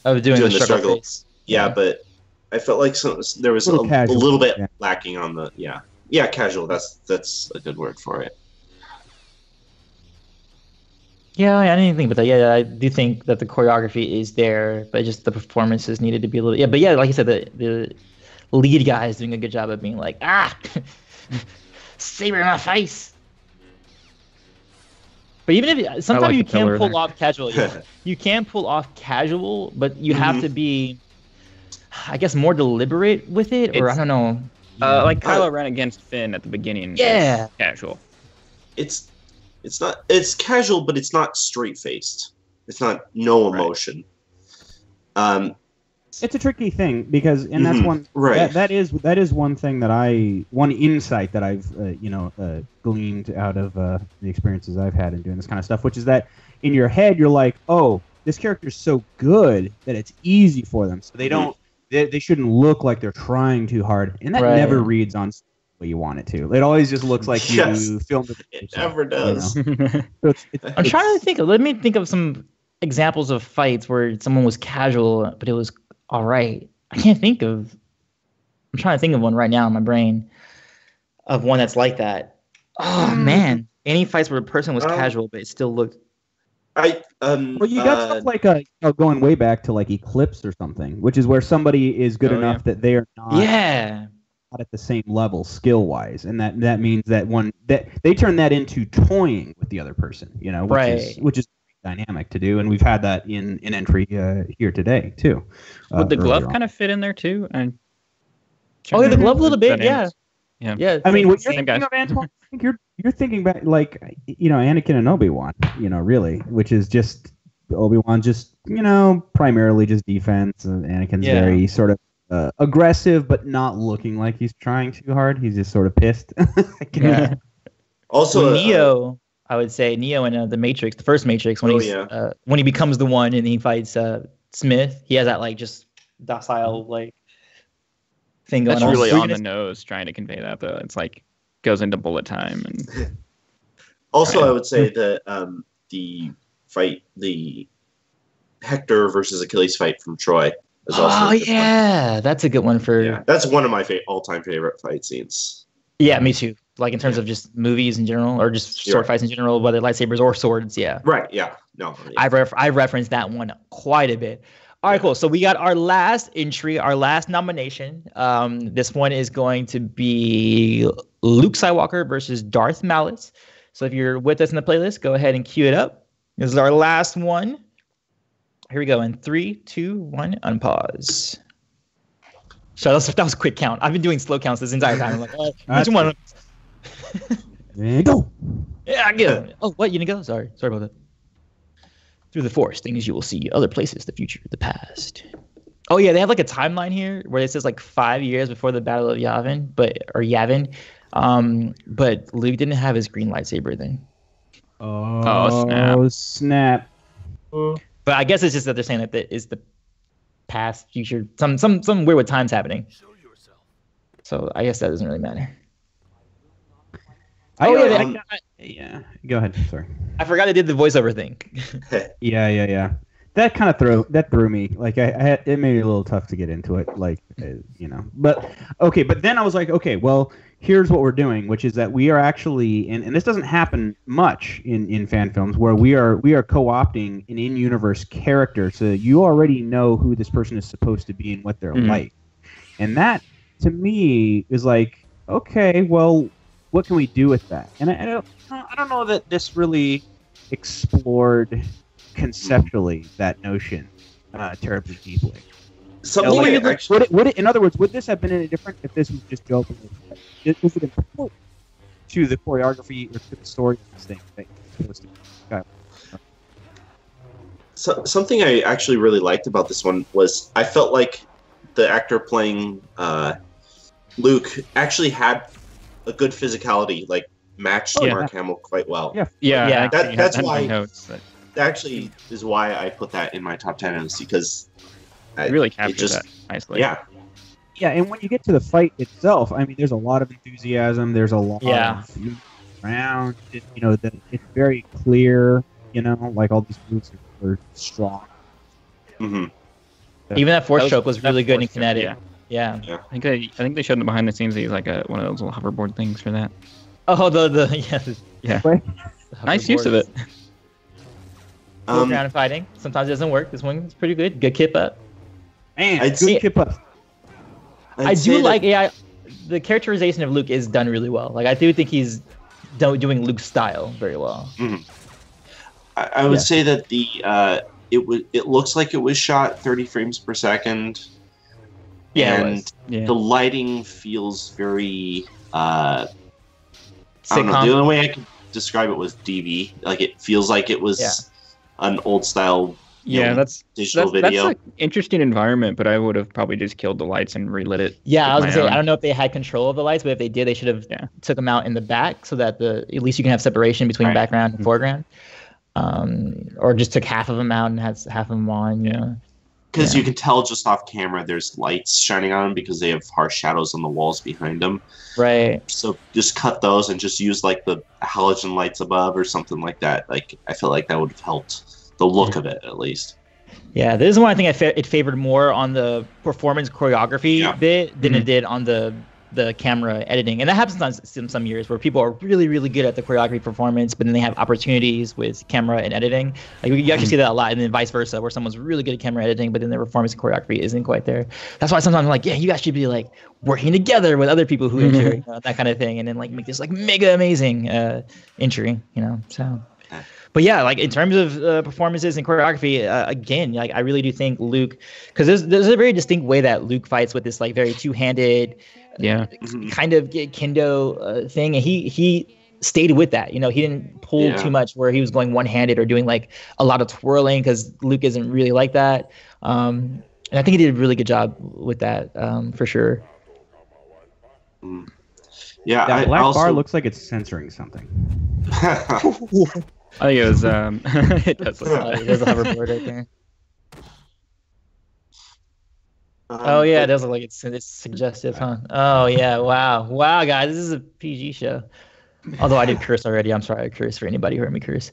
Of doing the struggle. Face. Yeah, but I felt like there was a little bit lacking on the casual. That's a good word for it. Yeah, I didn't think about that. Yeah, I do think that the choreography is there, but just the performances needed to be a little. Yeah, but yeah, like you said, the lead guy is doing a good job of being like, saber in my face. But even if sometimes you can pull off casual, you can pull off casual, but you have to be, I guess, more deliberate with it, or I don't know. Like Kylo Ren against Finn at the beginning. Yeah, casual. It's casual, but it's not straight faced. It's not no emotion. it's a tricky thing because, and that's one right. that is one thing that one insight that I've gleaned out of the experiences I've had in doing this kind of stuff, which is that in your head you're like, oh, this character's so good that it's easy for them, so they don't they shouldn't look like they're trying too hard, and that never reads on the way you want it to. It always just looks like you filmed it. It never does. You know? I'm trying to think. Let me think of some examples of fights where someone was casual, but it was all right. I can't think of. I'm trying to think of one right now in my brain, of one that's like that. Oh man, any fights where a person was casual, but it still looked. Well, you got stuff like going way back to like Eclipse or something, which is where somebody is good enough that they are not at the same level skill wise, and that means that they turn that into toying with the other person, you know, which is dynamic to do, and we've had that in entry here today too. Would the glove kind of fit in there too? The glove a little bit, yeah. I mean, what you're thinking of, Antoine, I think you're thinking back, like, you know, Anakin and Obi-Wan, you know, really, which is just Obi-Wan, just, you know, primarily just defense, and Anakin's very sort of aggressive, but not looking like he's trying too hard. He's just sort of pissed. Also, Neo. I would say Neo in the Matrix, the first Matrix, when when he becomes the one and he fights Smith, he has that like just docile like thing going on. That's really on the nose, trying to convey that though. It's like goes into bullet time and. Also, I would say that the Hector versus Achilles fight from Troy is also. That's a good one for. Yeah, that's one of my all-time favorite fight scenes. Yeah, me too. Like in terms of just movies in general, or just sword fights in general, whether lightsabers or swords. Yeah. Right. Yeah. No. Yeah. I referenced that one quite a bit. All right, cool. So we got our last entry, our last nomination. This one is going to be Luke Skywalker versus Darth Mallet. So if you're with us in the playlist, go ahead and cue it up. This is our last one. Here we go. In 3, 2, 1, unpause. So that was a quick count. I've been doing slow counts this entire time. I'm like, which one? Go. Yeah, I get it. Oh, what? You didn't go? Sorry about that. Through the Force, things you will see, other places, the future, the past. Oh yeah, they have like a timeline here where it says like 5 years before the Battle of Yavin, but Luke didn't have his green lightsaber then. Oh snap! But I guess it's just that they're saying that is the past, future, some weird with times happening. So I guess that doesn't really matter. Yeah, go ahead. Sorry, I forgot I did the voiceover thing. Yeah. That kind of threw me. Like it made it a little tough to get into it. Like you know, but okay. But then I was like, okay, well, here's what we're doing, which is that we are actually, and this doesn't happen much in fan films, where we are co-opting an in-universe character, so you already know who this person is supposed to be and what they're like, and that to me is like, okay, well, what can we do with that? And I don't know that this really explored conceptually that notion terribly deeply. In other words, would this have been any different if this was just Joe? Was it important to the choreography or to the story of this thing that you're supposed to be? So, something I actually really liked about this one was I felt like the actor playing Luke actually had a good physicality, like matched Mark Hamill quite well. Yeah. That's why. That actually is why I put that in my top 10 because it really captures that nicely. Yeah. Yeah, and when you get to the fight itself, I mean, there's a lot of enthusiasm. There's a lot of around. You know, it's very clear. You know, like all these moves are strong. Mm-hmm. Even that force stroke was really good and kinetic. Yeah. I think they showed in the behind the scenes that he's like one of those little hoverboard things for that. Oh, Nice use of it. Ground fighting sometimes it doesn't work. This one is pretty good. Good kip up. Man, good kip up. I do like the characterization of Luke is done really well. Like I do think he's doing Luke's style very well. Mm-hmm. I would say that it looks like it was shot 30 frames per second. Yeah, and the lighting feels very. I don't know. The only way I could describe it was DV. Like it feels like it was an old style Yeah, that's digital that's video. an interesting environment, but I would have probably just killed the lights and relit it. Yeah, I was with gonna my say I own. don't know if they had control of the lights, but if they did, they should have took them out in the back so that at least you can have separation between Right. background and foreground. Or just took half of them out and has half of them on. Because Yeah. you can tell just off camera there's lights shining on them because they have harsh shadows on the walls behind them. Right. So just cut those and just use like the halogen lights above or something like that. Like I feel like that would have helped the look of it at least. Yeah, this is one I think it favored more on the performance choreography Yeah. bit than it did on the camera editing. And that happens on some years where people are really, really good at the choreography performance, but then they have opportunities with camera and editing. Like you actually see that a lot, and then vice versa, where someone's really good at camera editing, but then their performance and choreography isn't quite there. That's why sometimes I'm like, yeah, you guys should be like working together with other people who enter, that kind of thing, and then like make this like mega amazing entry, so. But yeah, like in terms of performances and choreography, again, like I really do think Luke, because there's a very distinct way that Luke fights with this like very two-handed, kind of kendo thing, and he stayed with that. He didn't pull too much where he was going one-handed or doing like a lot of twirling, because Luke isn't really like that. And I think he did a really good job with that, for sure. Yeah, That black also... bar looks like it's censoring something. I think it was. It does look like There's a hoverboard right there. Oh yeah, it does look like it's suggestive, huh? Oh yeah, wow, guys, this is a PG show. Although I did curse already, I'm sorry I cursed for anybody who heard me curse.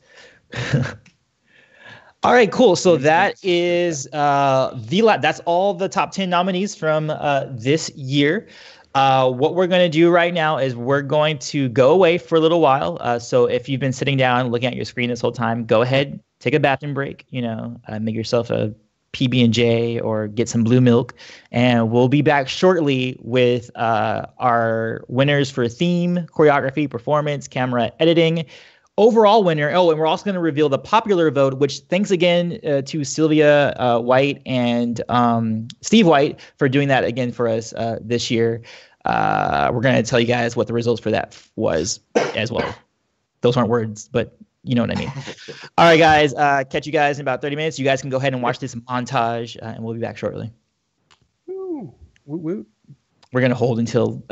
All right, cool. So that is that's all the top 10 nominees from this year. What we're going to do right now is we're going to go away for a little while. So if you've been sitting down looking at your screen this whole time, go ahead, take a bathroom break, make yourself a PB&J or get some blue milk. And we'll be back shortly with our winners for theme, choreography, performance, camera, editing, overall winner. Oh, and we're also going to reveal the popular vote, which thanks again to Sylvia White and Steve White for doing that again for us this year. We're going to tell you guys what the results for that was as well. Those aren't words, but you know what I mean. All right, guys. Catch you guys in about 30 minutes. You guys can go ahead and watch this montage, and we'll be back shortly. Ooh, woo woo. We're going to hold until...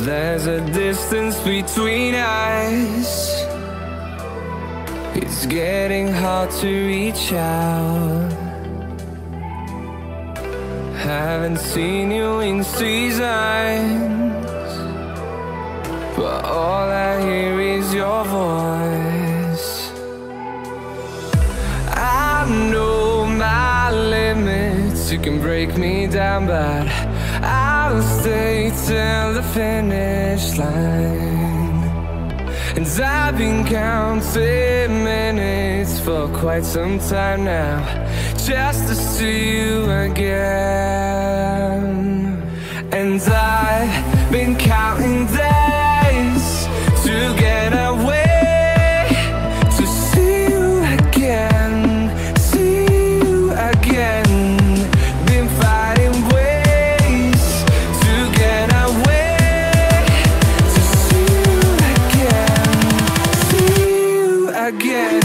There's a distance between us. It's getting hard to reach out. Haven't seen you in seasons, but all I hear is your voice. I know my limits, you can break me down, but I'll stay till the finish line. And I've been counting minutes for quite some time now, just to see you again. And I've been counting days to get away, to see you again, see you again. Been fighting ways to get away, to see you again, see you again.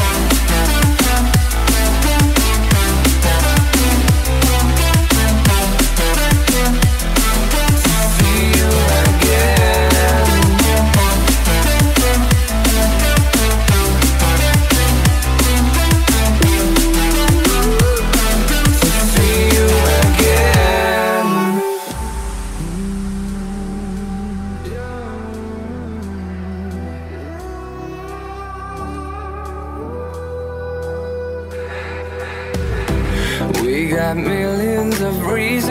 We got millions of reasons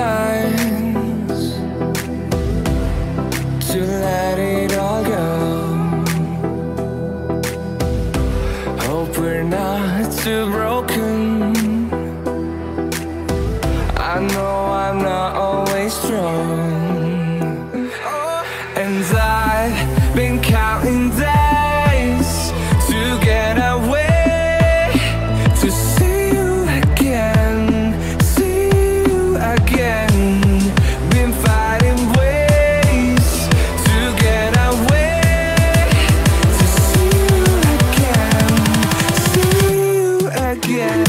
to let it all go. Hope we're not too broken. I know I'm not always strong. And I've been counting days to get away, to see you again, see you again. Been fighting ways to get away, to see you again, see you again.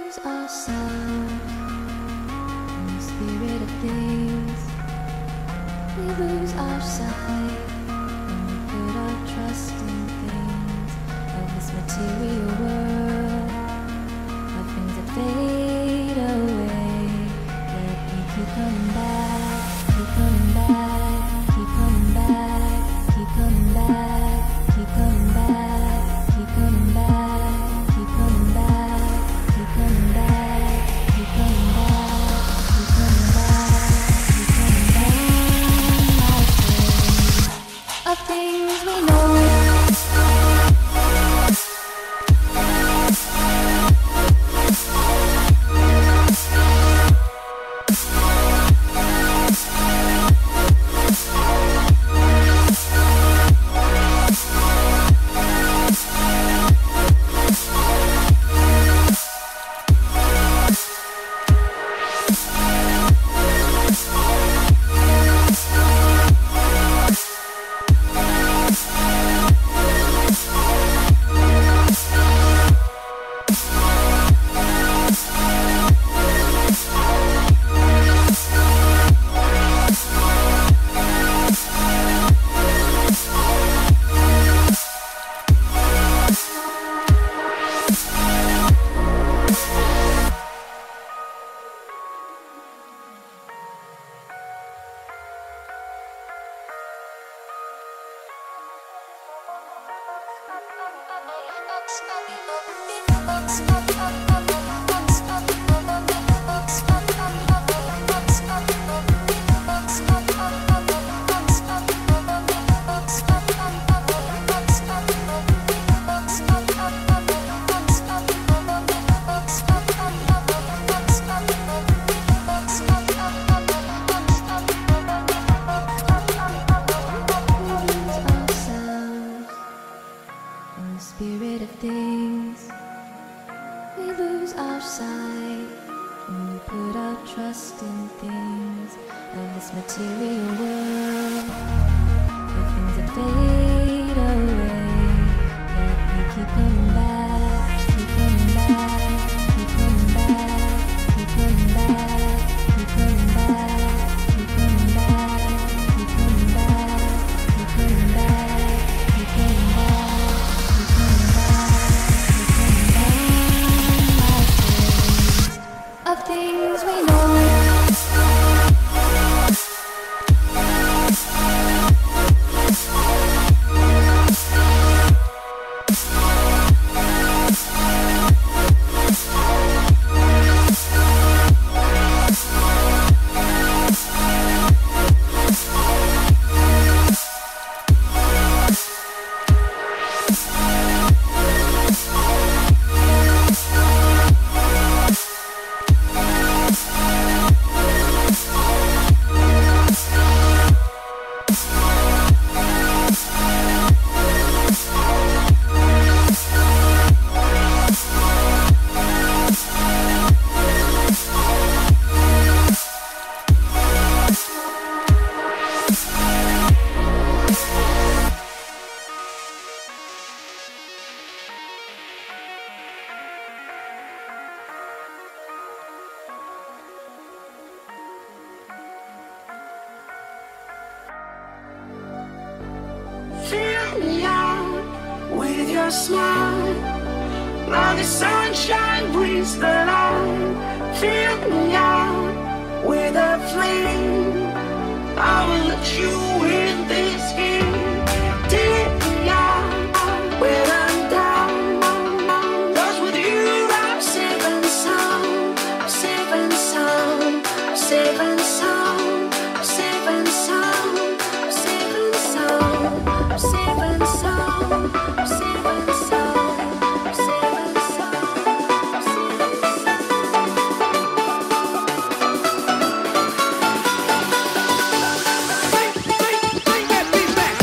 lose ourselves in the spirit of things. We lose our sight when we put our trust in things of this material world, of things that fade away. Yet we keep coming back, keep coming back, keep coming back, keep coming back, keep coming back, keep coming back, keep coming back, keep coming back, keep coming back, keep coming back, keep coming back. Of things we know. Spirit of things, we lose our sight when we put our trust in things of this material world, the things that fade away. Yet we keep coming back, keep coming back, keep coming back, keep coming back, keep coming back, keep coming back, keep coming back, keep coming back, keep coming back. Of things we know. Fill me out with your smile. Now the sunshine brings the light. Fill me out with a flame. I will let you in this game. Take me out when I'm down. 'Cause with you I'm safe and sound. Safe and sound. Safe and sound. Safe and sound. Safe and sound. Safe and sound. Safe and sound. Safe and sound. Bring that beat back.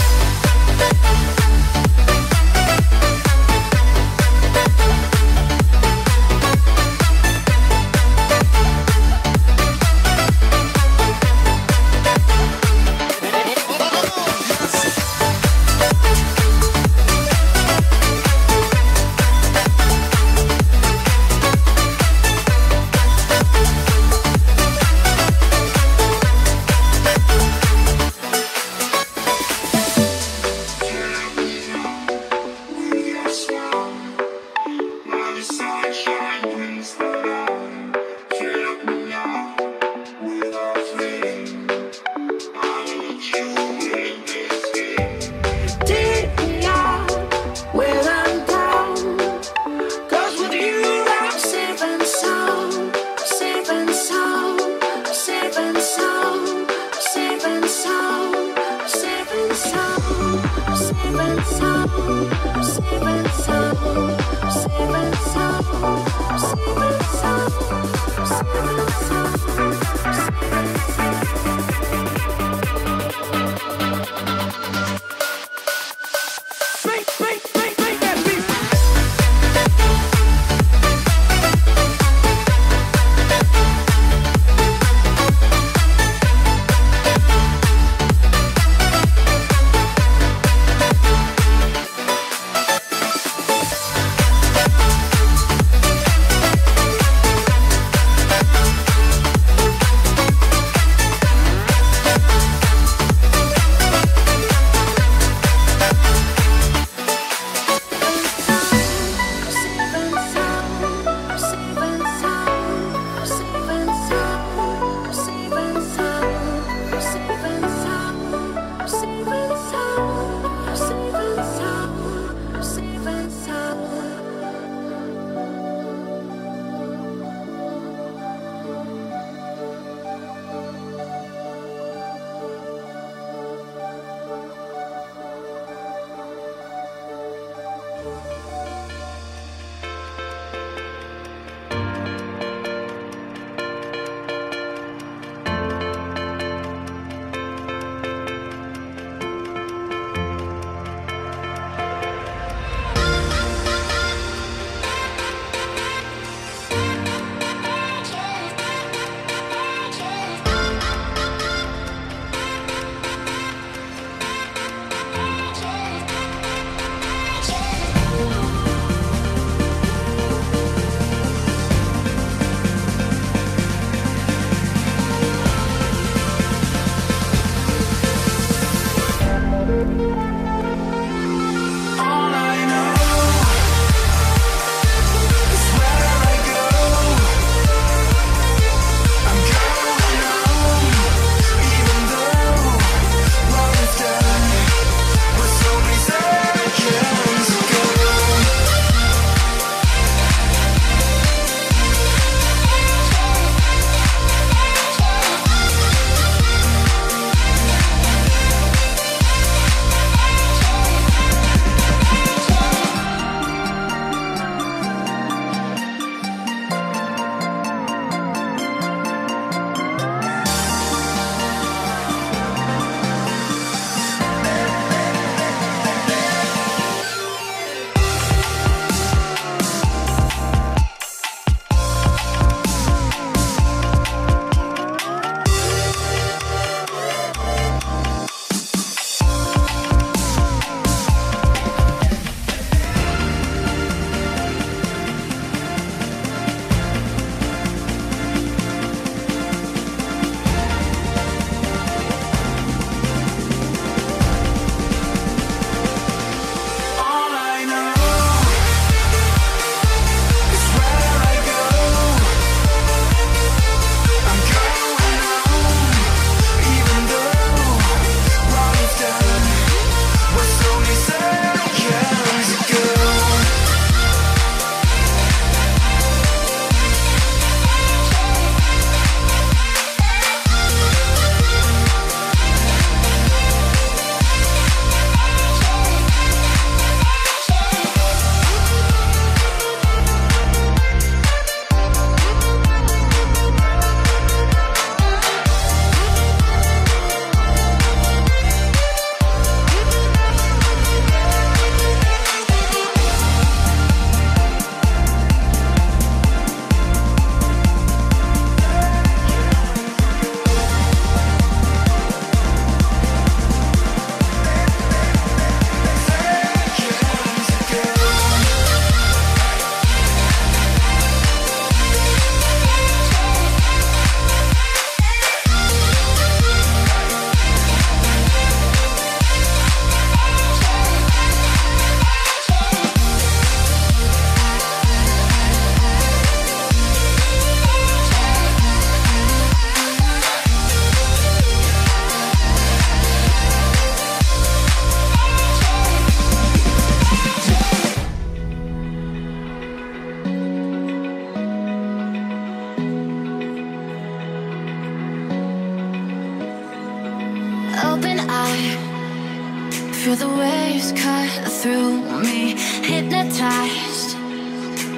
waves cut through me, hypnotized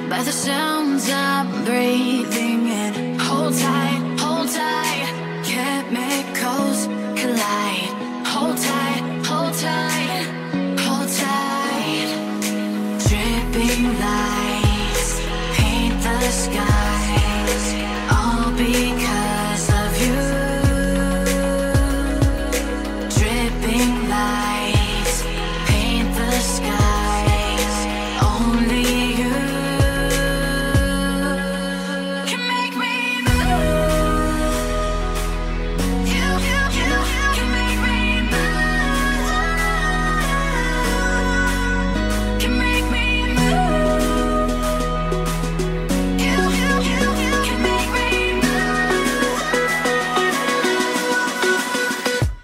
by the sounds I'm breathing in. Hold tight, chemicals collide. Hold tight, hold tight, hold tight. Dripping lights paint the skies, all because of you. Dripping lights paint the skies, only you can make me move. You can make me move. Can make me move. You can make me move.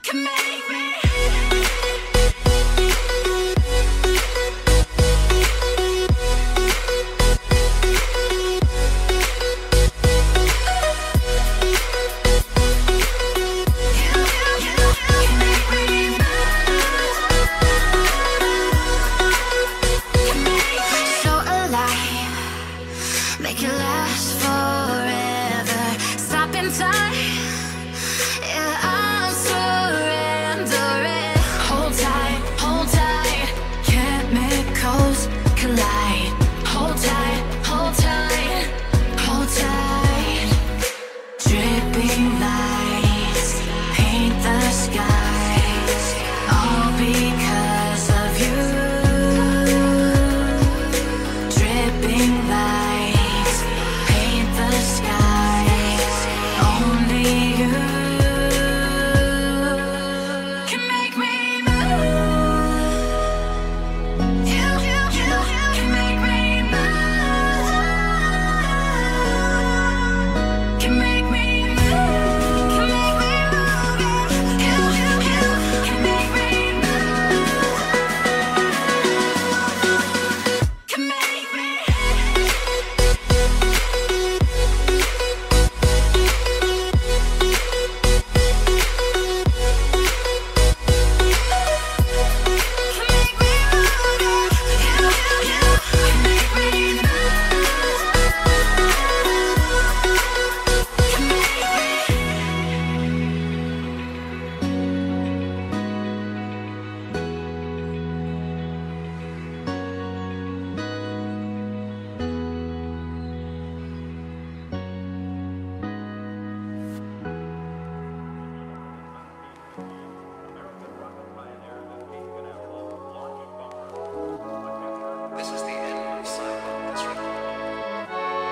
Can make me. So alive, make it last forever. Stop in time, yeah, I'm surrendering. Hold tight, chemicals collide. Hold tight, hold tight, hold tight. Dripping lights paint the skies, all because of you. Dripping lights paint the skies, only you can make me move. You can make me move. Can make me move. Can make me move. You can make me move. Can make me. Can make me move. You can make me move. Can make me. This is the end cycle of this record.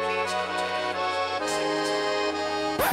Please contact the signatures.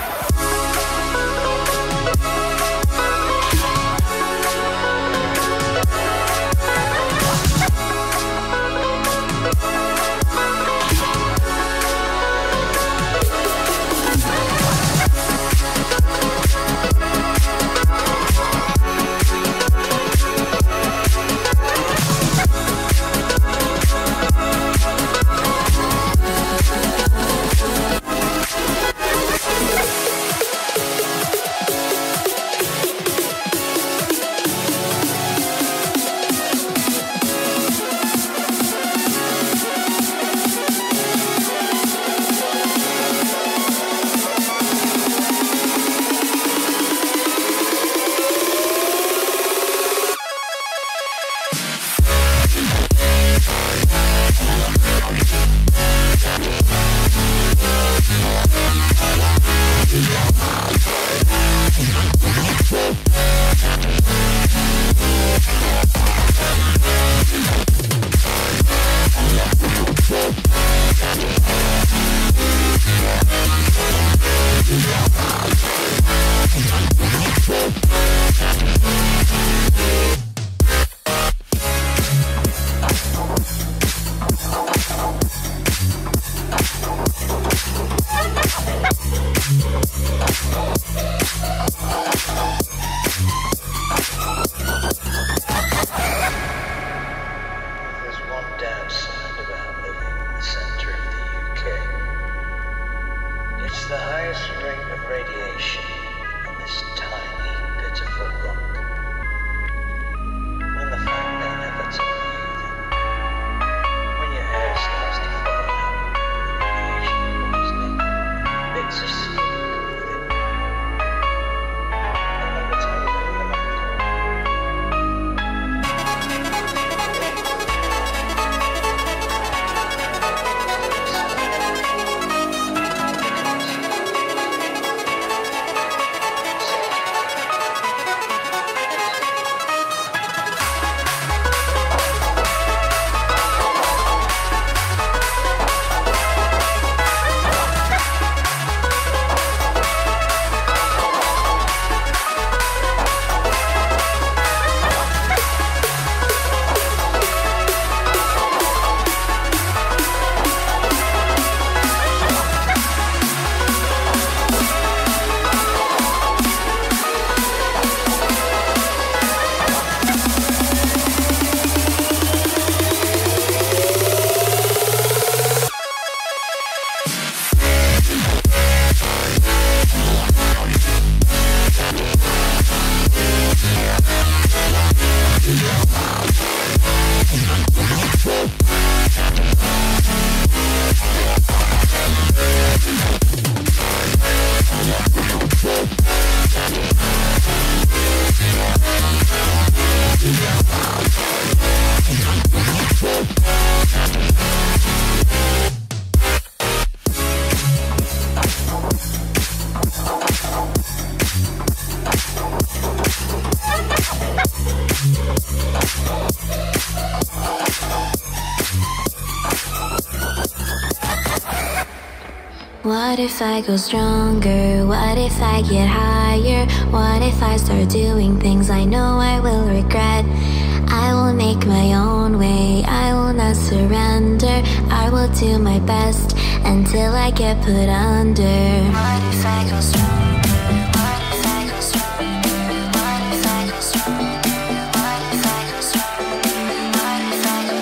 What if I go stronger? What if I get higher? What if I start doing things I know I will regret? I will make my own way, I will not surrender. I will do my best until I get put under. What if I go stronger? What if I go stronger? What if I go stronger? What if I go stronger? What if I go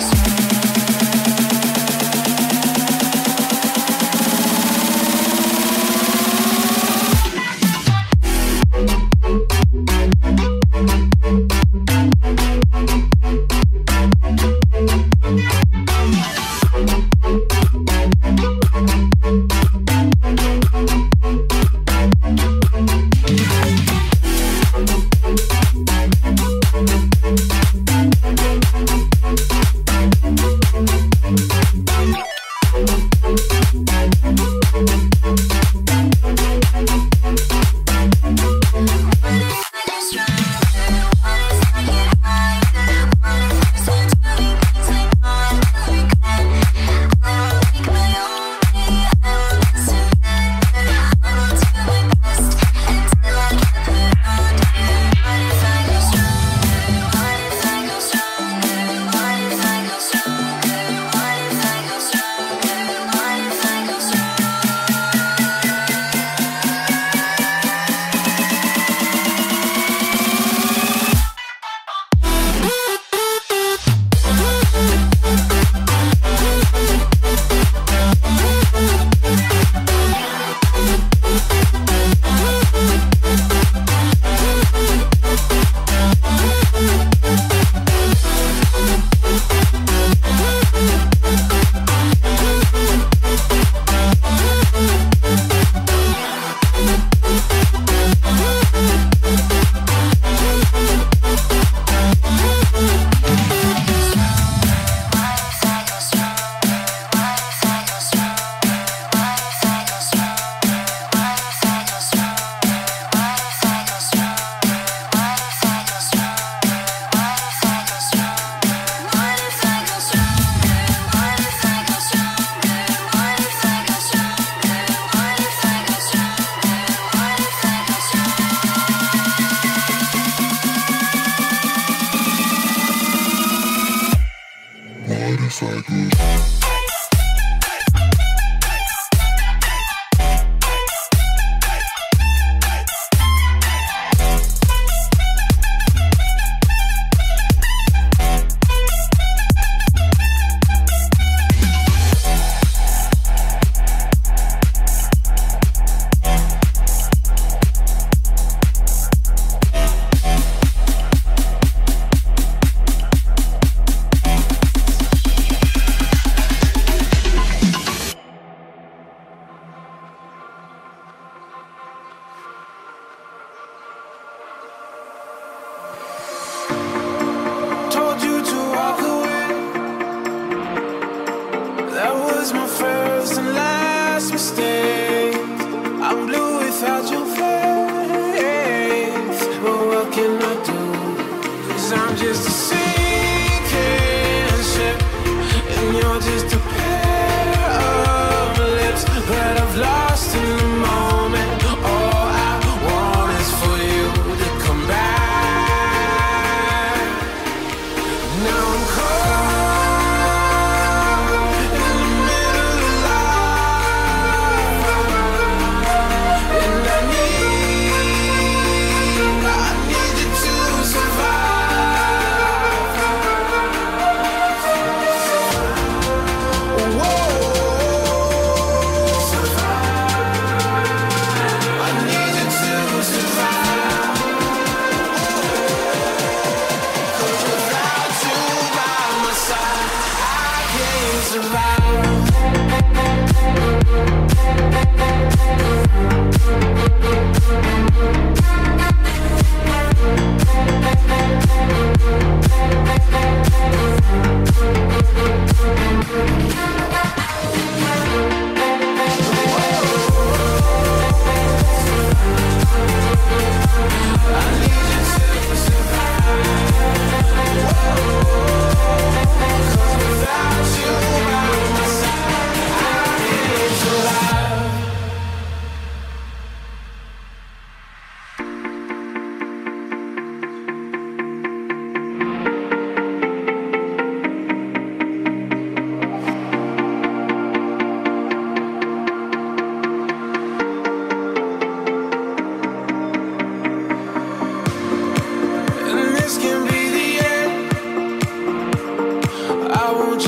survive.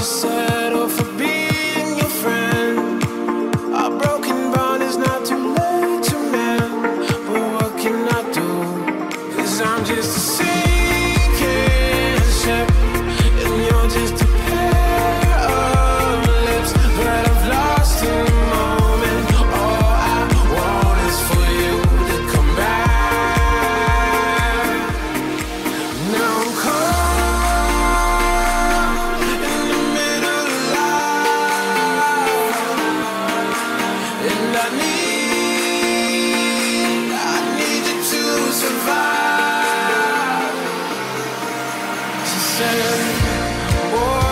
should settle for being your friend. A broken bond is not too late to mend. But what can I do? 'Cause I'm just a sinking ship, and you're just a pair of lips. But I've lost in the moment. All I want is for you to come back. Now I'm caught in the middle of life, and I need you to survive. She said, boy,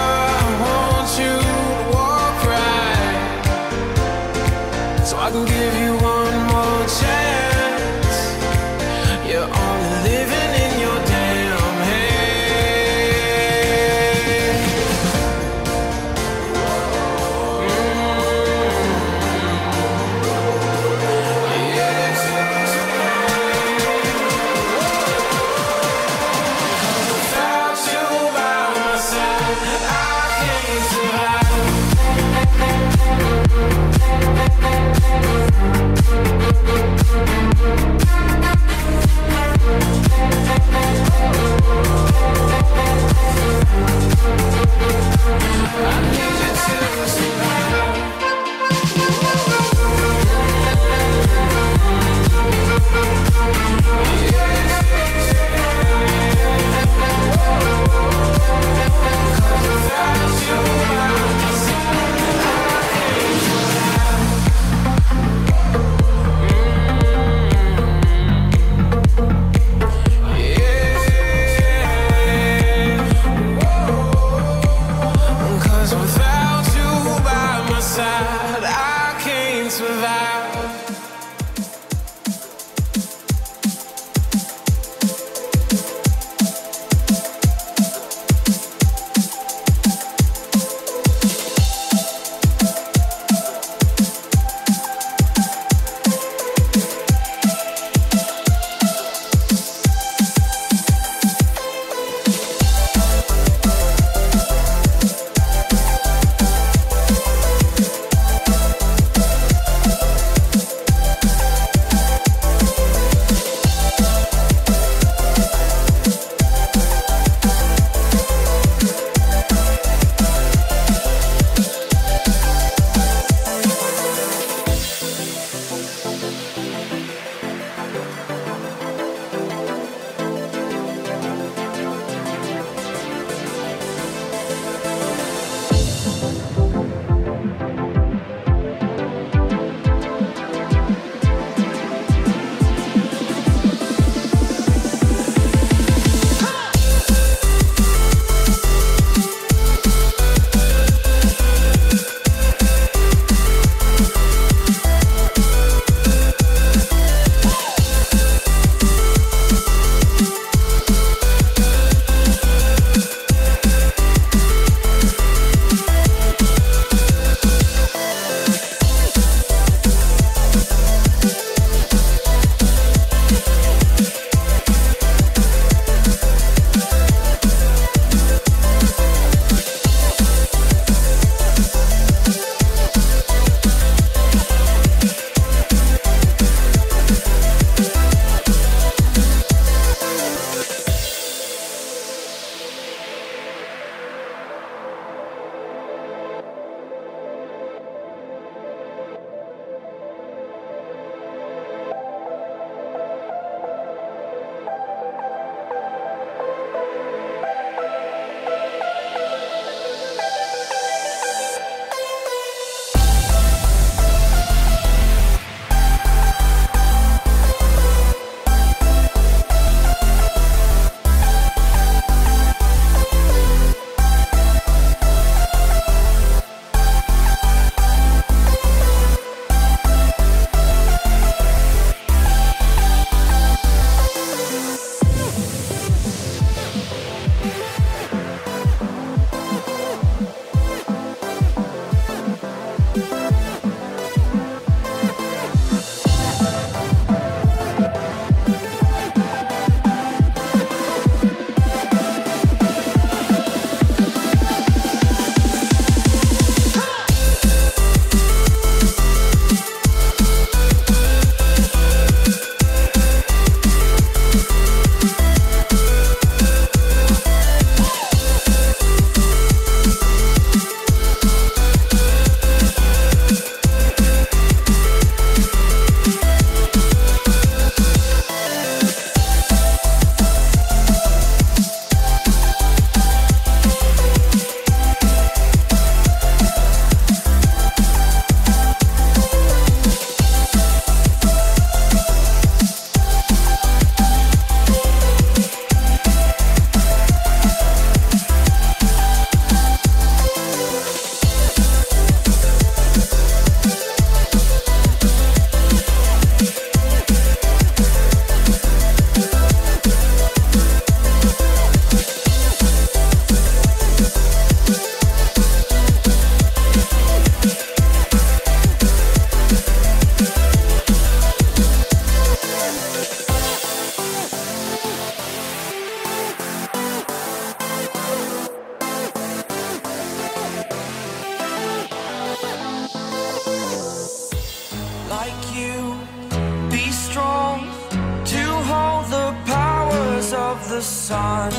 the sun.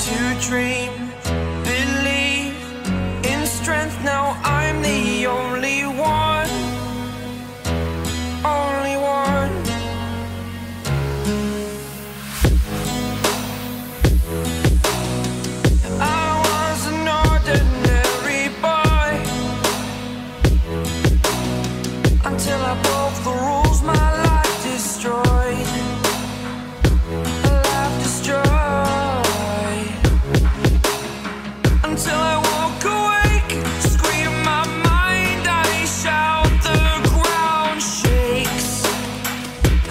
To dream, believe in strength. Now I'm the only one, only one. I was an ordinary boy until I broke the rules. My life destroyed, life destroyed. Until I woke awake, scream my mind, I shout, the ground shakes.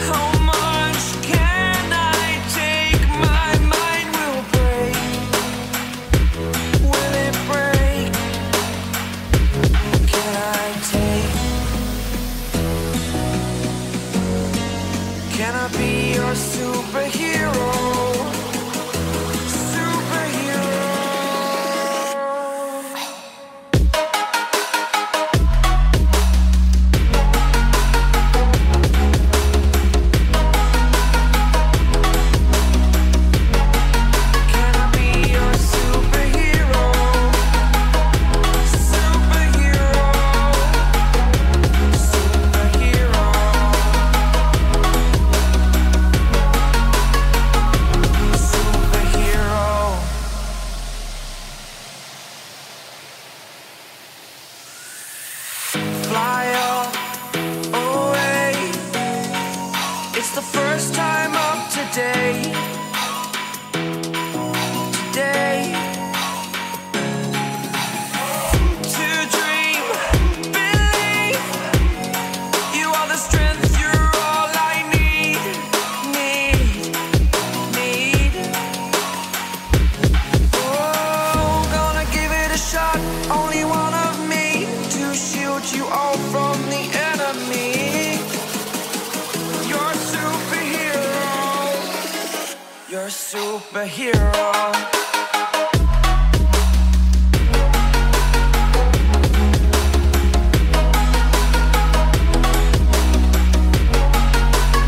How much can I take? My mind will break. Will it break? Can I take? Can I be your superhero? Fly away. It's the first time of today. Today. To dream, believe. You are the strength, you're all I need. Need. Oh, gonna give it a shot. Only one of me to shield you all from the enemy. You're a superhero. You're a superhero.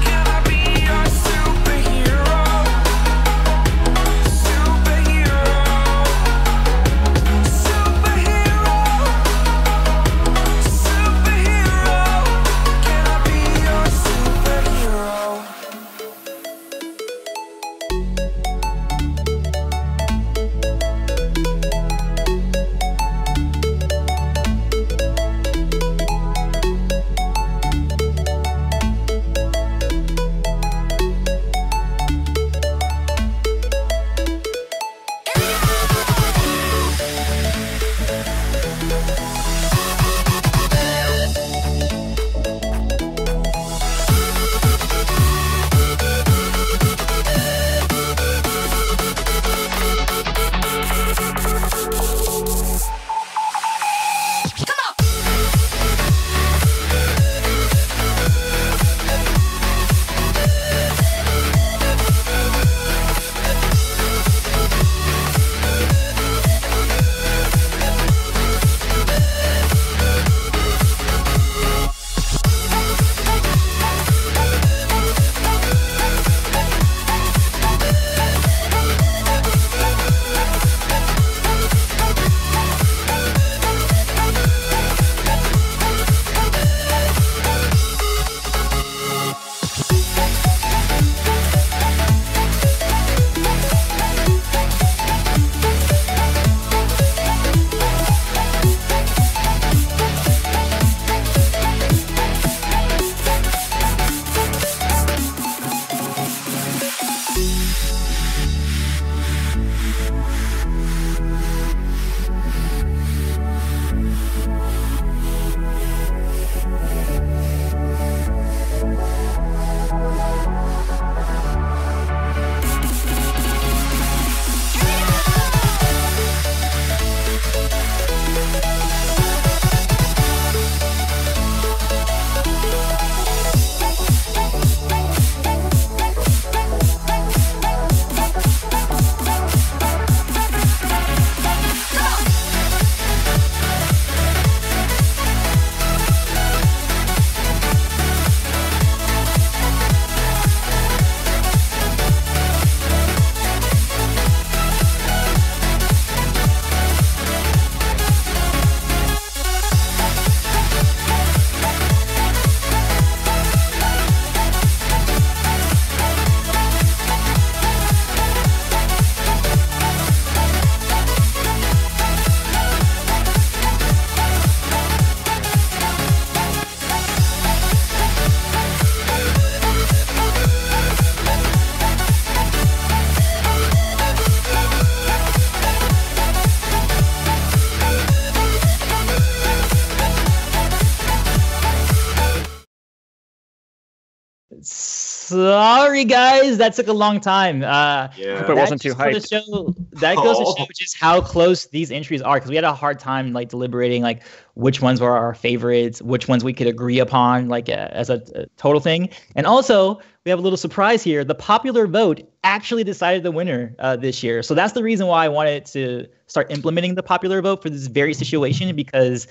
Can I be your superhero? Superhero. Superhero. Superhero. Can I be your superhero? Sorry, guys, that took a long time. Yeah. Hope it wasn't too hyped. That goes to show just how close these entries are, because we had a hard time like deliberating like which ones were our favorites, which ones we could agree upon like as a total thing. And also, we have a little surprise here. The popular vote actually decided the winner this year. So that's the reason why I wanted to start implementing the popular vote for this very situation, because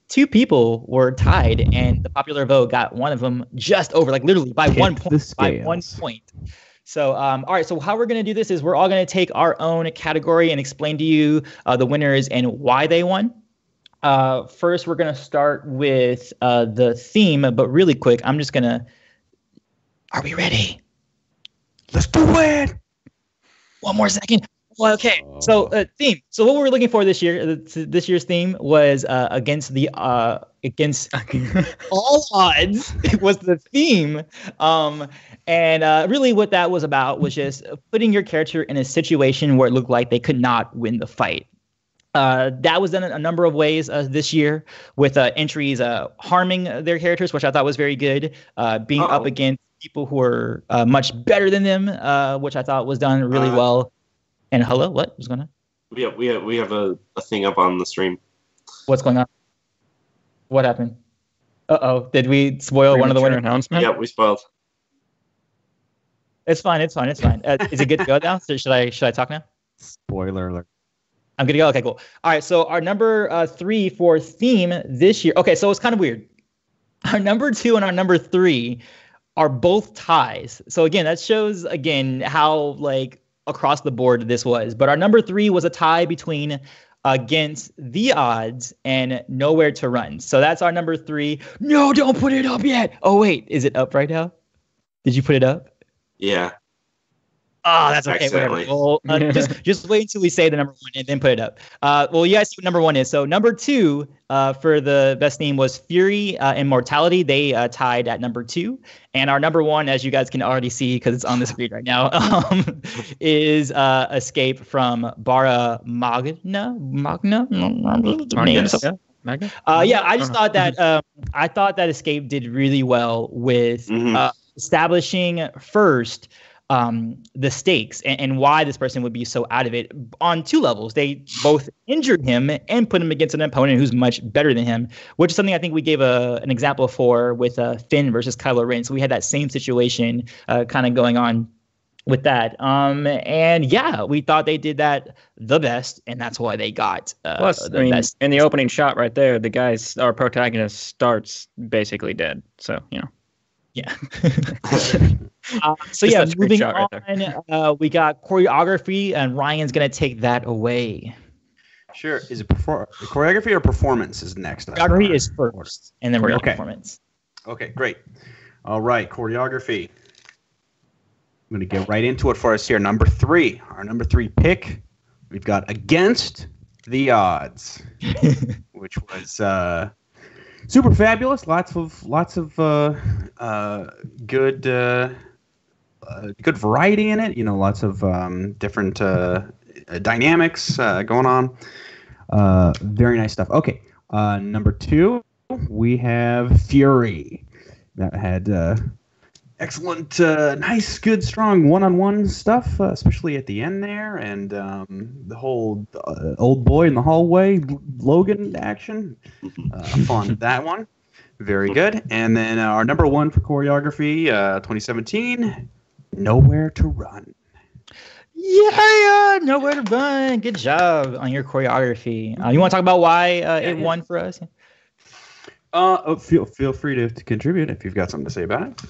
two people were tied, and the popular vote got one of them just over, like literally by 1 point. By 1 point. So, all right. So how we're going to do this is we're all going to take our own category and explain to you the winners and why they won. First, we're going to start with the theme, but really quick, I'm just going to. Are we ready? Let's do it. One more second. Well, okay. So theme. So what we were looking for this year, this year's theme was against all odds. It was the theme. And really what that was about was just putting your character in a situation where it looked like they could not win the fight. That was done in a number of ways this year, with entries harming their characters, which I thought was very good. Being up against people who are much better than them, which I thought was done really well. And hello, what's going on? We have a thing up on the stream. What's going on? What happened? Did we spoil one of the winner announcements? Yeah, we spoiled. It's fine. Is it good to go now? So should I talk now? Spoiler alert. I'm good to go. Okay, cool. All right. So our number 3 for theme this year. Okay, so it's kind of weird. Our number 2 and our number 3 are both ties. So again, that shows how like across the board this was. But our number 3 was a tie between Against the Odds and Nowhere to Run. So that's our number 3. No, don't put it up yet. Oh wait, is it up right now? Did you put it up? Yeah. Oh, that's okay. Whatever. Well, just wait until we say the number 1 and then put it up. Well, you guys see what number 1 is. So number 2 for the best theme was Fury and Mortality. They tied at number 2. And our number 1, as you guys can already see because it's on the screen right now, is Escape from Bara Magna. Magna? Yeah, I just thought that Escape did really well with establishing first the stakes and why this person would be so out of it on 2 levels. They both injured him and put him against an opponent who's much better than him, which is something I think we gave an example for with Finn versus Kylo Ren. So we had that same situation kind of going on with that. And yeah, we thought they did that the best, and that's why they got Plus, the best. In the opening shot right there, our protagonist starts basically dead. So, you know. Yeah. So yeah, moving on, we got choreography, and Ryan's gonna take that away. Sure. Is it choreography or performance is next? Choreography is first, and then performance. Okay, great. All right, choreography. I'm gonna get right into it for us here. Number 3, our number 3 pick. We've got Against the Odds, which was super fabulous. Lots of good variety in it. You know, lots of different dynamics going on. Very nice stuff. Okay, number 2, we have Fury. That had excellent, nice, good, strong one-on-one stuff, especially at the end there, and the whole old boy in the hallway Logan action. Fun that one. Very good. And then our number 1 for choreography, 2017, Nowhere to Run. Yeah, Nowhere to Run. Good job on your choreography. You want to talk about why it won for us? Feel free to contribute if you've got something to say about it.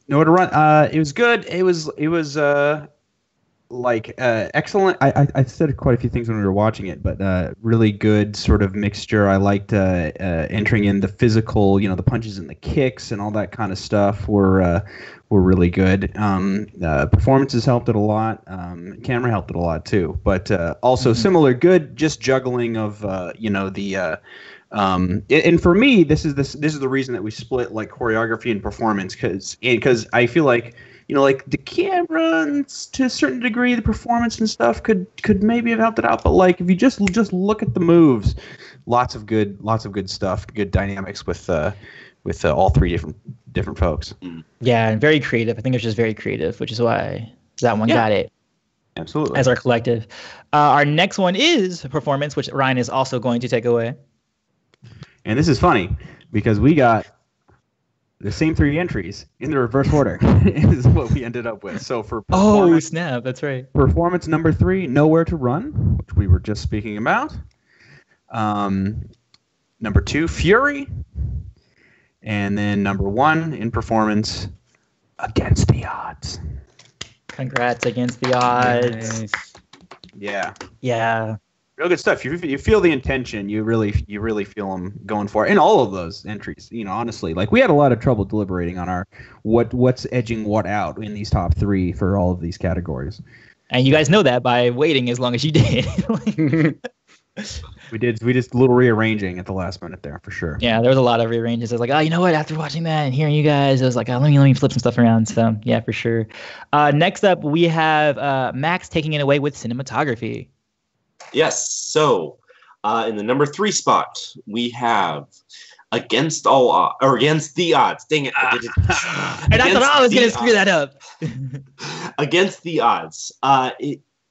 Nowhere to Run. It was good. It was excellent. I said quite a few things when we were watching it, but really good sort of mixture. I liked entering in the physical, the punches and the kicks and all that kind of stuff were really good. Performances helped it a lot. Camera helped it a lot too, but also similar good, just juggling of and for me, this is the reason that we split like choreography and performance, because I feel like like the camera and to a certain degree, the performance and stuff could maybe have helped it out. But like if you just look at the moves, lots of good stuff, good dynamics with with all three different folks. Yeah, and very creative. I think it was just very creative, which is why that one got it Absolutely. as our collective. Our next one is performance, which Ryan is also going to take away. And this is funny because we got the same three entries in the reverse order. Is what we ended up with. So for Oh, snap. That's right. performance number 3, Nowhere to Run, which we were just speaking about. Number 2, Fury. And then number 1 in performance, Against the Odds. Congrats, Against the Odds. Nice. Yeah. Yeah. Real good stuff. You feel the intention. You really feel them going for it. And all of those entries, honestly, like we had a lot of trouble deliberating on our what's edging what out in these top 3 for all of these categories. And you guys know that by waiting as long as you did. We did a little rearranging at the last minute there for sure. Yeah, there was a lot of rearranges. I was like, oh, you know what? After watching that and hearing you guys, I was like, oh, let me flip some stuff around. So yeah, for sure. Next up, we have Max taking it away with cinematography. Yes. So, in the number 3 spot, we have Against the Odds. Dang it! I did it. And I thought I was gonna screw that up. Against the Odds.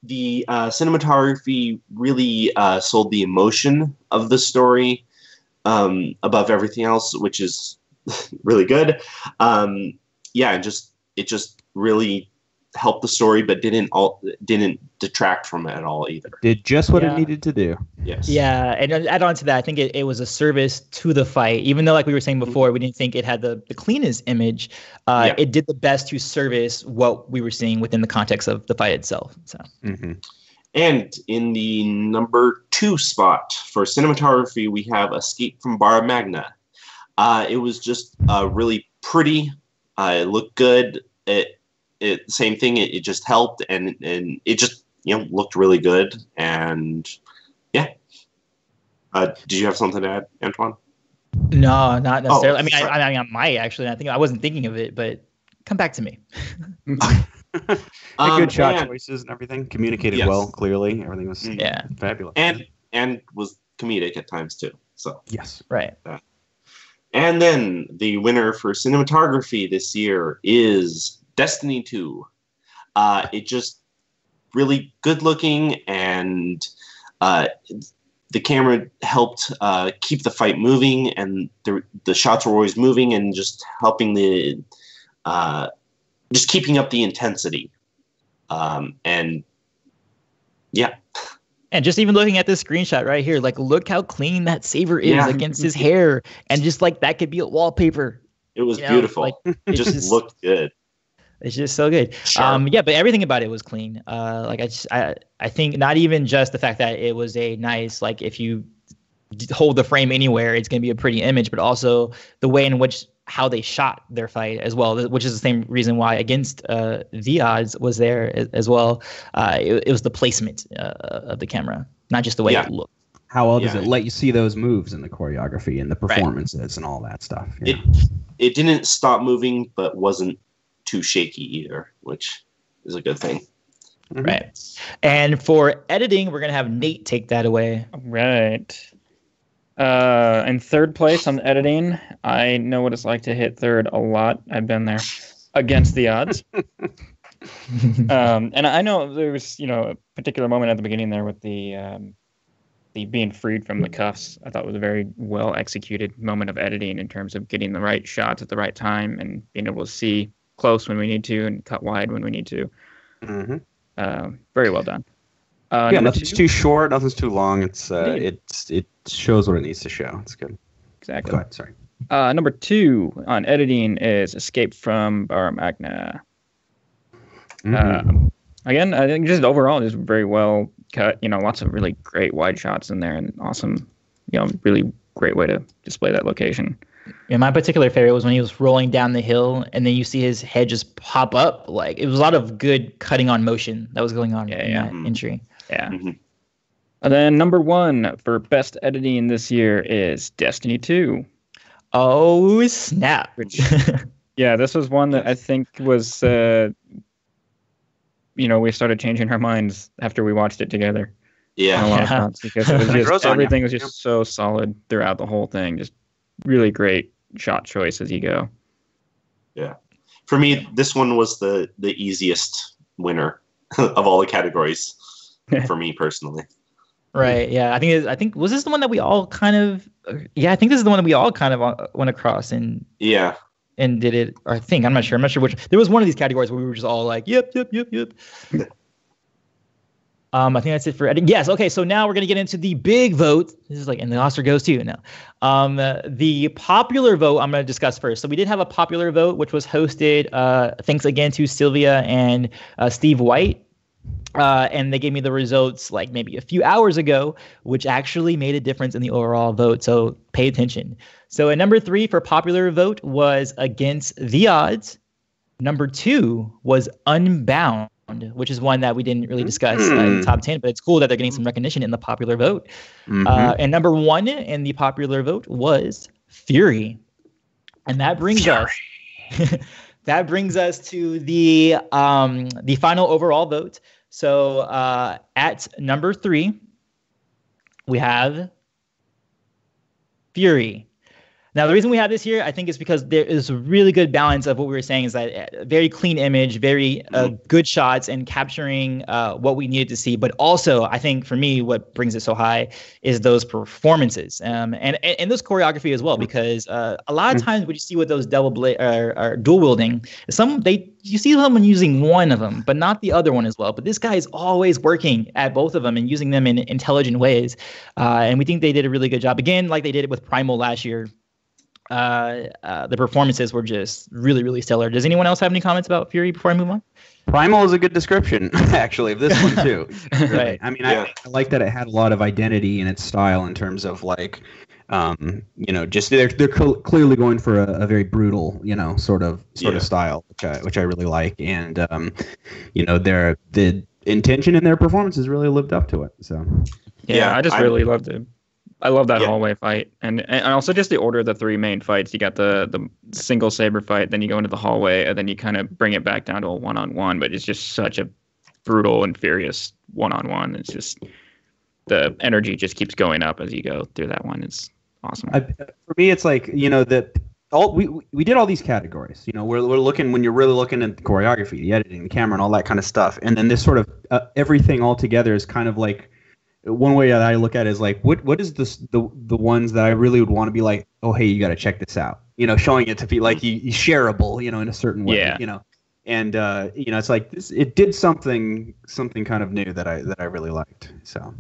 The cinematography really sold the emotion of the story above everything else, which is really good. It just really helped the story, but didn't detract from it at all either. Did just what it needed to do. Yes. Yeah, and add on to that, I think it was a service to the fight. Even though, like we were saying before, we didn't think it had the cleanest image, it did the best to service what we were seeing within the context of the fight itself. So. Mm-hmm. And in the number 2 spot for cinematography, we have Escape from Bar Magna. It was just really pretty. It looked good. Same thing. It just helped, and it just looked really good. And yeah. Did you have something to add, Antoine? No, not necessarily. Oh, I might actually. I wasn't thinking of it, but come back to me. Good shot choices and everything. Communicated Yes. well, clearly. Everything was fabulous. And was comedic at times too. So yes, right. And then the winner for cinematography this year is Destiny 2. It just really good looking, and the camera helped keep the fight moving, and the shots were always moving and just helping just keeping up the intensity. And yeah. And just even looking at this screenshot right here, like look how clean that saber is against his hair, and just like that could be a wallpaper. It was beautiful. Like, it just looked good. It's just so good. Sharp. But everything about it was clean. I think not even just the fact that it was a nice, like if you hold the frame anywhere, it's going to be a pretty image, but also the way in which how they shot their fight as well, which is the same reason why Against the Odds was there as well. It was the placement of the camera, not just the way it looked. How well does it let you see those moves in the choreography and the performances and all that stuff? Yeah. It didn't stop moving, but wasn't too shaky either, which is a good thing. Mm-hmm. Right. And for editing, we're going to have Nate take that away. Right. In third place on editing, I know what it's like to hit third a lot. I've been there. Against the Odds. And I know there was, a particular moment at the beginning there with the being freed from the cuffs. I thought it was a very well executed moment of editing in terms of getting the right shots at the right time and being able to see close when we need to and cut wide when we need to. Mm-hmm. Very well done. Nothing's too short, nothing's too long. It shows what it needs to show. It's good. Exactly. Go ahead. Sorry. Number 2 on editing is Escape from Bar Magna. Mm-hmm. Again, I think just overall just very well cut. Lots of really great wide shots in there and awesome, really great way to display that location. Yeah, my particular favorite was when he was rolling down the hill and then you see his head just pop up. Like it was a lot of good cutting on motion that was going on in that entry. Yeah. Mm-hmm. And then number 1 for best editing this year is Destiny 2. Oh, snap. Yeah, this was one that I think was, we started changing our minds after we watched it together. Yeah. On a lot of fronts, because it was just, everything was just so solid throughout the whole thing. Just really great shot choice as you go. Yeah. For me, this one was the easiest winner of all the categories for me personally. Right. Yeah. I think was this the one that we all kind of? Yeah, I think this is the one that we all kind of went across and Yeah. did it. Or I think I'm not sure. I'm not sure which. There was one of these categories where we were just all like, yep. I think that's it for editing. Yes. Okay. So now we're gonna get into the big vote. This is like, and the Oscar goes to you now. The popular vote I'm gonna discuss first. So we did have a popular vote, which was hosted. Thanks again to Sylvia and Steve White. And they gave me the results like maybe a few hours ago, which actually made a difference in the overall vote. So pay attention. So at number 3 for popular vote was Against the Odds. Number 2 was Unbound, which is one that we didn't really discuss in the top 10, but it's cool that they're getting some recognition in the popular vote. And number 1 in the popular vote was Fury. And that brings us that brings us to the final overall vote. So at number 3, we have Fury. Now, the reason we have this here, I think, is because there is a really good balance of what we were saying is that very clean image, very good shots and capturing what we needed to see. But also, I think for me, what brings it so high is those performances and those choreography as well, because a lot of times what you see with those double blade or dual wielding, you see someone using one of them, but not the other one as well. But this guy is always working at both of them and using them in intelligent ways. And we think they did a really good job. Again, like they did it with Primal last year. The performances were just really, really stellar. Does anyone else have any comments about Fury before I move on? Primal is a good description, actually, of this one too. Really. Right. I mean, I like that it had a lot of identity in its style in terms of like, just they're clearly going for a very brutal, sort of style, which I really like, and the intention in their performances really lived up to it. So I just really loved it. I love that hallway fight, and also just the order of the 3 main fights. You got the single saber fight, then you go into the hallway, and then you kind of bring it back down to a one-on-one. But it's just such a brutal and furious one-on-one. It's just the energy just keeps going up as you go through that one. It's awesome. For me, it's like we did all these categories. We're looking when you're really looking at the choreography, the editing, the camera, and all that kind of stuff. And then this sort of everything all together is kind of like. One way that I look at it is like, what is this the ones that I really would want to be like, oh, hey, you got to check this out, showing it to be like you shareable, in a certain way, and it's like this, it did something kind of new that I really liked. So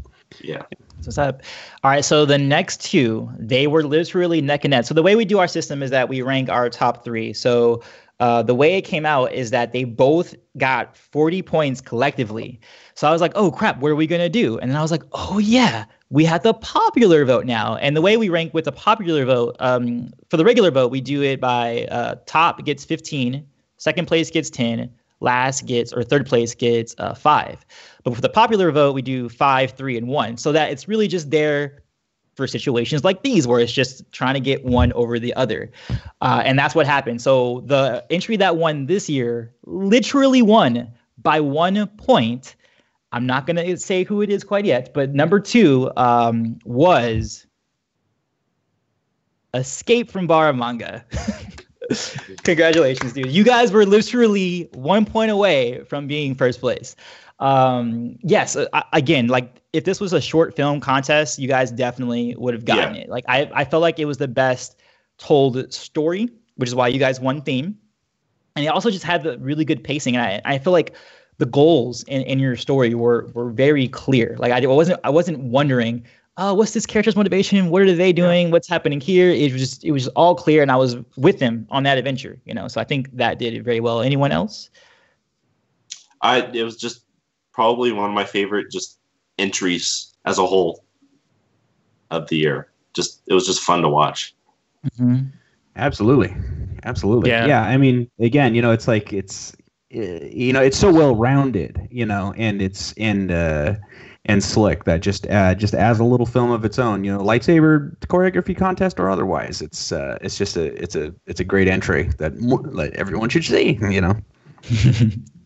What's up? All right, so the next 2, they were literally neck and neck. So the way we do our system is that we rank our top 3. So the way it came out is that they both got 40 points collectively. So I was like, oh, crap, what are we going to do? And then I was like, oh, yeah, we had the popular vote now. And the way we rank with the popular vote, for the regular vote, we do it by top gets 15, second place gets 10, third place gets 5. But for the popular vote, we do 5, 3, and 1. So that it's really just there for situations like these where it's just trying to get one over the other. And that's what happened. So the entry that won this year literally won by 1 point. I'm not going to say who it is quite yet, but number 2 was Escape from Baramanga. Congratulations, dude. You guys were literally 1 point away from being first place. Yes, again, like if this was a short film contest, you guys definitely would have gotten it. Like I felt like it was the best told story, which is why you guys won theme. And it also just had the really good pacing. And I feel like the goals in your story were very clear. Like I wasn't wondering, oh, what's this character's motivation? What are they doing? What's happening here? It was just all clear, and I was with them on that adventure. So I think that did it very well. Anyone else? It was just probably one of my favorite just entries as a whole of the year. It was just fun to watch. Mm-hmm. Absolutely. Yeah. I mean, again, it's like it's so well rounded, and slick that just as a little film of its own, lightsaber choreography contest or otherwise. It's a great entry that everyone should see.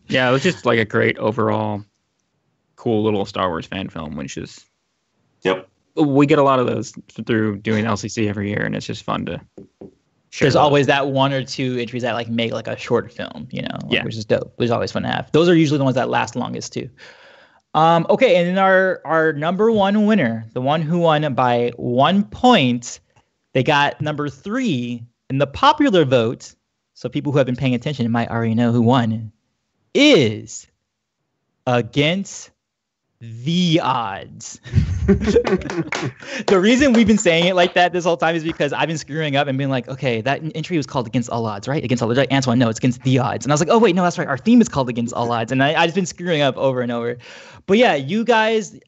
Yeah, it was just like a great overall cool little Star Wars fan film, which is we get a lot of those through doing LCC every year, and it's just fun to There's always that one or two entries that like make like a short film, which is dope. Which is always fun to have. Those are usually the ones that last longest too. Okay, and then our number one winner, the one who won by 1 point, they got number 3 in the popular vote. So people who have been paying attention might already know who won. Is Against the Odds. The reason we've been saying it like that this whole time is because I've been screwing up and being like, okay, that entry was called Against All Odds, right? Against All Odds. Right? Antoine, no, it's Against the Odds. And I was like, oh, wait, no, that's right. Our theme is called Against All Odds. And I've just been screwing up over and over. But yeah, you guys,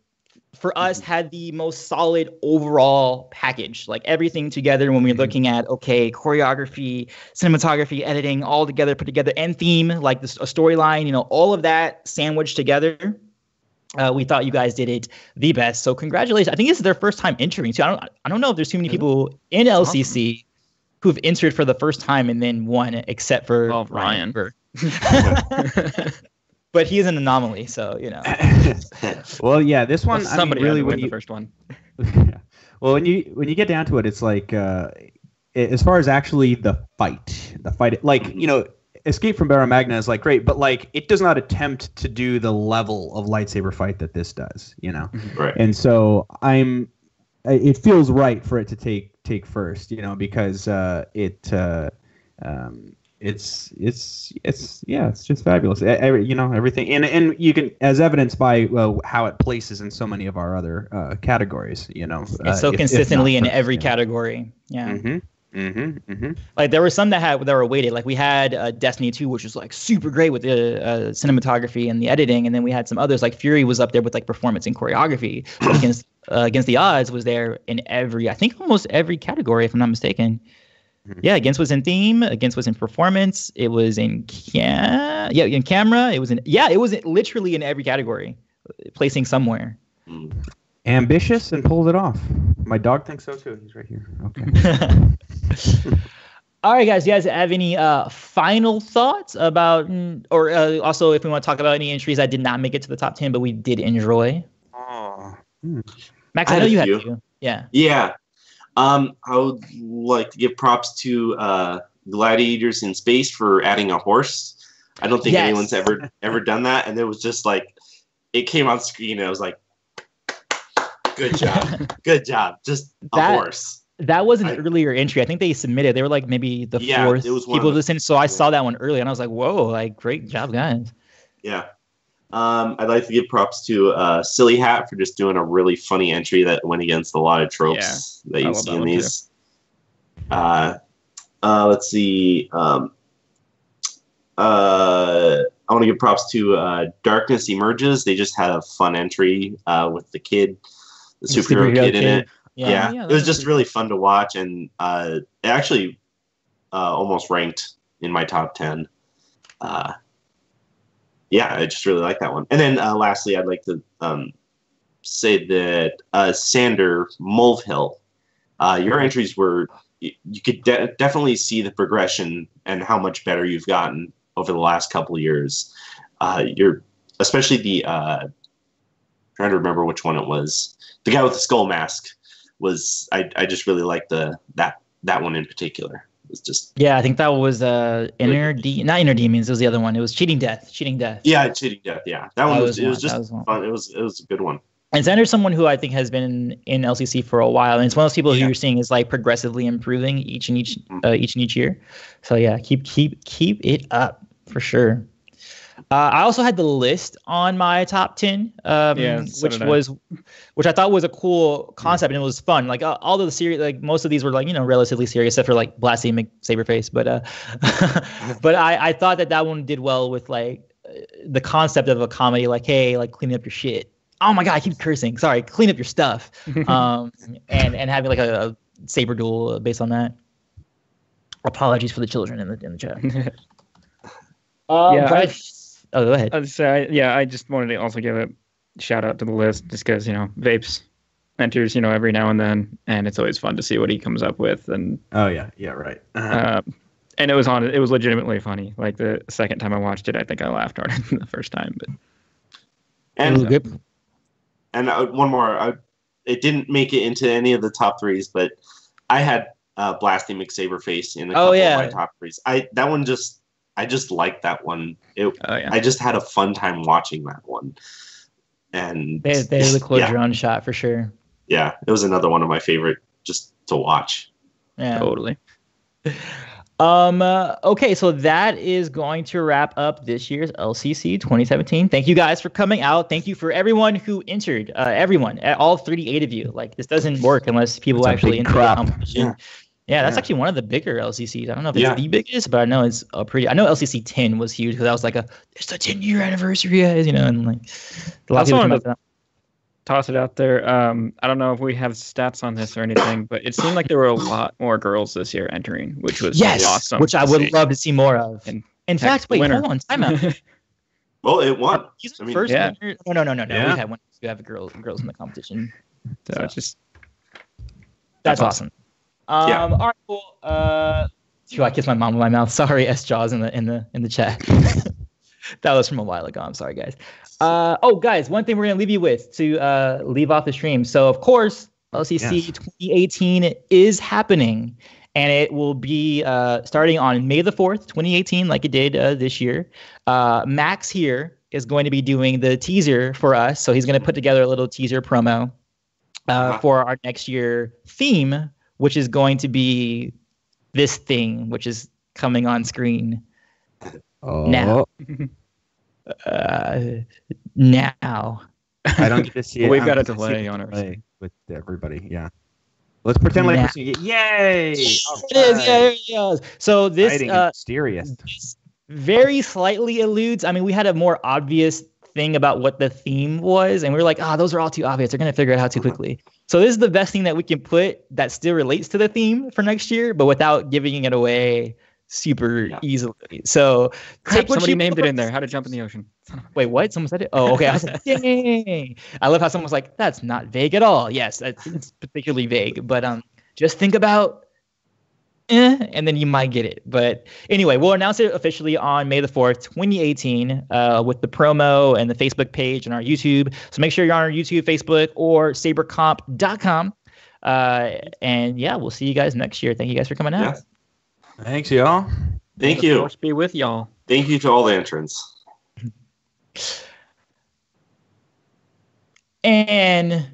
for us, had the most solid overall package, like everything together when we're looking at, okay, choreography, cinematography, editing, all together, put together, and theme, like a storyline, all of that sandwiched together. We thought you guys did it the best. So congratulations. I think this is their first time entering too. I don't know if there's too many people in LCC who've entered for the first time and then won, except for Ryan. But he is an anomaly, so Well, yeah, this one. Somebody really win the first one. Well, when you get down to it, it's like as far as actually the fight, like Escape from Barra Magna is like great, but like it does not attempt to do the level of lightsaber fight that this does, Right. And so it feels right for it to take first, because it's just fabulous. Everything, and you can, as evidenced by how it places in so many of our other categories. It's so consistently in every category. Yeah. Like there were some that were weighted. Like we had Destiny 2, which was like super great with the cinematography and the editing, and then we had some others like Fury was up there with like performance and choreography. But Against the Odds was there in almost every category, if I'm not mistaken. Yeah, Against was in theme. Against was in performance. It was in in camera. It was literally in every category, placing somewhere. Ambitious and pulled it off. My dog thinks so too. He's right here. Okay. All right, guys. You guys have any final thoughts about, or also if we want to talk about any entries that did not make it to the top 10, but we did enjoy? Max, I know you had to. Yeah. Yeah. I would like to give props to Gladiators in Space for adding a horse. I don't think anyone's ever done that, and it was just like it came on screen and I was like, good job, just a horse. That was an earlier entry. I think they submitted. They were like maybe the fourth people to send. So I saw that one early and I was like, whoa, like great job, guys. Yeah. I'd like to give props to Silly Hat for just doing a really funny entry that went against a lot of tropes that you see in these. Let's see. I want to give props to Darkness Emerges. They just had a fun entry with the kid, the superhero kid in it. Yeah, it was just really fun to watch, and it actually almost ranked in my top 10. Yeah, I just really like that one. And then lastly, I'd like to say that Sander Mulvihill, your entries were, you could definitely see the progression and how much better you've gotten over the last couple of years. You're especially the trying to remember which one it was. The guy with the skull mask was I just really liked that one in particular. It's just I think that was not Inner Demons. It was the other one. It was Cheating Death. Yeah, Cheating Death. Yeah, that one was just fun. It was a good one. And Xander's someone who I think has been in LCC for a while, and it's one of those people who you're seeing is like progressively improving each and each year. So yeah, keep it up for sure. I also had the list on my top 10, which I thought was a cool concept and it was fun. Like all of the series, like most of these were like relatively serious, except for like Blasty McSaberface. But but I thought that one did well with like the concept of a comedy, like hey, like cleaning up your shit. Oh my god, I keep cursing. Sorry, clean up your stuff, and having like a saber duel based on that. Apologies for the children in the chat. Oh, go ahead. I just wanted to also give a shout out to the list just because, Vapes enters, every now and then, and it's always fun to see what he comes up with. And right. And it was legitimately funny. Like the second time I watched it, I think I laughed harder than the first time. But one more. It didn't make it into any of the top threes, but I had blasting McSaberface in a Oh, couple yeah. of my top threes. I just liked that one. yeah. I just had a fun time watching that one. And They really closed yeah, your own shot for sure. yeah, it was another one of my favorite just to watch. Yeah. Totally. Okay, so that is going to wrap up this year's LCC 2017. Thank you guys for coming out. Thank you for everyone who entered. Everyone, all 38 of you. Like, this doesn't work unless people That's a actually big enter the crap. competition. Yeah, that's Yeah. actually one of the bigger LCCs. I don't know if it's Yeah. the biggest, but I know it's a pretty. I know LCC 10 was huge because that was like it's the 10-year anniversary, guys. You know, and like a lot of Also people come wanted out to that. Toss it out there. I don't know if we have stats on this or anything, but it seemed like there were a lot more girls this year entering, which was Yes, awesome. which I to would see. love to see more of. And In heck, fact, the wait, winner. hold on, time out. Well, it won. He's the I mean, first yeah. winner. No. Yeah. We've had winners who have girls in the competition. So it's just That's awesome. Yeah. All right, cool. I kissed my mom with my mouth. Sorry, S Jaws in the chat. That was from a while ago. I'm sorry, guys. Guys, one thing we're gonna leave you with to leave off the stream. So, of course, LCC 2018 is happening, and it will be starting on May the 4th, 2018, like it did this year. Max here is going to be doing the teaser for us, so he's going to put together a little teaser promo for our next year theme, which is going to be this thing, which is coming on screen now. Now. I don't get to see it. We've I'm got a gonna delay see on our delay with everybody. Yeah. Let's pretend like Nah. we're seeing it. Yay! It is, yeah, it is. So this Exciting and mysterious. very slightly alludes. I mean, we had a more obvious thing about what the theme was, and we were like, those are all too obvious. They're gonna figure it out too quickly. So this is the best thing that we can put that still relates to the theme for next year, but without giving it away super easily. So crap, what somebody you named will. it in there. How to jump in the ocean. Wait, what? Someone said it? Oh, okay. I was like, dang. I love how someone was like, that's not vague at all. Yes, it's particularly vague, but just think about and then you might get it. But anyway, we'll announce it officially on May the 4th, 2018, with the promo and the Facebook page and our YouTube. So make sure you're on our YouTube, Facebook, or sabercomp.com. And yeah, we'll see you guys next year. Thank you guys for coming out. Yeah. Thanks, y'all. Thank The you. force be with y'all. Thank you to all the entrants. And